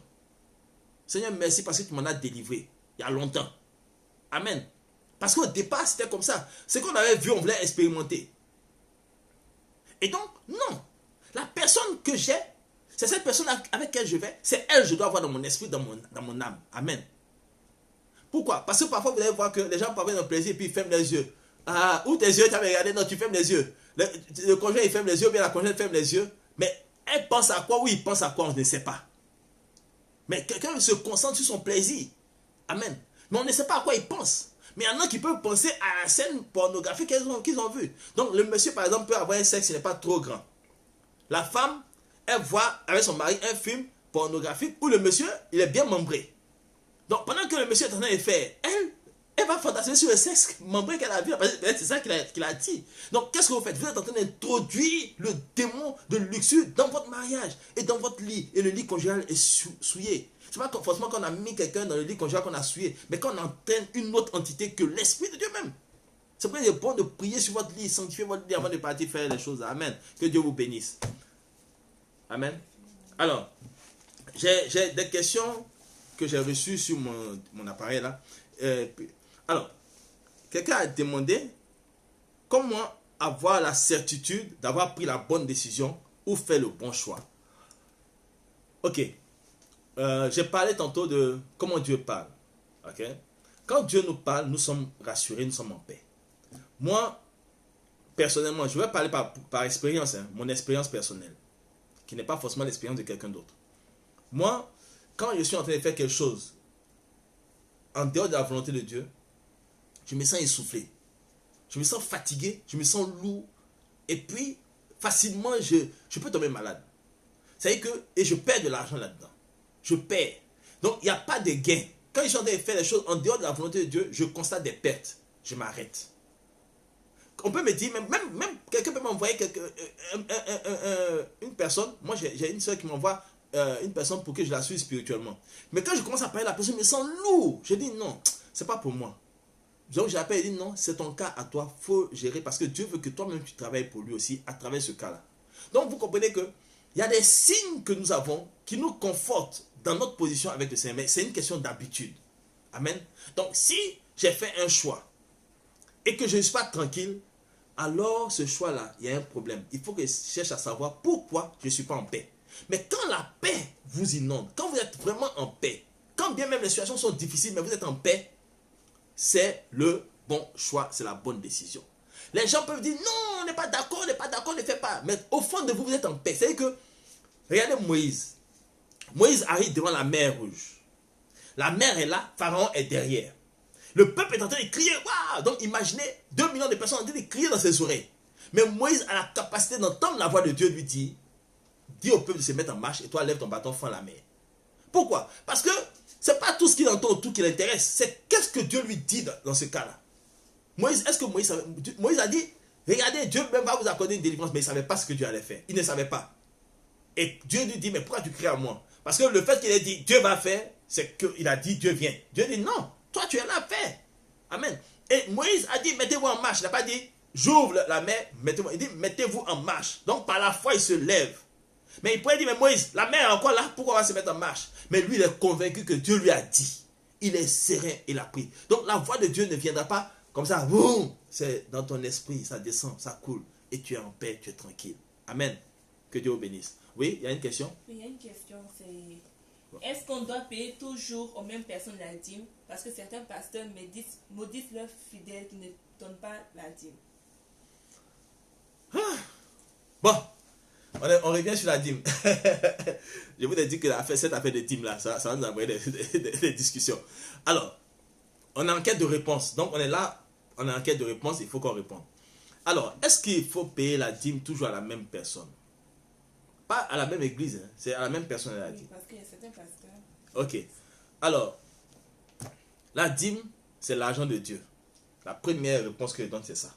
Speaker 1: Seigneur, merci parce que tu m'en as délivré il y a longtemps. Amen. Parce qu'au départ, c'était comme ça. Ce qu'on avait vu, on voulait expérimenter. Et donc, non. La personne que j'ai, c'est cette personne avec laquelle je vais, c'est elle que je dois avoir dans mon esprit, dans mon âme. Amen. Pourquoi? Parce que parfois, vous allez voir que les gens parviennent au plaisir et puis ils ferment les yeux. Ah, où tes yeux, tu as regardé? Non, tu fermes les yeux. Le conjoint, il ferme les yeux, ou bien la conjointe ferme les yeux. Mais elle pense à quoi? Oui, il pense à quoi? On ne sait pas. Mais quelqu'un se concentre sur son plaisir. Amen. Mais on ne sait pas à quoi il pense. Mais il y en a qui peuvent penser à la scène pornographique qu'ils ont vue. Donc, le monsieur, par exemple, peut avoir un sexe qui n'est pas trop grand. La femme, elle voit avec son mari un film pornographique où le monsieur, il est bien membré. Donc, pendant que le monsieur est en train de faire, elle va fantasmer sur le sexe membré qu'elle a vu. C'est ça qui la attire. Donc, qu'est-ce que vous faites? Vous êtes en train d'introduire le démon de luxure dans votre mariage et dans votre lit. Et le lit conjugal est souillé. Ce n'est pas forcément qu'on a mis quelqu'un dans le lit conjugal qu'on a souillé, mais qu'on entraîne une autre entité que l'Esprit de Dieu même. C'est pour ça qu'il est bon de prier sur votre lit, sanctifier votre lit avant de partir faire les choses. Amen. Que Dieu vous bénisse. Amen. Alors, j'ai des questions que j'ai reçues sur mon appareil là. Alors, quelqu'un a demandé comment avoir la certitude d'avoir pris la bonne décision ou faire le bon choix. Ok. J'ai parlé tantôt de comment Dieu parle. Ok. Quand Dieu nous parle, nous sommes rassurés, nous sommes en paix. Moi, personnellement, je vais parler par expérience, hein, mon expérience personnelle, qui n'est pas forcément l'expérience de quelqu'un d'autre. Moi, quand je suis en train de faire quelque chose en dehors de la volonté de Dieu, je me sens essoufflé. Je me sens fatigué, je me sens lourd. Et puis, facilement, je peux tomber malade. C'est que, et je perds de l'argent là-dedans. Je perds. Donc, il n'y a pas de gain. Quand je suis en train de faire les choses en dehors de la volonté de Dieu, je constate des pertes. Je m'arrête. On peut me dire, même quelqu'un peut m'envoyer une personne. Moi, j'ai une soeur qui m'envoie une personne pour que je la suive spirituellement. Mais quand je commence à parler, la personne me sent lourd. Je dis non, c'est pas pour moi. Donc j'appelle et dis non, c'est ton cas à toi, faut gérer parce que Dieu veut que toi-même tu travailles pour lui aussi à travers ce cas-là. Donc vous comprenez que il y a des signes que nous avons qui nous confortent dans notre position avec le Seigneur, mais c'est une question d'habitude. Amen. Donc si j'ai fait un choix et que je ne suis pas tranquille, alors ce choix-là, il y a un problème. Il faut que je cherche à savoir pourquoi je ne suis pas en paix. Mais quand la paix vous inonde, quand vous êtes vraiment en paix, quand bien même les situations sont difficiles, mais vous êtes en paix, c'est le bon choix, c'est la bonne décision. Les gens peuvent dire non, on n'est pas d'accord, ne fait pas. Mais au fond de vous, vous êtes en paix. C'est que, regardez Moïse. Moïse arrive devant la mer Rouge. La mer est là, Pharaon est derrière. Le peuple est en train de crier, waouh! Donc imaginez 2 millions de personnes en train de crier dans ses oreilles. Mais Moïse a la capacité d'entendre la voix de Dieu lui dire, dis au peuple de se mettre en marche et toi lève ton bâton, fends la mer. Pourquoi? Parce que c'est pas tout ce qu'il entend ou tout qui l'intéresse, c'est qu'est-ce que Dieu lui dit dans ce cas-là. Moïse, est-ce que Moïse a dit, regardez, Dieu même va vous accorder une délivrance, mais il ne savait pas ce que Dieu allait faire. Il ne savait pas. Et Dieu lui dit, mais pourquoi tu cries à moi? Parce que le fait qu'il ait dit, Dieu va faire, c'est qu'il a dit, Dieu vient. Dieu dit, non, toi tu es là, fais. Amen. Et Moïse a dit, mettez-vous en marche. Il n'a pas dit, j'ouvre la mer, mettez-vous. Il dit, mettez-vous en marche. Donc par la foi, il se lève. Mais il pourrait dire, mais Moïse, la mer est encore là, pourquoi on va se mettre en marche? Mais lui, il est convaincu que Dieu lui a dit. Il est serein, il a pris. Donc la voix de Dieu ne viendra pas comme ça, boum, c'est dans ton esprit, ça descend, ça coule. Et tu es en paix, tu es tranquille. Amen. Que Dieu vous bénisse. Oui, il y a une question?
Speaker 2: Oui, il y a une question, c'est... Est-ce qu'on doit payer toujours aux mêmes personnes la dîme? Parce que certains pasteurs maudissent leurs fidèles qui ne donnent pas la dîme.
Speaker 1: Bon, on revient sur la dîme. Je vous ai dit que cette affaire de dîme là, ça va nous envoyer des discussions. Alors, on est en quête de réponse. Donc on est là, on est en quête de réponse, il faut qu'on réponde. Alors, est-ce qu'il faut payer la dîme toujours à la même personne? Pas à la même église, hein, c'est à la même personne la dîme.
Speaker 2: Oui, parce qu'il y a certains pasteurs.
Speaker 1: Ok. Alors, la dîme, c'est l'argent de Dieu. La première réponse que je donne, c'est ça.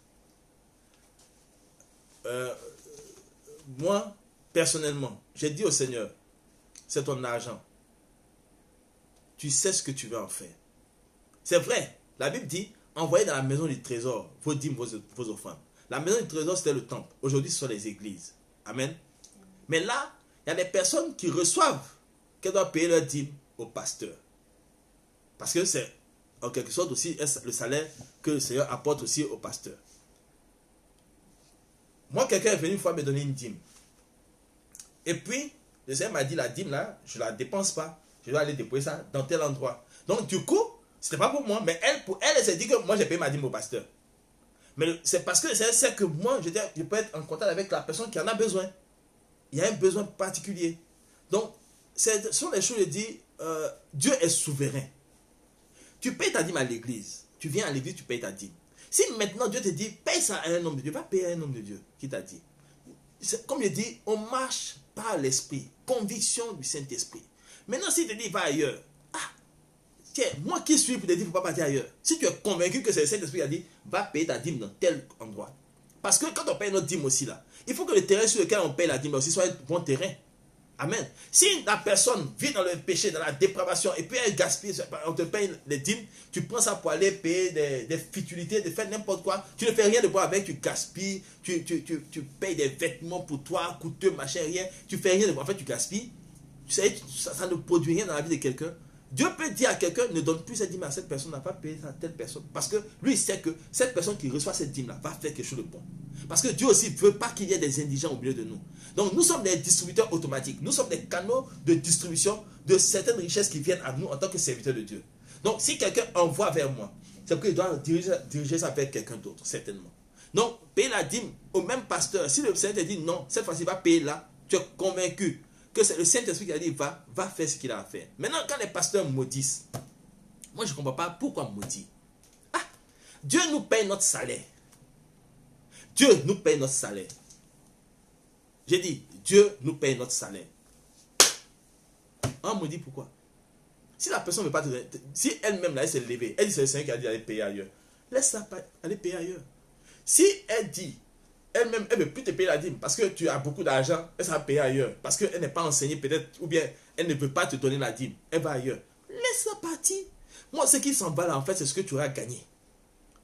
Speaker 1: Moi, personnellement, j'ai dit au Seigneur, c'est ton argent. Tu sais ce que tu veux en faire. C'est vrai, la Bible dit, envoyez dans la maison du trésor vos dîmes, vos offrandes. La maison du trésor, c'était le temple. Aujourd'hui, ce sont les églises. Amen. Mais là, il y a des personnes qui reçoivent, qui doivent payer leur dîme au pasteur. Parce que c'est, en quelque sorte, aussi le salaire que le Seigneur apporte aussi au pasteur. Moi, quelqu'un est venu une fois me donner une dîme. Et puis, le Seigneur m'a dit, la dîme là, je ne la dépense pas. Je dois aller déposer ça dans tel endroit. Donc, du coup, c'était pas pour moi, mais pour elle, elle s'est dit que moi, j'ai payé ma dîme au pasteur. Mais c'est parce que c'est que moi, je peux être en contact avec la personne qui en a besoin. Il y a un besoin particulier. Donc, ce sont les choses, je dis, Dieu est souverain. Tu payes ta dîme à l'église. Tu viens à l'église, tu payes ta dîme. Si maintenant Dieu te dit, paye ça à un homme de Dieu, pas payer à un homme de Dieu qui t'a dit. Comme je dis, on marche par l'esprit, conviction du Saint-Esprit. Maintenant, s'il te dit, va ailleurs, tiens, moi qui suis pour te dire, il ne faut pas partir ailleurs. Si tu es convaincu que c'est le Saint-Esprit qui a dit, va payer ta dîme dans tel endroit. Parce que quand on paye notre dîme aussi là, il faut que le terrain sur lequel on paye la dîme aussi soit un bon terrain. Amen. Si la personne vit dans le péché, dans la dépravation, et puis elle gaspille, on te paye les dîmes, tu prends ça pour aller payer des futilités, de faire n'importe quoi, tu ne fais rien de bon avec, tu gaspilles, tu payes des vêtements pour toi, coûteux, machin, rien, tu fais rien de bon, en fait tu gaspilles, ça ne produit rien dans la vie de quelqu'un. Dieu peut dire à quelqu'un, ne donne plus cette dîme à cette personne, n'a pas payé à telle personne. Parce que lui, il sait que cette personne qui reçoit cette dîme-là va faire quelque chose de bon. Parce que Dieu aussi ne veut pas qu'il y ait des indigents au milieu de nous. Donc nous sommes des distributeurs automatiques. Nous sommes des canaux de distribution de certaines richesses qui viennent à nous en tant que serviteurs de Dieu. Donc si quelqu'un envoie vers moi, c'est qu'il doit diriger ça vers quelqu'un d'autre, certainement. Donc payer la dîme au même pasteur. Si le Seigneur te dit non, cette fois-ci va payer là, tu es convaincu que c'est le Saint-Esprit qui a dit va faire ce qu'il a à faire. Maintenant, quand les pasteurs maudissent, moi je ne comprends pas pourquoi maudit. Dieu nous paye notre salaire. Dieu nous paye notre salaire. J'ai dit, Dieu nous paye notre salaire. On me dit pourquoi. Si la personne ne veut pas te donner, si elle-même là, elle s'est levée, elle dit c'est le Seigneur qui a dit d'aller payer ailleurs. Laisse-la aller payer ailleurs. Si elle dit, elle-même, elle ne veut plus te payer la dîme parce que tu as beaucoup d'argent, elle sera payée ailleurs. Parce qu'elle n'est pas enseignée peut-être, ou bien elle ne veut pas te donner la dîme. Elle va ailleurs. Laisse-la partir. Moi, ce qui s'en va là, en fait, c'est ce que tu auras gagné.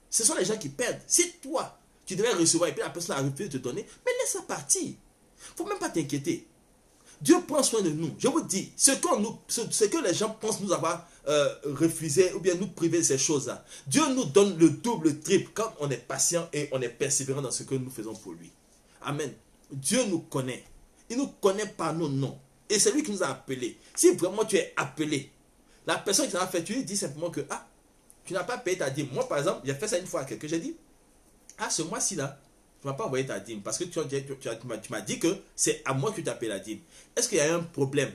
Speaker 1: Ce sont les gens qui perdent. Si toi, tu devais recevoir et puis la personne a refusé de te donner, mais laisse-la partir. Il ne faut même pas t'inquiéter. Dieu prend soin de nous. Je vous dis, ce que les gens pensent nous avoir refusé ou bien nous priver de ces choses-là, Dieu nous donne le double, le triple quand on est patient et on est persévérant dans ce que nous faisons pour lui. Amen. Dieu nous connaît. Il nous connaît par nos noms. Et c'est lui qui nous a appelés. Si vraiment tu es appelé, la personne qui t'a fait, tu lui dis simplement que tu n'as pas payé ta dîme. Moi, par exemple, j'ai fait ça une fois à quelqu'un. J'ai dit, ce mois-ci là, tu ne m'as pas envoyé ta dîme parce que tu m'as dit que c'est à moi que tu as payé la dîme. Est-ce qu'il y a un problème?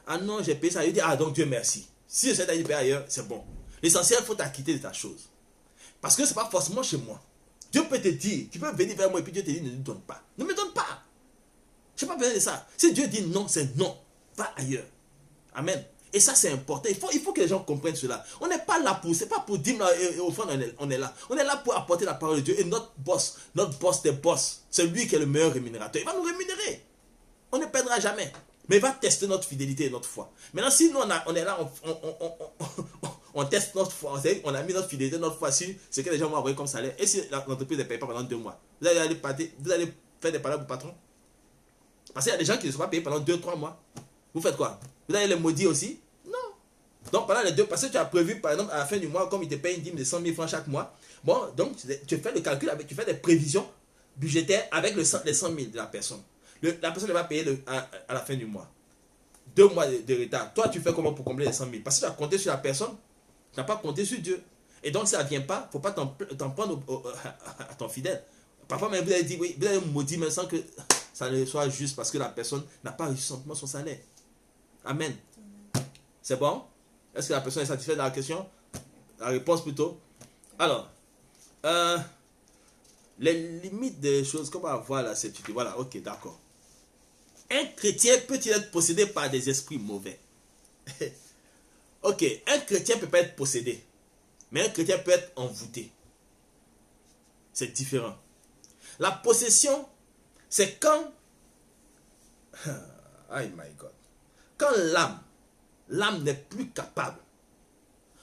Speaker 1: Ah non, j'ai payé ça. Il dit, donc Dieu merci. Si je sais d'aller payer ailleurs, c'est bon. L'essentiel, il faut t'acquitter de ta chose. Parce que ce n'est pas forcément chez moi. Dieu peut te dire, tu peux venir vers moi et puis Dieu te dit, ne me donne pas. Ne me donne pas. Je n'ai pas besoin de ça. Si Dieu dit non, c'est non. Va ailleurs. Amen. Et ça, c'est important. Il faut que les gens comprennent cela. On n'est pas là pour, c'est pas pour dire, au fond, on est là. On est là pour apporter la parole de Dieu. Et notre boss des boss, c'est lui qui est le meilleur rémunérateur. Il va nous rémunérer. On ne perdra jamais. Mais il va tester notre fidélité et notre foi. Maintenant, si nous, on est là, on teste notre foi. On a mis notre fidélité, notre foi sur ce que les gens vont envoyer comme salaire. Et si l'entreprise ne paye pas pendant 2 mois, vous allez faire des paroles au patron. Parce qu'il y a des gens qui ne sont pas payés pendant 2-3 mois. Vous faites quoi? Vous allez les maudire aussi? Non. Donc pendant les 2, parce que tu as prévu par exemple à la fin du mois, comme il te paye une dîme de 100 000 francs chaque mois, bon, donc tu fais le calcul, tu fais des prévisions budgétaires avec les 100 000 de la personne. La personne va payer à la fin du mois. 2 mois de retard. Toi, tu fais comment pour combler les 100 000? Parce que tu as compté sur la personne, tu n'as pas compté sur Dieu. Et donc, si ça ne vient pas, il ne faut pas t'en prendre à ton fidèle. Parfois, même vous allez dire, oui, vous allez maudire, mais sans que ça ne soit juste parce que la personne n'a pas reçu simplement son salaire. Amen. C'est bon? Est-ce que la personne est satisfaite de la question? La réponse plutôt. Alors, les limites des choses qu'on va avoir là, c'est tu dis, voilà, ok, d'accord. Un chrétien peut-il être possédé par des esprits mauvais? Ok, un chrétien ne peut pas être possédé, mais un chrétien peut être envoûté. C'est différent. La possession, c'est quand... Oh my God. Quand l'âme n'est plus capable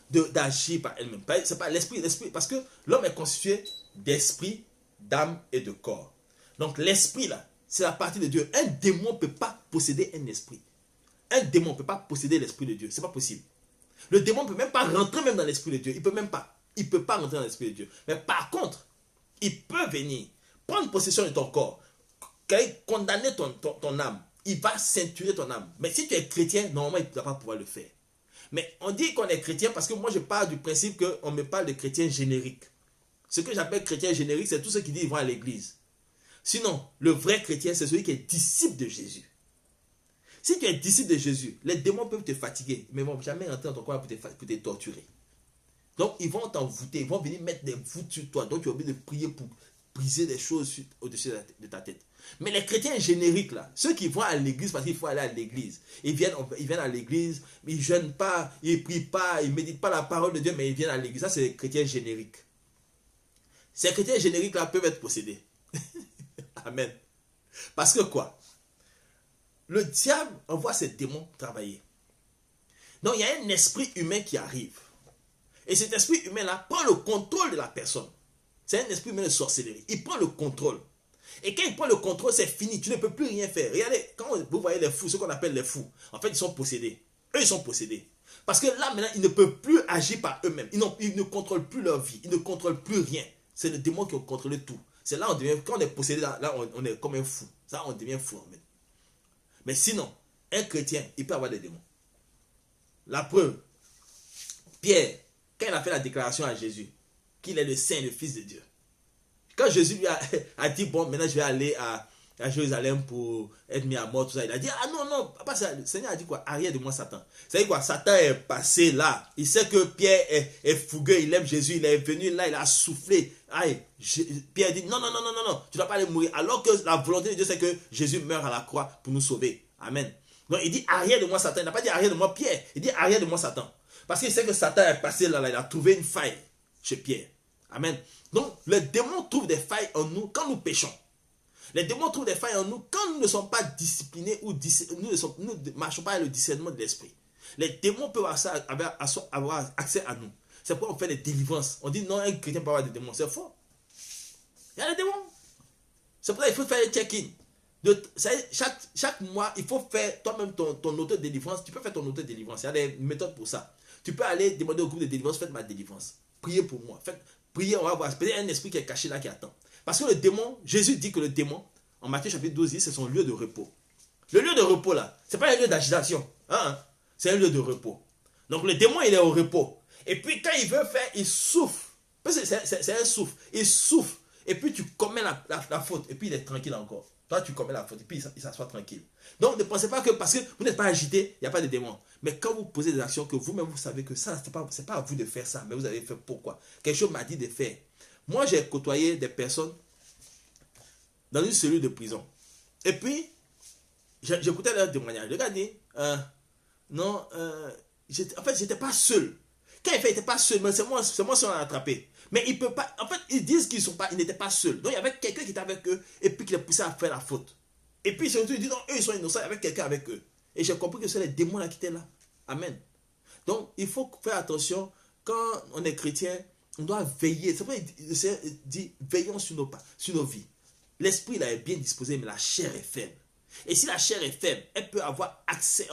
Speaker 1: d'agir par elle-même. C'est pas l'esprit, parce que l'homme est constitué d'esprit, d'âme et de corps. Donc l'esprit là, c'est la partie de Dieu. Un démon ne peut pas posséder un esprit. Un démon ne peut pas posséder l'esprit de Dieu. C'est pas possible. Le démon ne peut même pas rentrer même dans l'esprit de Dieu. Il peut même pas. Il ne peut pas rentrer dans l'esprit de Dieu. Mais par contre, il peut venir prendre possession de ton corps, condamner ton âme. Il va ceinturer ton âme. Mais si tu es chrétien, normalement, il ne va pas pouvoir le faire. Mais on dit qu'on est chrétien parce que moi, je parle du principe qu'on me parle de chrétien générique. Ce que j'appelle chrétien générique, c'est tous ceux qui disent qu'ils vont à l'église. Sinon, le vrai chrétien, c'est celui qui est disciple de Jésus. Si tu es disciple de Jésus, les démons peuvent te fatiguer, mais ils ne vont jamais rentrer dans ton corps pour te torturer. Donc, ils vont t'envoûter, ils vont venir mettre des voûtes sur toi. Donc, tu es obligé de prier pour briser des choses au-dessus de ta tête. Mais les chrétiens génériques, là, ceux qui vont à l'église parce qu'il faut aller à l'église, ils viennent à l'église, ils ne jeûnent pas, ils ne prient pas, ils ne méditent pas la parole de Dieu, mais ils viennent à l'église. Ça, c'est les chrétiens génériques. Ces chrétiens génériques-là peuvent être possédés. Amen. Parce que quoi? Le diable envoie ses démons travailler. Donc, il y a un esprit humain qui arrive. Et cet esprit humain-là prend le contrôle de la personne. C'est un esprit humain de sorcellerie. Il prend le contrôle. Et quand il prend le contrôle, c'est fini. Tu ne peux plus rien faire. Regardez, quand vous voyez les fous, ce qu'on appelle les fous, en fait, ils sont possédés. Eux, ils sont possédés. Parce que là, maintenant, ils ne peuvent plus agir par eux-mêmes. Ils ne contrôlent plus leur vie. Ils ne contrôlent plus rien. C'est le démon qui a contrôlé tout. C'est là, quand on est possédé, là, on est comme un fou. Ça, on devient fou, en fait. Mais sinon, un chrétien, il peut avoir des démons. La preuve, Pierre, quand il a fait la déclaration à Jésus, qu'il est le Saint, le Fils de Dieu. Quand Jésus lui a dit, bon, maintenant je vais aller à Jérusalem pour être mis à mort, tout ça, il a dit, non, pas ça. Le Seigneur a dit quoi? Arrière de moi, Satan. C'est quoi? Satan est passé là. Il sait que Pierre est fougueux, il aime Jésus, il est venu là, il a soufflé. Pierre dit, non, tu ne dois pas aller mourir. Alors que la volonté de Dieu, c'est que Jésus meure à la croix pour nous sauver. Amen. Donc il dit arrière de moi Satan. Il n'a pas dit arrière de moi Pierre. Il dit arrière de moi Satan. Parce qu'il sait que Satan est passé là, il a trouvé une faille chez Pierre. Amen. Donc le démon trouve des failles en nous quand nous péchons. Les démons trouvent des failles en nous quand nous ne sommes pas disciplinés ou nous ne marchons pas avec le discernement de l'esprit. Les démons peuvent avoir accès à nous. C'est pourquoi on fait des délivrances. On dit non, un chrétien peut avoir des démons. C'est faux. Il y a des démons. C'est pour ça qu'il faut faire un check-in. Chaque mois, il faut faire toi-même ton auto-délivrance. Tu peux faire ton auto-délivrance. Il y a des méthodes pour ça. Tu peux aller demander au groupe de délivrance, faites ma délivrance. Priez pour moi. Priez, on va voir. C'est peut-être un esprit qui est caché là qui attend. Parce que le démon, Jésus dit que le démon, en Matthieu chapitre 12, c'est son lieu de repos. Le lieu de repos là, ce n'est pas un lieu d'agitation. C'est un lieu de repos. Donc le démon, il est au repos. Et puis quand il veut faire, il souffle. Parce que c'est un souffle. Il souffle. Et puis tu commets la faute. Et puis il est tranquille encore. Toi, tu commets la faute. Et puis il s'assoit tranquille. Donc ne pensez pas que parce que vous n'êtes pas agité, il n'y a pas de démon. Mais quand vous posez des actions que vous-même, vous savez que ça, ce n'est pas à vous de faire ça. Mais vous avez fait pourquoi? Quelque chose m'a dit de faire. Moi, j'ai côtoyé des personnes dans une cellule de prison. Et puis, j'écoutais leur témoignage. Le gars dit, non, en fait, j'étais pas seul. Quand il fait, il n'était pas seul, mais c'est moi qui l'ai attrapé. Mais il peut pas, en fait, ils disent qu'ils n'étaient pas seuls. Donc, il y avait quelqu'un qui était avec eux et puis qui les poussait à faire la faute. Et puis, surtout, il dit, non, eux, ils sont innocents, il y avait quelqu'un avec eux. Et j'ai compris que c'est les démons là qui étaient là. Amen. Donc, il faut faire attention. Quand on est chrétien, on doit veiller. C'est pourquoi il dit, veillons sur nos vies. L'esprit là est bien disposé, mais la chair est faible. Et si la chair est faible, on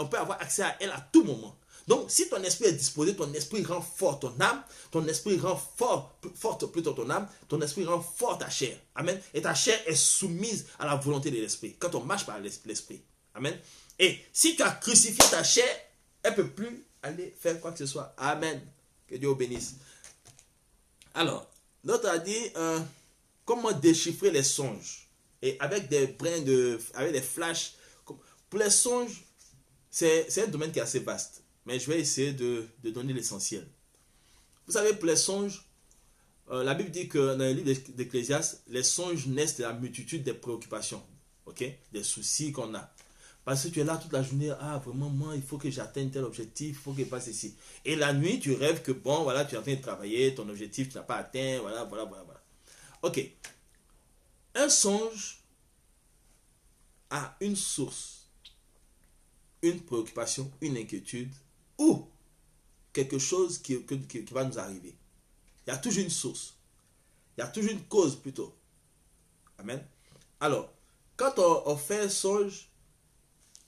Speaker 1: peut avoir accès à elle à tout moment. Donc, si ton esprit est disposé, ton esprit rend fort ton âme, ton esprit rend forte plutôt ton âme, ton esprit rend fort ta chair. Amen. Et ta chair est soumise à la volonté de l'esprit. Quand on marche par l'esprit. Amen. Et si tu as crucifié ta chair, elle ne peut plus aller faire quoi que ce soit. Amen. Que Dieu bénisse. Alors, l'autre a dit, comment déchiffrer les songes. Et avec des brins avec des flashs. Pour les songes, c'est un domaine qui est assez vaste. Mais je vais essayer de donner l'essentiel. Vous savez, pour les songes, la Bible dit que dans le livre d'Ecclésiaste, les songes naissent de la multitude des préoccupations. Okay? Des soucis qu'on a. Parce que tu es là toute la journée, vraiment, moi, il faut que j'atteigne tel objectif, il faut que je passe ici. Et la nuit, tu rêves que, bon, voilà, tu es en train de travailler, ton objectif, tu n'as pas atteint, voilà. Ok. Un songe a une source, une préoccupation, une inquiétude, ou quelque chose qui va nous arriver. Il y a toujours une source. Il y a toujours une cause plutôt. Amen. Alors, quand on fait un songe,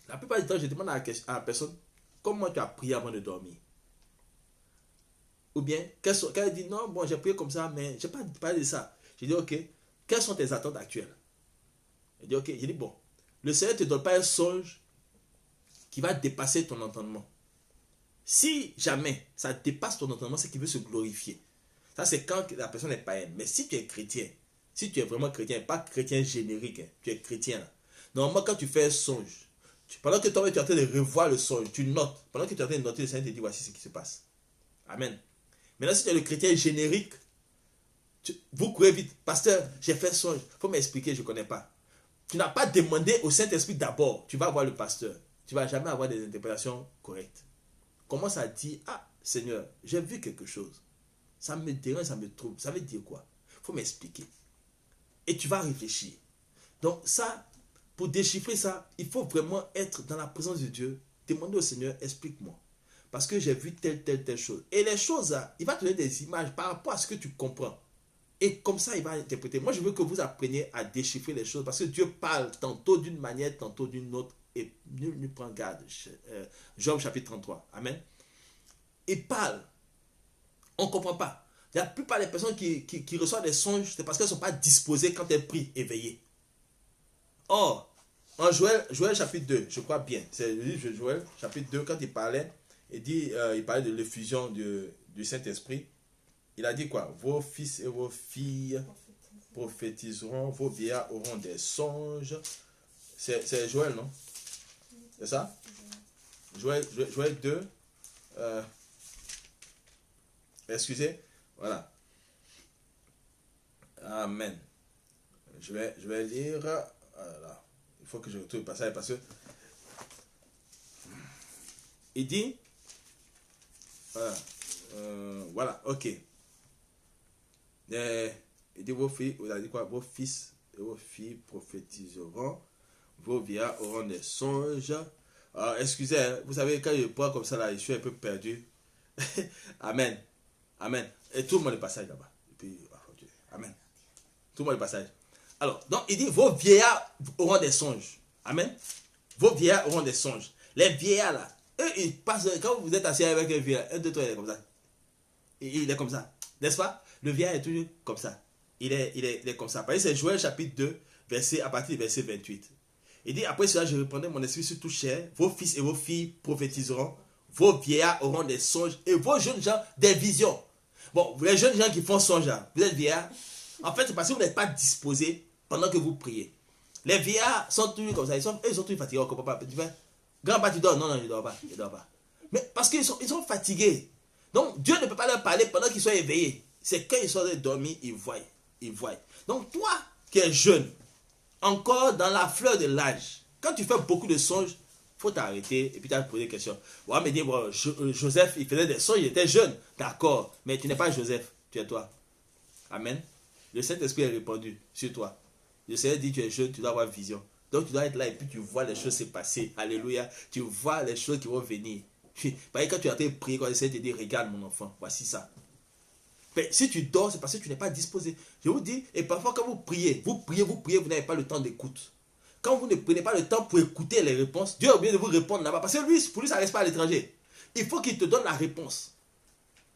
Speaker 1: la plupart du temps, je demande à la personne, comment tu as prié avant de dormir? Ou bien, quand elle dit, non, bon, j'ai prié comme ça, mais je n'ai pas parlé de ça. Je dis, ok, quelles sont tes attentes actuelles? Elle dit, ok, je dis, bon, le Seigneur ne te donne pas un songe qui va dépasser ton entendement. Si jamais ça dépasse ton entendement, c'est qu'il veut se glorifier. Ça, c'est quand la personne est païenne. Mais si tu es chrétien, si tu es vraiment chrétien, pas chrétien générique, tu es chrétien là. Normalement, quand tu fais un songe, pendant que toi, tu es en train de revoir le songe, tu notes. Pendant que tu es en train de noter, le Seigneur te dit, voici ce qui se passe. Amen. Maintenant, si tu es le chrétien générique, vous courez vite. Pasteur, j'ai fait un songe. Il faut m'expliquer, je ne connais pas. Tu n'as pas demandé au Saint-Esprit d'abord. Tu vas voir le pasteur. Tu ne vas jamais avoir des interprétations correctes. Commence à dire, Seigneur, j'ai vu quelque chose. Ça me dérange, ça me trouble. Ça veut dire quoi? Il faut m'expliquer. Et tu vas réfléchir. Donc ça, pour déchiffrer ça, il faut vraiment être dans la présence de Dieu. Demander au Seigneur, explique-moi. Parce que j'ai vu telle chose. Et les choses là, il va te donner des images par rapport à ce que tu comprends. Et comme ça, il va interpréter. Moi, je veux que vous appreniez à déchiffrer les choses. Parce que Dieu parle tantôt d'une manière, tantôt d'une autre. Et nul ne prend garde. Job chapitre 33. Amen. Il parle. On ne comprend pas. La plupart des personnes qui reçoivent des songes, c'est parce qu'elles ne sont pas disposées quand elles prient, éveillées. Or, en Joël chapitre 2, je crois bien, c'est le livre de Joël chapitre 2, quand il parlait, il parlait de l'effusion du Saint-Esprit. Il a dit quoi? Vos fils et vos filles prophétiseront, vos vieillards auront des songes. C'est Joël, non? C'est ça? Joël 2. Excusez. Voilà. Amen. Je vais lire. Voilà. Il faut que je retrouve le passage parce que Il dit, voilà, ok. Il dit, vos filles, vous avez dit quoi? Vos fils et vos filles prophétiseront, vos vieillards auront des songes. Excusez, hein, vous savez, quand je prends comme ça, là, je suis un peu perdu. Amen. Amen. Et tout le monde est passage là-bas. Et puis, amen. Tout le monde est passage. Alors, donc, il dit, vos vieillards auront des songes. Amen. Vos vieillards auront des songes. Les vieillards, là, eux, ils passent, quand vous êtes assis avec un vieillard, un, deux, trois, il est comme ça. Il est comme ça. N'est-ce pas? Le vieillard est toujours comme ça. Il est comme ça. Par exemple, c'est Joël chapitre 2, à partir du verset 28. Il dit, après cela, je répondrai, mon esprit sur tout chair, vos fils et vos filles prophétiseront, vos vieillards auront des songes et vos jeunes gens des visions. Bon, les jeunes gens qui font songe, vous êtes vieillards. En fait, c'est parce que vous n'êtes pas disposés pendant que vous priez. Les vieillards sont toujours comme ça. Ils sont toujours fatigués. Oh, papa, tu fais, grand-papa, tu dors? Non, je ne dors pas. Je dors pas. Mais parce qu'ils sont fatigués. Donc, Dieu ne peut pas leur parler pendant qu'ils sont éveillés. C'est quand ils sont dormis, ils voient. Donc, toi qui es jeune, encore dans la fleur de l'âge, quand tu fais beaucoup de songes, il faut t'arrêter et puis tu vas te poser des questions. On va me dire, bon, Joseph, il faisait des songes, il était jeune. D'accord, mais tu n'es pas Joseph, tu es toi. Amen. Le Saint-Esprit est répandu sur toi. Le Seigneur dit, tu es jeune, tu dois avoir vision. Donc tu dois être là et puis tu vois les choses se passer. Alléluia. Tu vois les choses qui vont venir. Par exemple, quand tu as été prier, quand le Seigneur te dit, regarde mon enfant, voici ça. Mais si tu dors, c'est parce que tu n'es pas disposé. Je vous dis, et parfois quand vous priez, vous n'avez pas le temps d'écoute. Quand vous ne prenez pas le temps pour écouter les réponses, Dieu a oublié de vous répondre là-bas. Parce que lui, pour lui, ça ne reste pas à l'étranger. Il faut qu'il te donne la réponse.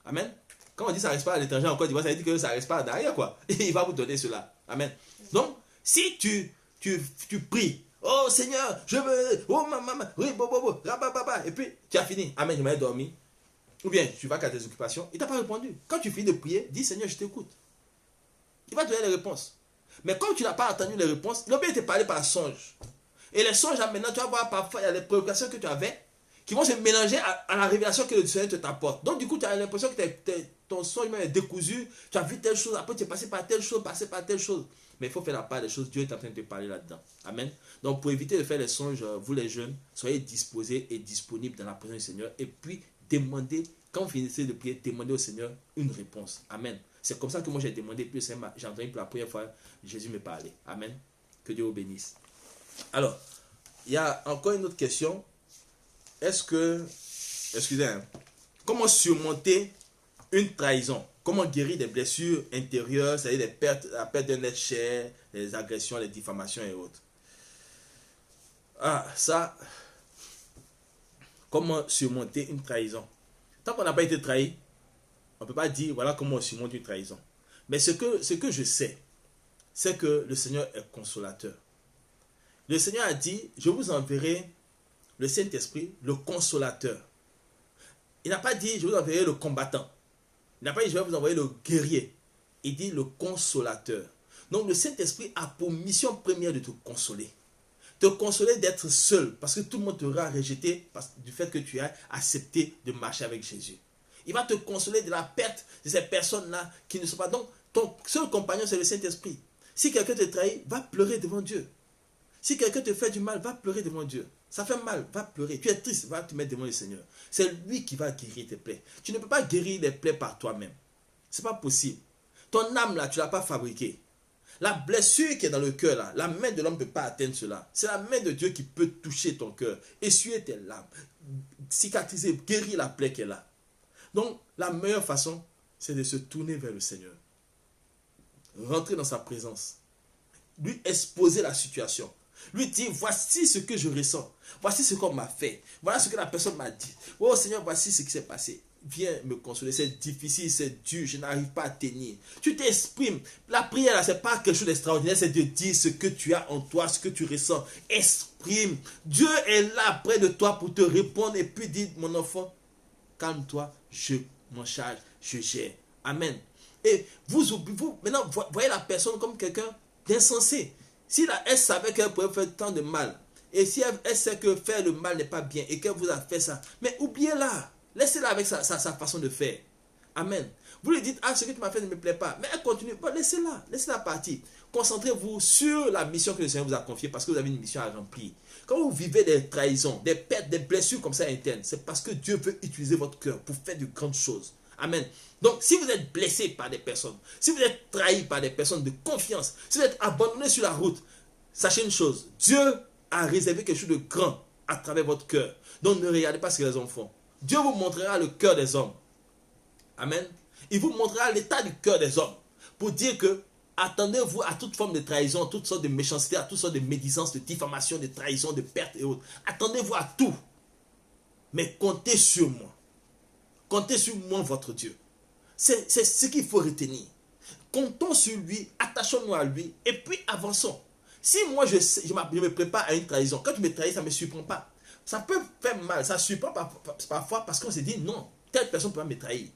Speaker 1: Amen. Quand on dit ça ne reste pas à l'étranger en Côte d'Ivoire, ça veut dire que ça ne reste pas derrière, quoi. Il va vous donner cela. Amen. Donc, si tu pries, oh Seigneur, je veux, oh maman, oui, rabababa, et puis tu as fini. Amen, je m'ai dormi. Ou bien tu vas qu'à tes occupations, il ne t'a pas répondu. Quand tu finis de prier, dis Seigneur, je t'écoute. Il va te donner les réponses. Mais comme tu n'as pas entendu les réponses, il a bien été parlé par songe. Et les songes, maintenant, tu vas voir parfois, il y a des préoccupations que tu avais qui vont se mélanger à la révélation que le Seigneur t'apporte. Donc, du coup, tu as l'impression que ton songe est décousu. Tu as vu telle chose, après tu es passé par telle chose, Mais il faut faire la part des choses. Dieu est en train de te parler là-dedans. Amen. Donc, pour éviter de faire les songes, vous les jeunes, soyez disposés et disponibles dans la présence du Seigneur. Et puis, demandez, quand vous finissez de prier, demandez au Seigneur une réponse. Amen. C'est comme ça que moi j'ai demandé, puis j'ai entendu pour la première fois Jésus me parler. Amen. Que Dieu vous bénisse. Alors, il y a encore une autre question. Excusez, comment surmonter une trahison? Comment guérir des blessures intérieures, c'est-à-dire la perte d'un être cher, les agressions, les diffamations et autres? Comment surmonter une trahison? Tant qu'on n'a pas été trahi, on ne peut pas dire voilà comment on surmonte une trahison. Mais ce que je sais, c'est que le Seigneur est consolateur. Le Seigneur a dit, je vous enverrai le Saint-Esprit, le consolateur. Il n'a pas dit, je vous enverrai le combattant. Il n'a pas dit, je vais vous envoyer le guerrier. Il dit le consolateur. Donc le Saint-Esprit a pour mission première de te consoler. Te consoler d'être seul, parce que tout le monde t'aura rejeté du fait que tu as accepté de marcher avec Jésus. Il va te consoler de la perte de ces personnes-là qui ne sont pas. Donc, ton seul compagnon, c'est le Saint-Esprit. Si quelqu'un te trahit, va pleurer devant Dieu. Si quelqu'un te fait du mal, va pleurer devant Dieu. Ça fait mal, va pleurer. Tu es triste, va te mettre devant le Seigneur. C'est lui qui va guérir tes plaies. Tu ne peux pas guérir les plaies par toi-même. Ce n'est pas possible. Ton âme, là, tu ne l'as pas fabriquée. La blessure qui est dans le cœur, là, la main de l'homme ne peut pas atteindre cela. C'est la main de Dieu qui peut toucher ton cœur, essuyer tes larmes, cicatriser, guérir la plaie qui est là. Donc, la meilleure façon, c'est de se tourner vers le Seigneur. Rentrer dans sa présence. Lui exposer la situation. Lui dire, voici ce que je ressens. Voici ce qu'on m'a fait. Voilà ce que la personne m'a dit. Oh Seigneur, voici ce qui s'est passé. Viens me consoler. C'est difficile, c'est dur. Je n'arrive pas à tenir. Tu t'exprimes. La prière, ce n'est pas quelque chose d'extraordinaire. C'est de dire ce que tu as en toi, ce que tu ressens. Exprime. Dieu est là près de toi pour te répondre. Et puis dire, mon enfant, calme-toi. Je m'en charge. Je gère. Amen. Et vous maintenant, voyez la personne comme quelqu'un d'insensé. Si elle savait qu'elle pouvait faire tant de mal, et si elle sait que faire le mal n'est pas bien, et qu'elle vous a fait ça, mais oubliez-la. Laissez-la avec sa façon de faire. Amen. Vous lui dites, ce que tu m'as fait ne me plaît pas. Mais elle continue. Bon, laissez-la partir. concentrez-vous sur la mission que le Seigneur vous a confiée parce que vous avez une mission à remplir. Quand vous vivez des trahisons, des pertes, des blessures comme ça internes, c'est parce que Dieu veut utiliser votre cœur pour faire de grandes choses. Amen. Donc, si vous êtes blessé par des personnes, si vous êtes trahi par des personnes de confiance, si vous êtes abandonné sur la route, sachez une chose, Dieu a réservé quelque chose de grand à travers votre cœur. Donc, ne regardez pas ce que les hommes font. Dieu vous montrera le cœur des hommes. Amen. Il vous montrera l'état du cœur des hommes pour dire que attendez-vous à toute forme de trahison, à toutes sortes de méchanceté, à toutes sortes de médisance, de diffamation, de trahison, de perte et autres. Attendez-vous à tout. Mais comptez sur moi. Comptez sur moi, votre Dieu. C'est ce qu'il faut retenir. Comptons sur lui, attachons-nous à lui et puis avançons. Si moi je me prépare à une trahison, quand tu me trahis, ça ne me surprend pas. Ça peut faire mal, ça surprend parfois parce qu'on se dit non, telle personne peut pas me trahir.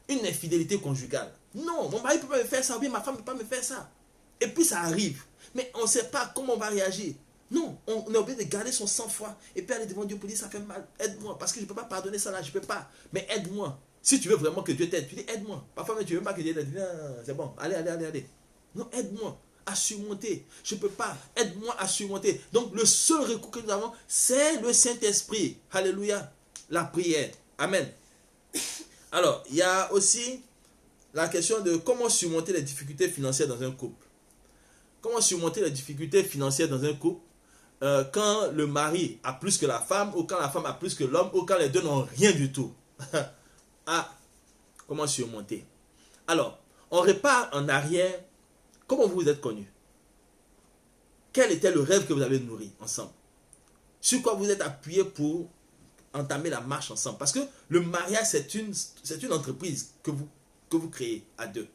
Speaker 1: Une infidélité conjugale. Non, mon mari ne peut pas me faire ça, ou bien ma femme ne peut pas me faire ça. Et puis ça arrive. Mais on ne sait pas comment on va réagir. Non, on est obligé de garder son sang-froid et puis aller devant Dieu pour dire ça fait mal, aide-moi, parce que je ne peux pas pardonner ça là, je ne peux pas. Mais aide-moi. Si tu veux vraiment que Dieu t'aide, tu dis aide-moi. Parfois, mais tu ne veux pas que Dieu t'aide, tu dis c'est bon, allez. Non, aide-moi à surmonter. Je ne peux pas. Aide-moi à surmonter. Donc, le seul recours que nous avons, c'est le Saint-Esprit. Alléluia. La prière. Amen. Alors, il y a aussi la question de comment surmonter les difficultés financières dans un couple. Comment surmonter les difficultés financières dans un couple quand le mari a plus que la femme, ou quand la femme a plus que l'homme, ou quand les deux n'ont rien du tout. Ah, comment surmonter? Alors, on repart en arrière. Comment vous vous êtes connus? Quel était le rêve que vous avez nourri ensemble? Sur quoi vous êtes appuyé pour entamer la marche ensemble? Parce que le mariage, c'est une entreprise que vous créez à deux.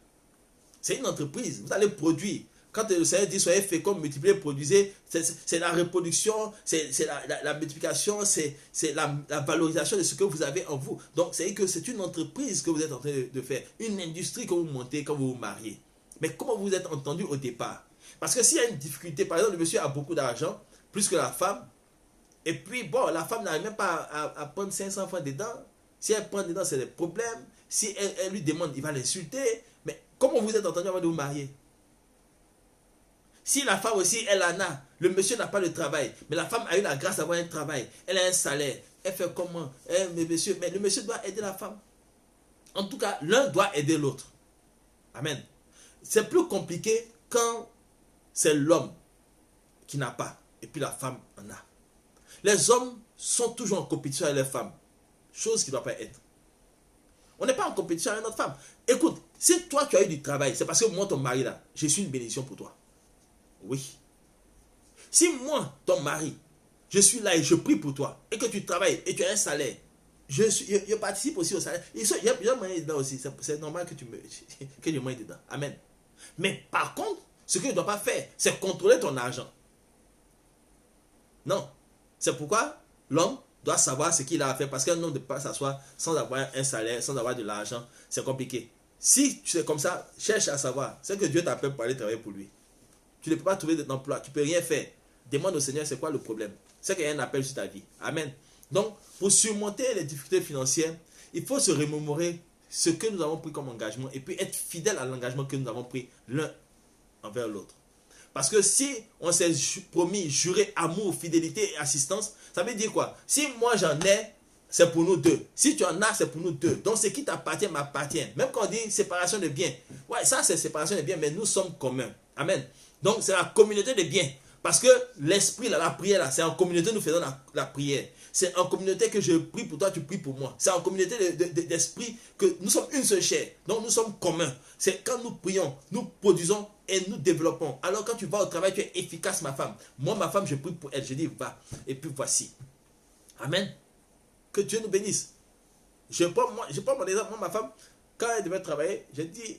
Speaker 1: C'est une entreprise. Vous allez produire. Quand le Seigneur dit soyez féconds, multipliez, produisez, c'est la reproduction, c'est la multiplication, c'est la valorisation de ce que vous avez en vous. Donc, c'est que c'est une entreprise que vous êtes en train de faire, une industrie que vous montez quand vous vous mariez. Mais comment vous êtes entendu au départ? Parce que s'il y a une difficulté, par exemple, le monsieur a beaucoup d'argent, plus que la femme, et puis, bon, la femme n'arrive même pas à prendre 500 francs dedans. Si elle prend dedans, c'est des problèmes. Si elle lui demande, il va l'insulter. Mais comment vous êtes entendu avant de vous marier? Si la femme aussi, elle en a, le monsieur n'a pas de travail, mais la femme a eu la grâce d'avoir un travail, elle a un salaire, elle fait comment? Mais le monsieur doit aider la femme. En tout cas, l'un doit aider l'autre. Amen. C'est plus compliqué quand c'est l'homme qui n'a pas, et puis la femme en a. Les hommes sont toujours en compétition avec les femmes, chose qui ne doit pas être. On n'est pas en compétition avec notre femme. Écoute, si toi tu as eu du travail, c'est parce que moi, ton mari là, je suis une bénédiction pour toi. Oui. Si moi, ton mari, je suis là et je prie pour toi, et que tu travailles et tu as un salaire, je participe aussi au salaire. Il y a moyen dedans aussi. C'est normal que je moyen dedans. Amen. Mais par contre, ce que je ne dois pas faire, c'est contrôler ton argent. Non. C'est pourquoi l'homme doit savoir ce qu'il a à faire. Parce qu'un homme ne peut pas s'asseoir sans avoir un salaire, sans avoir de l'argent. C'est compliqué. Si tu es comme ça, cherche à savoir. C'est que Dieu t'appelle pour aller travailler pour lui. Tu ne peux pas trouver d'emploi. Tu ne peux rien faire. Demande au Seigneur c'est quoi le problème. C'est qu'il y a un appel sur ta vie. Amen. Donc, pour surmonter les difficultés financières, il faut se remémorer ce que nous avons pris comme engagement et puis être fidèle à l'engagement que nous avons pris l'un envers l'autre. Parce que si on s'est promis, juré amour, fidélité et assistance, ça veut dire quoi? Si moi j'en ai, c'est pour nous deux. Si tu en as, c'est pour nous deux. Donc ce qui t'appartient m'appartient. Même quand on dit séparation de biens, ouais, ça c'est séparation de biens, mais nous sommes communs. Amen. Donc c'est la communauté de biens. Parce que l'esprit, la prière, là, c'est en communauté nous faisons la prière. C'est en communauté que je prie pour toi, tu pries pour moi. C'est en communauté d'esprit que nous sommes une seule chair. Donc nous sommes communs. C'est quand nous prions, nous produisons et nous développons. Alors quand tu vas au travail, tu es efficace, ma femme. Moi, ma femme, je prie pour elle. Je dis, va. Et puis voici. Amen. Que Dieu nous bénisse. Je prends mon exemple. Moi, ma femme, quand elle devait travailler, j'ai dit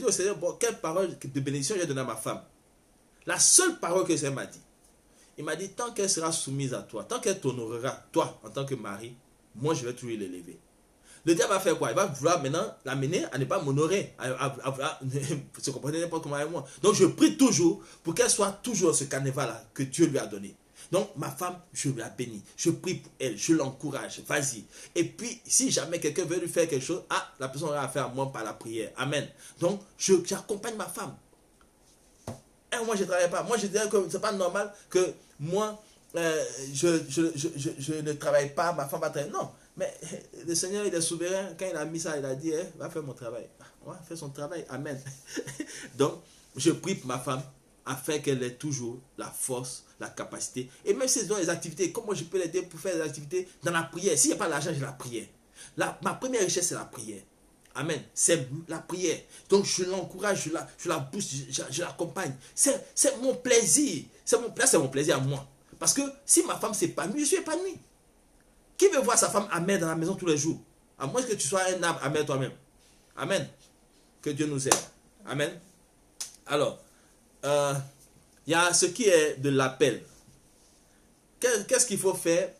Speaker 1: au Seigneur, bon, quelle parole de bénédiction j'ai donnée à ma femme. La seule parole que le Seigneur m'a dit, il m'a dit, tant qu'elle sera soumise à toi, tant qu'elle t'honorera, toi, en tant que mari, moi, je vais toujours l'élever. Le diable va faire quoi? Il va vouloir maintenant l'amener à ne pas m'honorer, à vouloir se comporter n'importe comment avec moi. Donc, je prie toujours pour qu'elle soit toujours ce carnaval-là que Dieu lui a donné. Donc, ma femme, je la bénis. Je prie pour elle, je l'encourage. Vas-y. Et puis, si jamais quelqu'un veut lui faire quelque chose, la personne aura affaire à moi par la prière. Amen. Donc, j'accompagne ma femme. moi je ne travaille pas. Moi je dirais que c'est pas normal que moi, je ne travaille pas, ma femme va travailler. Non, mais le Seigneur il est souverain. Quand il a mis ça, il a dit, va faire mon travail. On va faire son travail. Amen. Donc, je prie pour ma femme afin qu'elle ait toujours la force, la capacité. Et même si c'est dans les activités, comment je peux l'aider pour faire des activités dans la prière. S'il n'y a pas l'argent, j'ai la prière. Ma première richesse, c'est la prière. Amen. C'est la prière. Donc je l'encourage, je la booste, je l'accompagne. C'est mon plaisir. Là, c'est mon plaisir à moi. Parce que si ma femme s'épanouit, je suis épanoui. Qui veut voir sa femme amère dans la maison tous les jours? À moins que tu sois un arbre amer toi-même. Amen. Que Dieu nous aide. Amen. Alors, il y a ce qui est de l'appel. Qu'est-ce qu'il faut faire?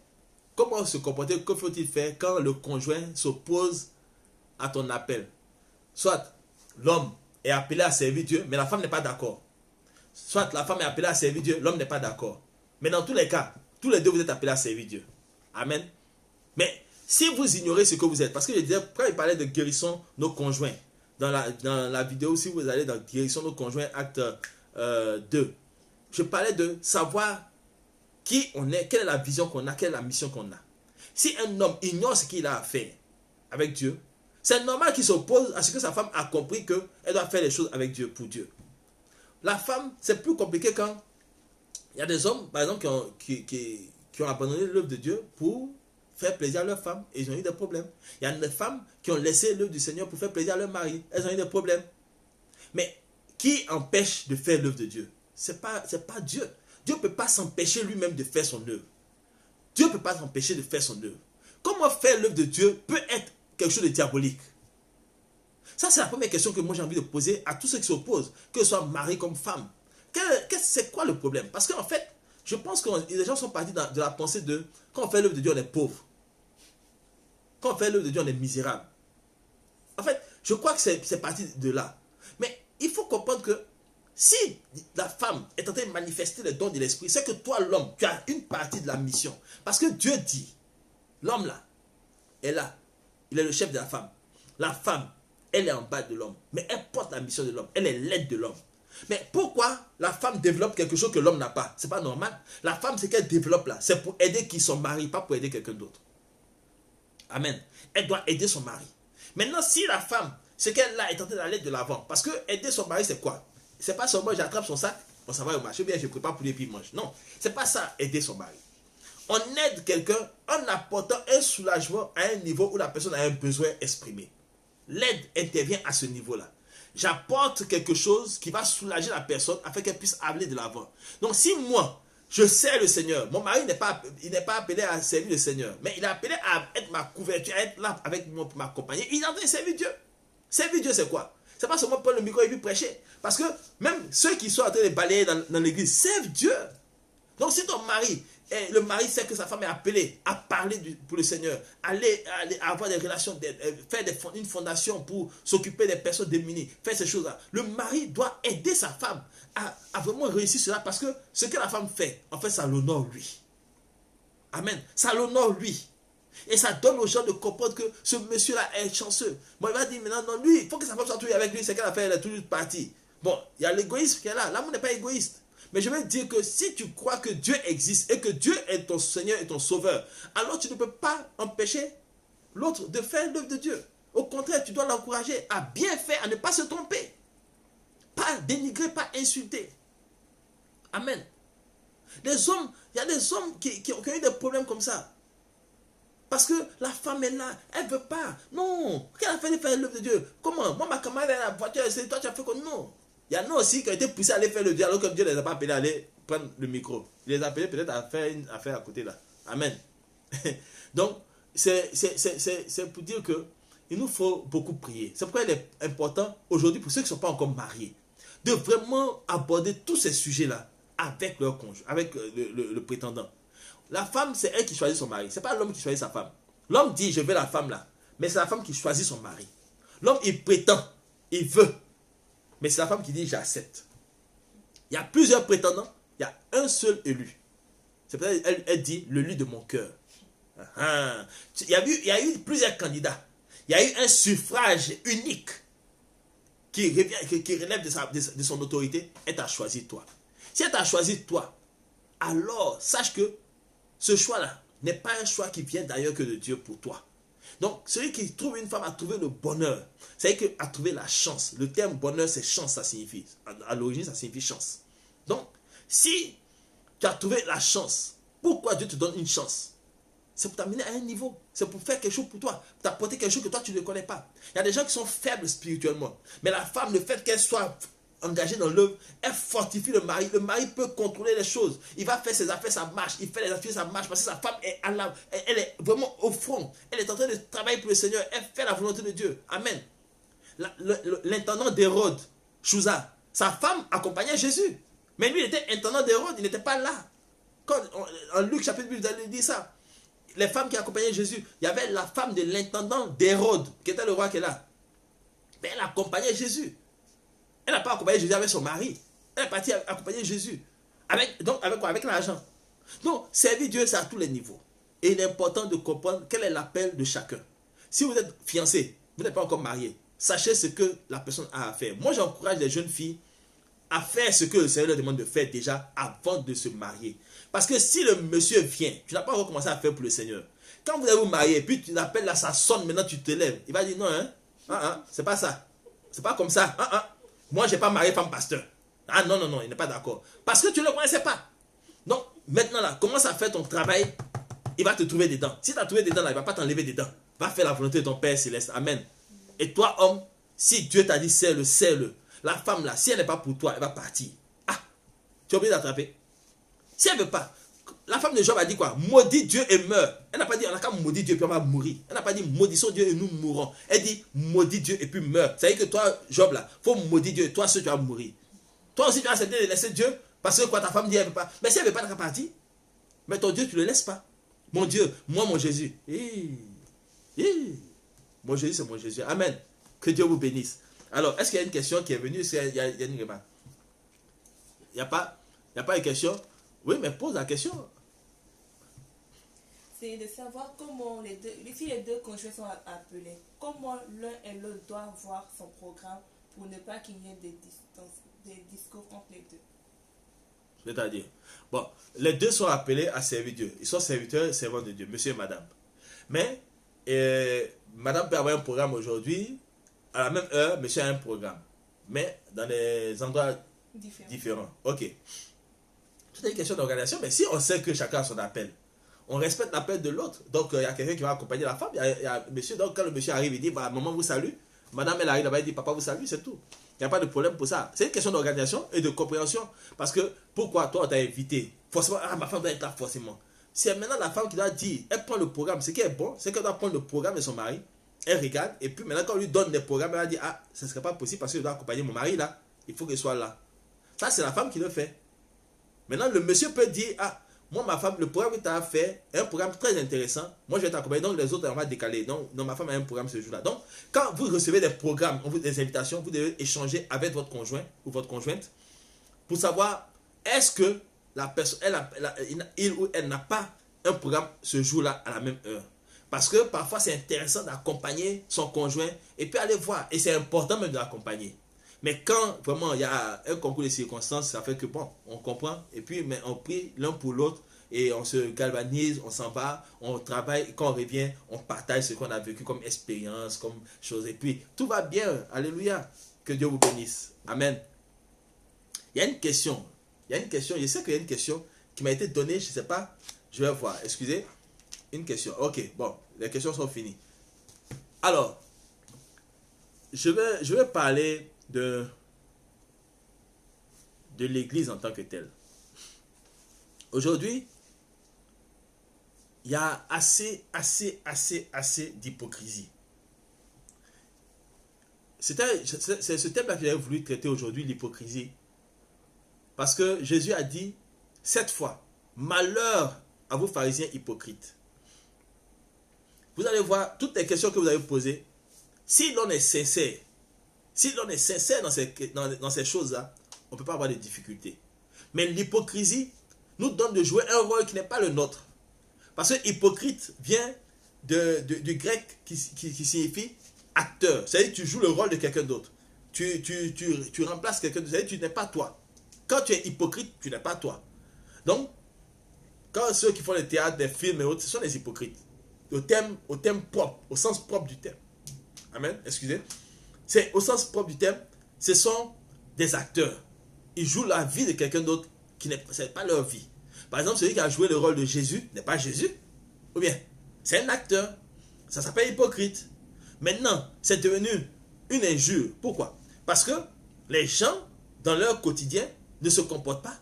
Speaker 1: Comment se comporter? Que faut-il faire quand le conjoint s'oppose à ton appel? Soit l'homme est appelé à servir Dieu, mais la femme n'est pas d'accord. Soit la femme est appelée à servir Dieu, l'homme n'est pas d'accord. Mais dans tous les cas, tous les deux vous êtes appelés à servir Dieu. Amen. Mais si vous ignorez ce que vous êtes, parce que je disais, quand il parlait de guérison nos conjoints, dans la vidéo, si vous allez dans guérison nos conjoints, acte 2, je parlais de savoir qui on est, quelle est la vision qu'on a, quelle est la mission qu'on a. Si un homme ignore ce qu'il a à faire avec Dieu, c'est normal qu'il s'oppose à ce que sa femme a compris qu'elle doit faire les choses avec Dieu, pour Dieu. La femme, c'est plus compliqué quand il y a des hommes, par exemple, qui ont abandonné l'œuvre de Dieu pour faire plaisir à leur femme et ils ont eu des problèmes. Il y a des femmes qui ont laissé l'œuvre du Seigneur pour faire plaisir à leur mari. Elles ont eu des problèmes. Mais qui empêche de faire l'œuvre de Dieu? C'est pas Dieu. Dieu ne peut pas s'empêcher lui-même de faire son œuvre. Dieu ne peut pas s'empêcher de faire son œuvre. Comment faire l'œuvre de Dieu peut être quelque chose de diabolique? Ça, c'est la première question que moi j'ai envie de poser à tous ceux qui s'opposent, que ce soit mari comme femme. C'est quoi le problème? Parce qu'en fait, je pense que les gens sont partis de la pensée de quand on fait l'œuvre de Dieu, on est pauvre. Quand on fait l'œuvre de Dieu, on est misérable. En fait, je crois que c'est parti de là. Mais il faut comprendre que si la femme est en train de manifester les dons de l'esprit, c'est que toi, l'homme, tu as une partie de la mission. Parce que Dieu dit, l'homme là, est là. Il est le chef de la femme. La femme, elle est en bas de l'homme. Mais elle porte la mission de l'homme. Elle est l'aide de l'homme. Mais pourquoi la femme développe quelque chose que l'homme n'a pas? C'est pas normal. La femme, ce qu'elle développe là, c'est pour aider son mari, pas pour aider quelqu'un d'autre. Amen. Elle doit aider son mari. Maintenant, si la femme, ce qu'elle a est en train d'aller de l'avant, parce que aider son mari, c'est quoi? C'est pas seulement j'attrape son sac, on s'en va au marché, bien je prépare pour les puis mange. Non, c'est pas ça, aider son mari. On aide quelqu'un en apportant un soulagement à un niveau où la personne a un besoin exprimé. L'aide intervient à ce niveau-là. J'apporte quelque chose qui va soulager la personne afin qu'elle puisse aller de l'avant. Donc si moi, je sers le Seigneur, mon mari n'est pas appelé à servir le Seigneur, mais il est appelé à être ma couverture, à être là avec moi pour m'accompagner. Il est en train de servir Dieu. Servir Dieu, c'est quoi? C'est pas seulement prendre le micro et puis prêcher. Parce que même ceux qui sont en train de balayer dans l'église servent Dieu. Donc si ton mari, le mari sait que sa femme est appelée à parler pour le Seigneur, aller avoir des relations, faire une fondation pour s'occuper des personnes démunies, faire ces choses-là, le mari doit aider sa femme à vraiment réussir cela parce que ce que la femme fait, en fait, ça l'honore lui. Amen. Ça l'honore lui. Et ça donne aux gens de comprendre que ce monsieur-là est chanceux. Bon, il va dire maintenant, non, lui, il faut que sa femme soit toujours avec lui, c'est qu'elle a fait, elle est toujours partie. Bon, il y a l'égoïsme qui est là. L'amour n'est pas égoïste. Mais je veux dire que si tu crois que Dieu existe et que Dieu est ton Seigneur et ton Sauveur, alors tu ne peux pas empêcher l'autre de faire l'œuvre de Dieu. Au contraire, tu dois l'encourager à bien faire, à ne pas se tromper. Pas dénigrer, pas insulter. Amen. Les hommes, il y a des hommes qui ont eu des problèmes comme ça. Parce que la femme est là, elle ne veut pas. Non, qu'elle a fait de faire l'œuvre de Dieu? Comment? Moi, ma camarade est dans la voiture, c'est toi, tu as fait comme non. Il y en a aussi qui ont été poussés à aller faire le Dieu alors que Dieu ne les a pas appelés à aller prendre le micro. Il les a appelés peut-être à faire une affaire à côté là. Amen. Donc, c'est pour dire que il nous faut beaucoup prier. C'est pourquoi il est important aujourd'hui pour ceux qui ne sont pas encore mariés de vraiment aborder tous ces sujets-là avec leur conjoint, avec le prétendant. La femme, c'est elle qui choisit son mari. Ce n'est pas l'homme qui choisit sa femme. L'homme dit, je veux la femme là. Mais c'est la femme qui choisit son mari. L'homme, il prétend, il veut. Mais c'est la femme qui dit, j'accepte. Il y a plusieurs prétendants, il y a un seul élu. C'est peut-être elle dit, le lit de mon cœur. Il y a eu plusieurs candidats. Il y a eu un suffrage unique. qui relève de son autorité, elle t'a choisi toi. Si elle t'a choisi toi, alors sache que ce choix-là n'est pas un choix qui vient d'ailleurs que de Dieu pour toi. Donc, celui qui trouve une femme a trouvé le bonheur. C'est-à-dire qu'il a trouvé la chance. Le terme bonheur, c'est chance, ça signifie. À l'origine, ça signifie chance. Donc, si tu as trouvé la chance, pourquoi Dieu te donne une chance? C'est pour t'amener à un niveau. C'est pour faire quelque chose pour toi. Pour t'apporter quelque chose que toi, tu ne connais pas. Il y a des gens qui sont faibles spirituellement. Mais la femme, le fait qu'elle soit engagée dans l'œuvre, elle fortifie le mari. Le mari peut contrôler les choses. Il va faire ses affaires, ça marche. Il fait les affaires, ça marche. Parce que sa femme est elle est vraiment au front. Elle est en train de travailler pour le Seigneur. Elle fait la volonté de Dieu. Amen. L'intendant d'Hérode, Chouza, sa femme accompagnait Jésus. Mais lui, il était intendant d'Hérode. Il n'était pas là. Quand, en Luc chapitre 8, vous allez dire ça. Les femmes qui accompagnaient Jésus, il y avait la femme de l'intendant d'Hérode, qui était le roi qui est là. Mais elle accompagnait Jésus. Elle n'a pas accompagné Jésus avec son mari. Elle est partie accompagner Jésus. Avec quoi? Avec l'argent. Donc, servir Dieu, c'est à tous les niveaux. Et il est important de comprendre quel est l'appel de chacun. Si vous êtes fiancé, vous n'êtes pas encore marié, sachez ce que la personne a à faire. Moi, j'encourage les jeunes filles à faire ce que le Seigneur leur demande de faire déjà avant de se marier. Parce que si le monsieur vient, tu n'as pas encore commencé à faire pour le Seigneur. Quand vous allez vous marier, puis tu l'appelles là, ça sonne, maintenant tu te lèves. Il va dire non, c'est pas ça. C'est pas comme ça. Moi, je n'ai pas marié femme pasteur. Ah non, il n'est pas d'accord. Parce que tu ne le connaissais pas. Donc, maintenant là, commence à faire ton travail. Il va te trouver dedans. Si tu as trouvé dedans là, il ne va pas t'enlever dedans. Va faire la volonté de ton Père Céleste. Amen. Et toi, homme, si Dieu t'a dit serre-le, serre-le. La femme là, si elle n'est pas pour toi, elle va partir. Tu es obligé d'attraper. Si elle ne veut pas, la femme de Job a dit quoi? Maudit Dieu et meurt. Elle n'a pas dit on n'a qu'à maudire Dieu et puis on va mourir. Elle n'a pas dit maudissons Dieu et nous mourrons. Elle dit maudit Dieu et puis meurt. Ça veut dire que toi, Job là, il faut maudire Dieu et toi, tu vas mourir. Toi aussi, tu vas accepter de laisser Dieu parce que quoi, ta femme dit elle ne veut pas. Mais si elle ne veut pas, elle n'a qu'à partir. Mais ton Dieu, tu ne le laisses pas. Mon Dieu, moi, mon Jésus. Mon Jésus, c'est mon Jésus. Amen. Que Dieu vous bénisse. Alors, est-ce qu'il y a une question qui est venue? Est-ce qu'il y a une remarque? Il n'y a pas une question? Oui, mais pose la question.
Speaker 2: C'est de savoir comment si les deux conjoints sont appelés, comment l'un et l'autre doivent voir son programme pour ne pas qu'il y ait des discours entre les deux.
Speaker 1: C'est-à-dire, bon, les deux sont appelés à servir Dieu. Ils sont serviteurs et servants de Dieu, monsieur et madame. Mais, madame peut avoir un programme aujourd'hui, à la même heure, monsieur a un programme. Mais dans des endroits différents. Ok. C'est une question d'organisation, mais si on sait que chacun a son appel, on respecte l'appel de l'autre. Donc, il y a quelqu'un qui va accompagner la femme, il y a monsieur. Donc, quand le monsieur arrive, il dit, bah, maman vous salue. Madame, elle arrive là-bas, il dit, papa vous salue, c'est tout. Il n'y a pas de problème pour ça. C'est une question d'organisation et de compréhension. Parce que, pourquoi toi, on t'a invité? Forcément, ma femme doit être là, forcément. C'est maintenant la femme qui doit dire, elle prend le programme. Ce qui est bon, c'est qu'elle doit prendre le programme de son mari. Elle regarde, et puis maintenant, quand on lui donne des programmes, elle va dire, ce ne serait pas possible parce que je dois accompagner mon mari là. Il faut qu'il soit là. Ça, c'est la femme qui le fait. Maintenant, le monsieur peut dire, moi, ma femme, le programme que tu as fait est un programme très intéressant. Moi, je vais t'accompagner. Donc, les autres, on va décaler. Donc, ma femme a un programme ce jour-là. Donc, quand vous recevez des programmes, des invitations, vous devez échanger avec votre conjoint ou votre conjointe pour savoir est-ce que la personne, il ou elle n'a pas un programme ce jour-là à la même heure. Parce que parfois, c'est intéressant d'accompagner son conjoint et puis aller voir. Et c'est important même de l'accompagner. Mais quand vraiment il y a un concours de circonstances, ça fait que bon, on comprend et puis mais on prie l'un pour l'autre et on se galvanise, on s'en va, on travaille et quand on revient, on partage ce qu'on a vécu comme expérience, comme chose et puis tout va bien, alléluia, que Dieu vous bénisse, amen. Il y a une question, je sais qu'il y a une question qui m'a été donnée, je ne sais pas, je vais voir, excusez, une question, ok, bon, les questions sont finies. Alors, je vais parler de l'église en tant que telle. Aujourd'hui, il y a assez d'hypocrisie. C'est ce thème-là que j'avais voulu traiter aujourd'hui, l'hypocrisie. Parce que Jésus a dit, 7 fois, malheur à vous pharisiens hypocrites. Vous allez voir, toutes les questions que vous avez posées, si l'on est sincère, dans ces choses-là, on ne peut pas avoir de difficultés. Mais l'hypocrisie nous donne de jouer un rôle qui n'est pas le nôtre. Parce que hypocrite vient du grec qui signifie acteur. C'est-à-dire que tu joues le rôle de quelqu'un d'autre. tu remplaces quelqu'un d'autre. Tu n'es pas toi. Quand tu es hypocrite, tu n'es pas toi. Donc, quand ceux qui font le théâtre, des films et autres, ce sont des hypocrites. Au thème propre, au sens propre du terme. Amen. Excusez. C'est au sens propre du terme, ce sont des acteurs. Ils jouent la vie de quelqu'un d'autre qui n'est pas leur vie. Par exemple, celui qui a joué le rôle de Jésus n'est pas Jésus. Ou bien, c'est un acteur. Ça s'appelle hypocrite. Maintenant, c'est devenu une injure. Pourquoi? Parce que les gens, dans leur quotidien, ne se comportent pas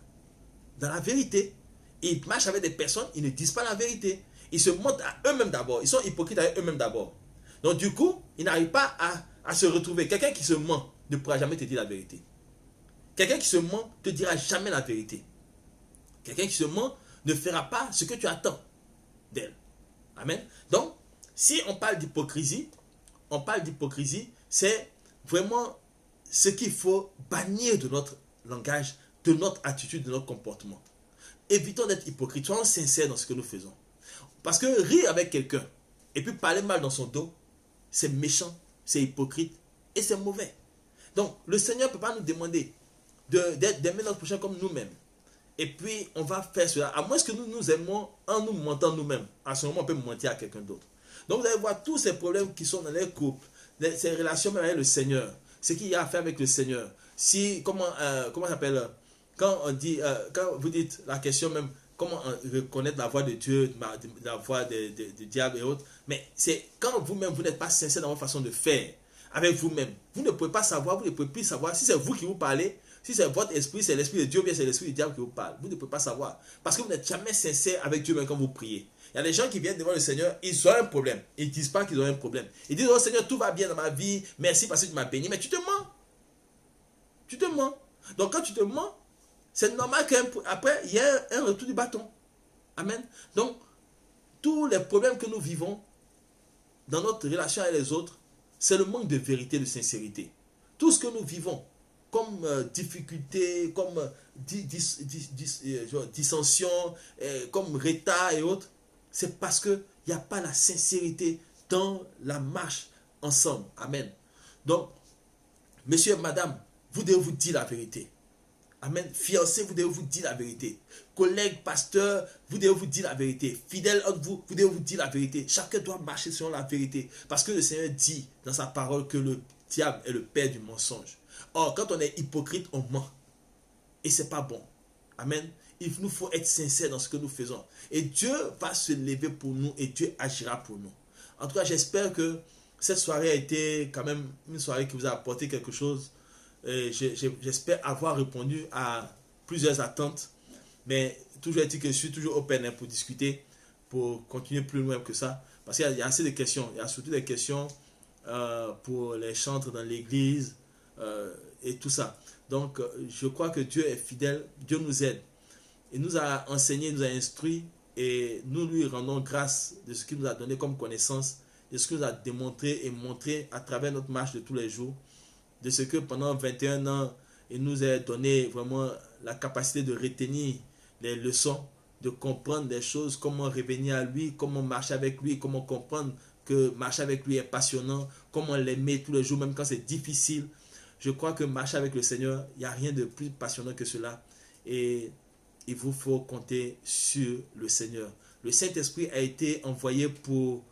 Speaker 1: dans la vérité. Ils marchent avec des personnes, ils ne disent pas la vérité. Ils se montrent à eux-mêmes d'abord. Ils sont hypocrites avec eux-mêmes d'abord. Donc du coup, ils n'arrivent pas à se retrouver. Quelqu'un qui se ment ne pourra jamais te dire la vérité. Quelqu'un qui se ment ne te dira jamais la vérité. Quelqu'un qui se ment ne fera pas ce que tu attends d'elle. Amen. Donc, si on parle d'hypocrisie, c'est vraiment ce qu'il faut bannir de notre langage, de notre attitude, de notre comportement. Évitons d'être hypocrites, soyons sincères dans ce que nous faisons. Parce que rire avec quelqu'un et puis parler mal dans son dos, c'est méchant, c'est hypocrite et c'est mauvais. Donc, le Seigneur ne peut pas nous demander d'aimer notre prochain comme nous-mêmes. Et puis, on va faire cela. À moins que nous nous aimons en nous mentant nous-mêmes. À ce moment, on peut mentir à quelqu'un d'autre. Donc, vous allez voir tous ces problèmes qui sont dans les couples, ces relations avec le Seigneur, ce qu'il y a à faire avec le Seigneur. Si, comment ça s'appelle, quand vous dites la question même, comment reconnaître la voix de Dieu, la voix du diable et autres, mais c'est quand vous-même, vous n'êtes pas sincère dans votre façon de faire avec vous-même. Vous ne pouvez pas savoir, vous ne pouvez plus savoir si c'est vous qui vous parlez, si c'est votre esprit, c'est l'esprit de Dieu, ou bien c'est l'esprit du diable qui vous parle. Vous ne pouvez pas savoir. Parce que vous n'êtes jamais sincère avec Dieu même quand vous priez. Il y a des gens qui viennent devant le Seigneur, ils ont un problème. Ils ne disent pas qu'ils ont un problème. Ils disent, oh Seigneur, tout va bien dans ma vie, merci parce que tu m'as béni. Mais tu te mens. Tu te mens. Donc quand tu te mens, c'est normal qu'après, il y ait un retour du bâton. Amen. Donc, tous les problèmes que nous vivons dans notre relation avec les autres, c'est le manque de vérité, de sincérité. Tout ce que nous vivons, comme difficulté, comme dissension, comme retard et autres, c'est parce qu'il n'y a pas la sincérité dans la marche ensemble. Amen. Donc, monsieur et madame, vous devez vous dire la vérité. Amen. Fiancés, vous devez vous dire la vérité. Collègues, pasteurs, vous devez vous dire la vérité. Fidèles entre vous, vous devez vous dire la vérité. Chacun doit marcher selon la vérité. Parce que le Seigneur dit dans sa parole que le diable est le père du mensonge. Or, quand on est hypocrite, on ment. Et ce n'est pas bon. Amen. Il nous faut être sincères dans ce que nous faisons. Et Dieu va se lever pour nous et Dieu agira pour nous. En tout cas, j'espère que cette soirée a été quand même une soirée qui vous a apporté quelque chose. J'espère avoir répondu à plusieurs attentes. Mais toujours est-il que je suis toujours open pour discuter, pour continuer plus loin que ça. Parce qu'il y a assez de questions. Il y a surtout des questions pour les chantres dans l'église et tout ça. Donc, je crois que Dieu est fidèle. Dieu nous aide. Il nous a enseigné, il nous a instruit. Et nous lui rendons grâce de ce qu'il nous a donné comme connaissance, de ce qu'il nous a démontré et montré à travers notre marche de tous les jours. De ce que pendant 21 ans, il nous a donné vraiment la capacité de retenir les leçons, de comprendre des choses, comment revenir à lui, comment marcher avec lui, comment comprendre que marcher avec lui est passionnant, comment l'aimer tous les jours, même quand c'est difficile. Je crois que marcher avec le Seigneur, il n'y a rien de plus passionnant que cela. Et il vous faut compter sur le Seigneur. Le Saint-Esprit a été envoyé pour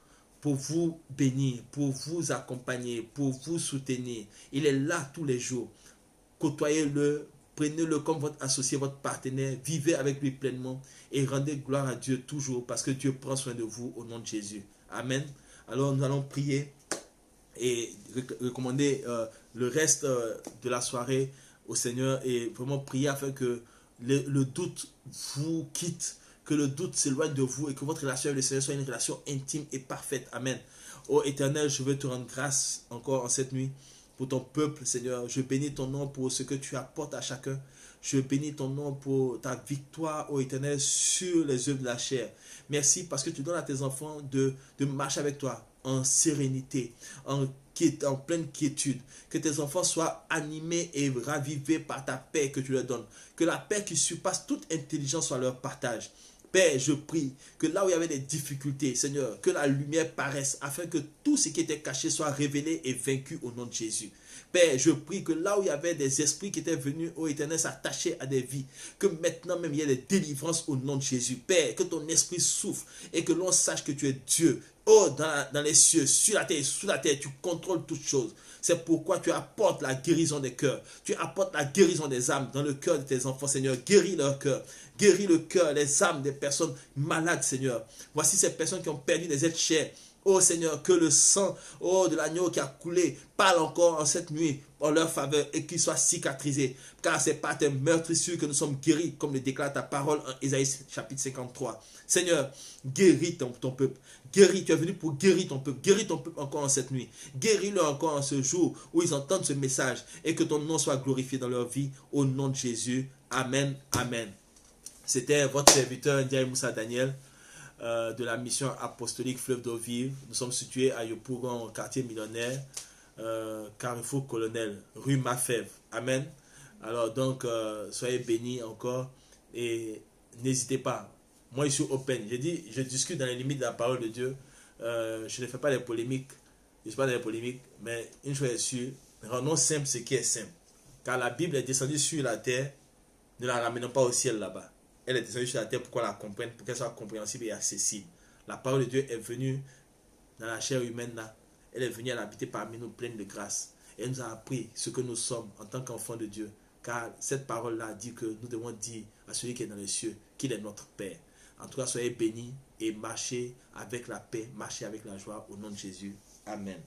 Speaker 1: vous bénir, pour vous accompagner, pour vous soutenir. Il est là tous les jours. Côtoyez-le, prenez-le comme votre associé, votre partenaire, vivez avec lui pleinement et rendez gloire à Dieu toujours parce que Dieu prend soin de vous au nom de Jésus. Amen. Alors nous allons prier et recommander le reste de la soirée au Seigneur et vraiment prier afin que le doute vous quitte, que le doute s'éloigne de vous et que votre relation avec le Seigneur soit une relation intime et parfaite. Amen. Ô Éternel, je veux te rendre grâce encore en cette nuit pour ton peuple, Seigneur. Je bénis ton nom pour ce que tu apportes à chacun. Je bénis ton nom pour ta victoire, ô Éternel, sur les œuvres de la chair. Merci parce que tu donnes à tes enfants de marcher avec toi en sérénité, en pleine quiétude. Que tes enfants soient animés et ravivés par ta paix que tu leur donnes. Que la paix qui surpasse toute intelligence soit leur partage. Père, je prie que là où il y avait des difficultés, Seigneur, que la lumière paraisse afin que tout ce qui était caché soit révélé et vaincu au nom de Jésus. Père, je prie que là où il y avait des esprits qui étaient venus, ô Éternel, s'attacher à des vies, que maintenant même il y ait des délivrances au nom de Jésus. Père, que ton esprit souffle et que l'on sache que tu es Dieu. Oh, dans les cieux, sur la terre, sous la terre, tu contrôles toutes choses. C'est pourquoi tu apportes la guérison des cœurs. Tu apportes la guérison des âmes dans le cœur de tes enfants, Seigneur. Guéris leur cœur. Guéris le cœur, les âmes des personnes malades, Seigneur. Voici ces personnes qui ont perdu des êtres chers. Oh Seigneur, que le sang de l'agneau qui a coulé parle encore en cette nuit en leur faveur et qu'il soit cicatrisé. Car c'est par tes meurtrissures que nous sommes guéris, comme le déclare ta parole en Ésaïe chapitre 53. Seigneur, guéris ton peuple. Guéris, tu es venu pour guérir ton peuple. Guéris ton peuple encore en cette nuit. Guéris-le encore en ce jour où ils entendent ce message et que ton nom soit glorifié dans leur vie. Au nom de Jésus. Amen. Amen. C'était votre serviteur Ndiaye Moussa Daniel de la mission apostolique Fleuve d'eau vive. Nous sommes situés à Yopougon, quartier millionnaire, Carrefour Colonel, rue Mafèvre. Amen. Alors donc, soyez bénis encore et n'hésitez pas. Moi, je suis open. J'ai dit, je discute dans les limites de la parole de Dieu. Je ne fais pas des polémiques. Je ne suis pas dans les polémiques. Mais une chose est sûre, rendons simple ce qui est simple. Car la Bible est descendue sur la terre. Ne la ramenons pas au ciel là-bas. Elle est descendue sur la terre pour qu'on la comprenne, pour qu'elle soit compréhensible et accessible. La parole de Dieu est venue dans la chair humaine là. Elle est venue à l'habiter parmi nous pleine de grâce. Et elle nous a appris ce que nous sommes en tant qu'enfants de Dieu. Car cette parole-là dit que nous devons dire à celui qui est dans les cieux qu'il est notre Père. En tout cas, soyez bénis et marchez avec la paix, marchez avec la joie au nom de Jésus. Amen.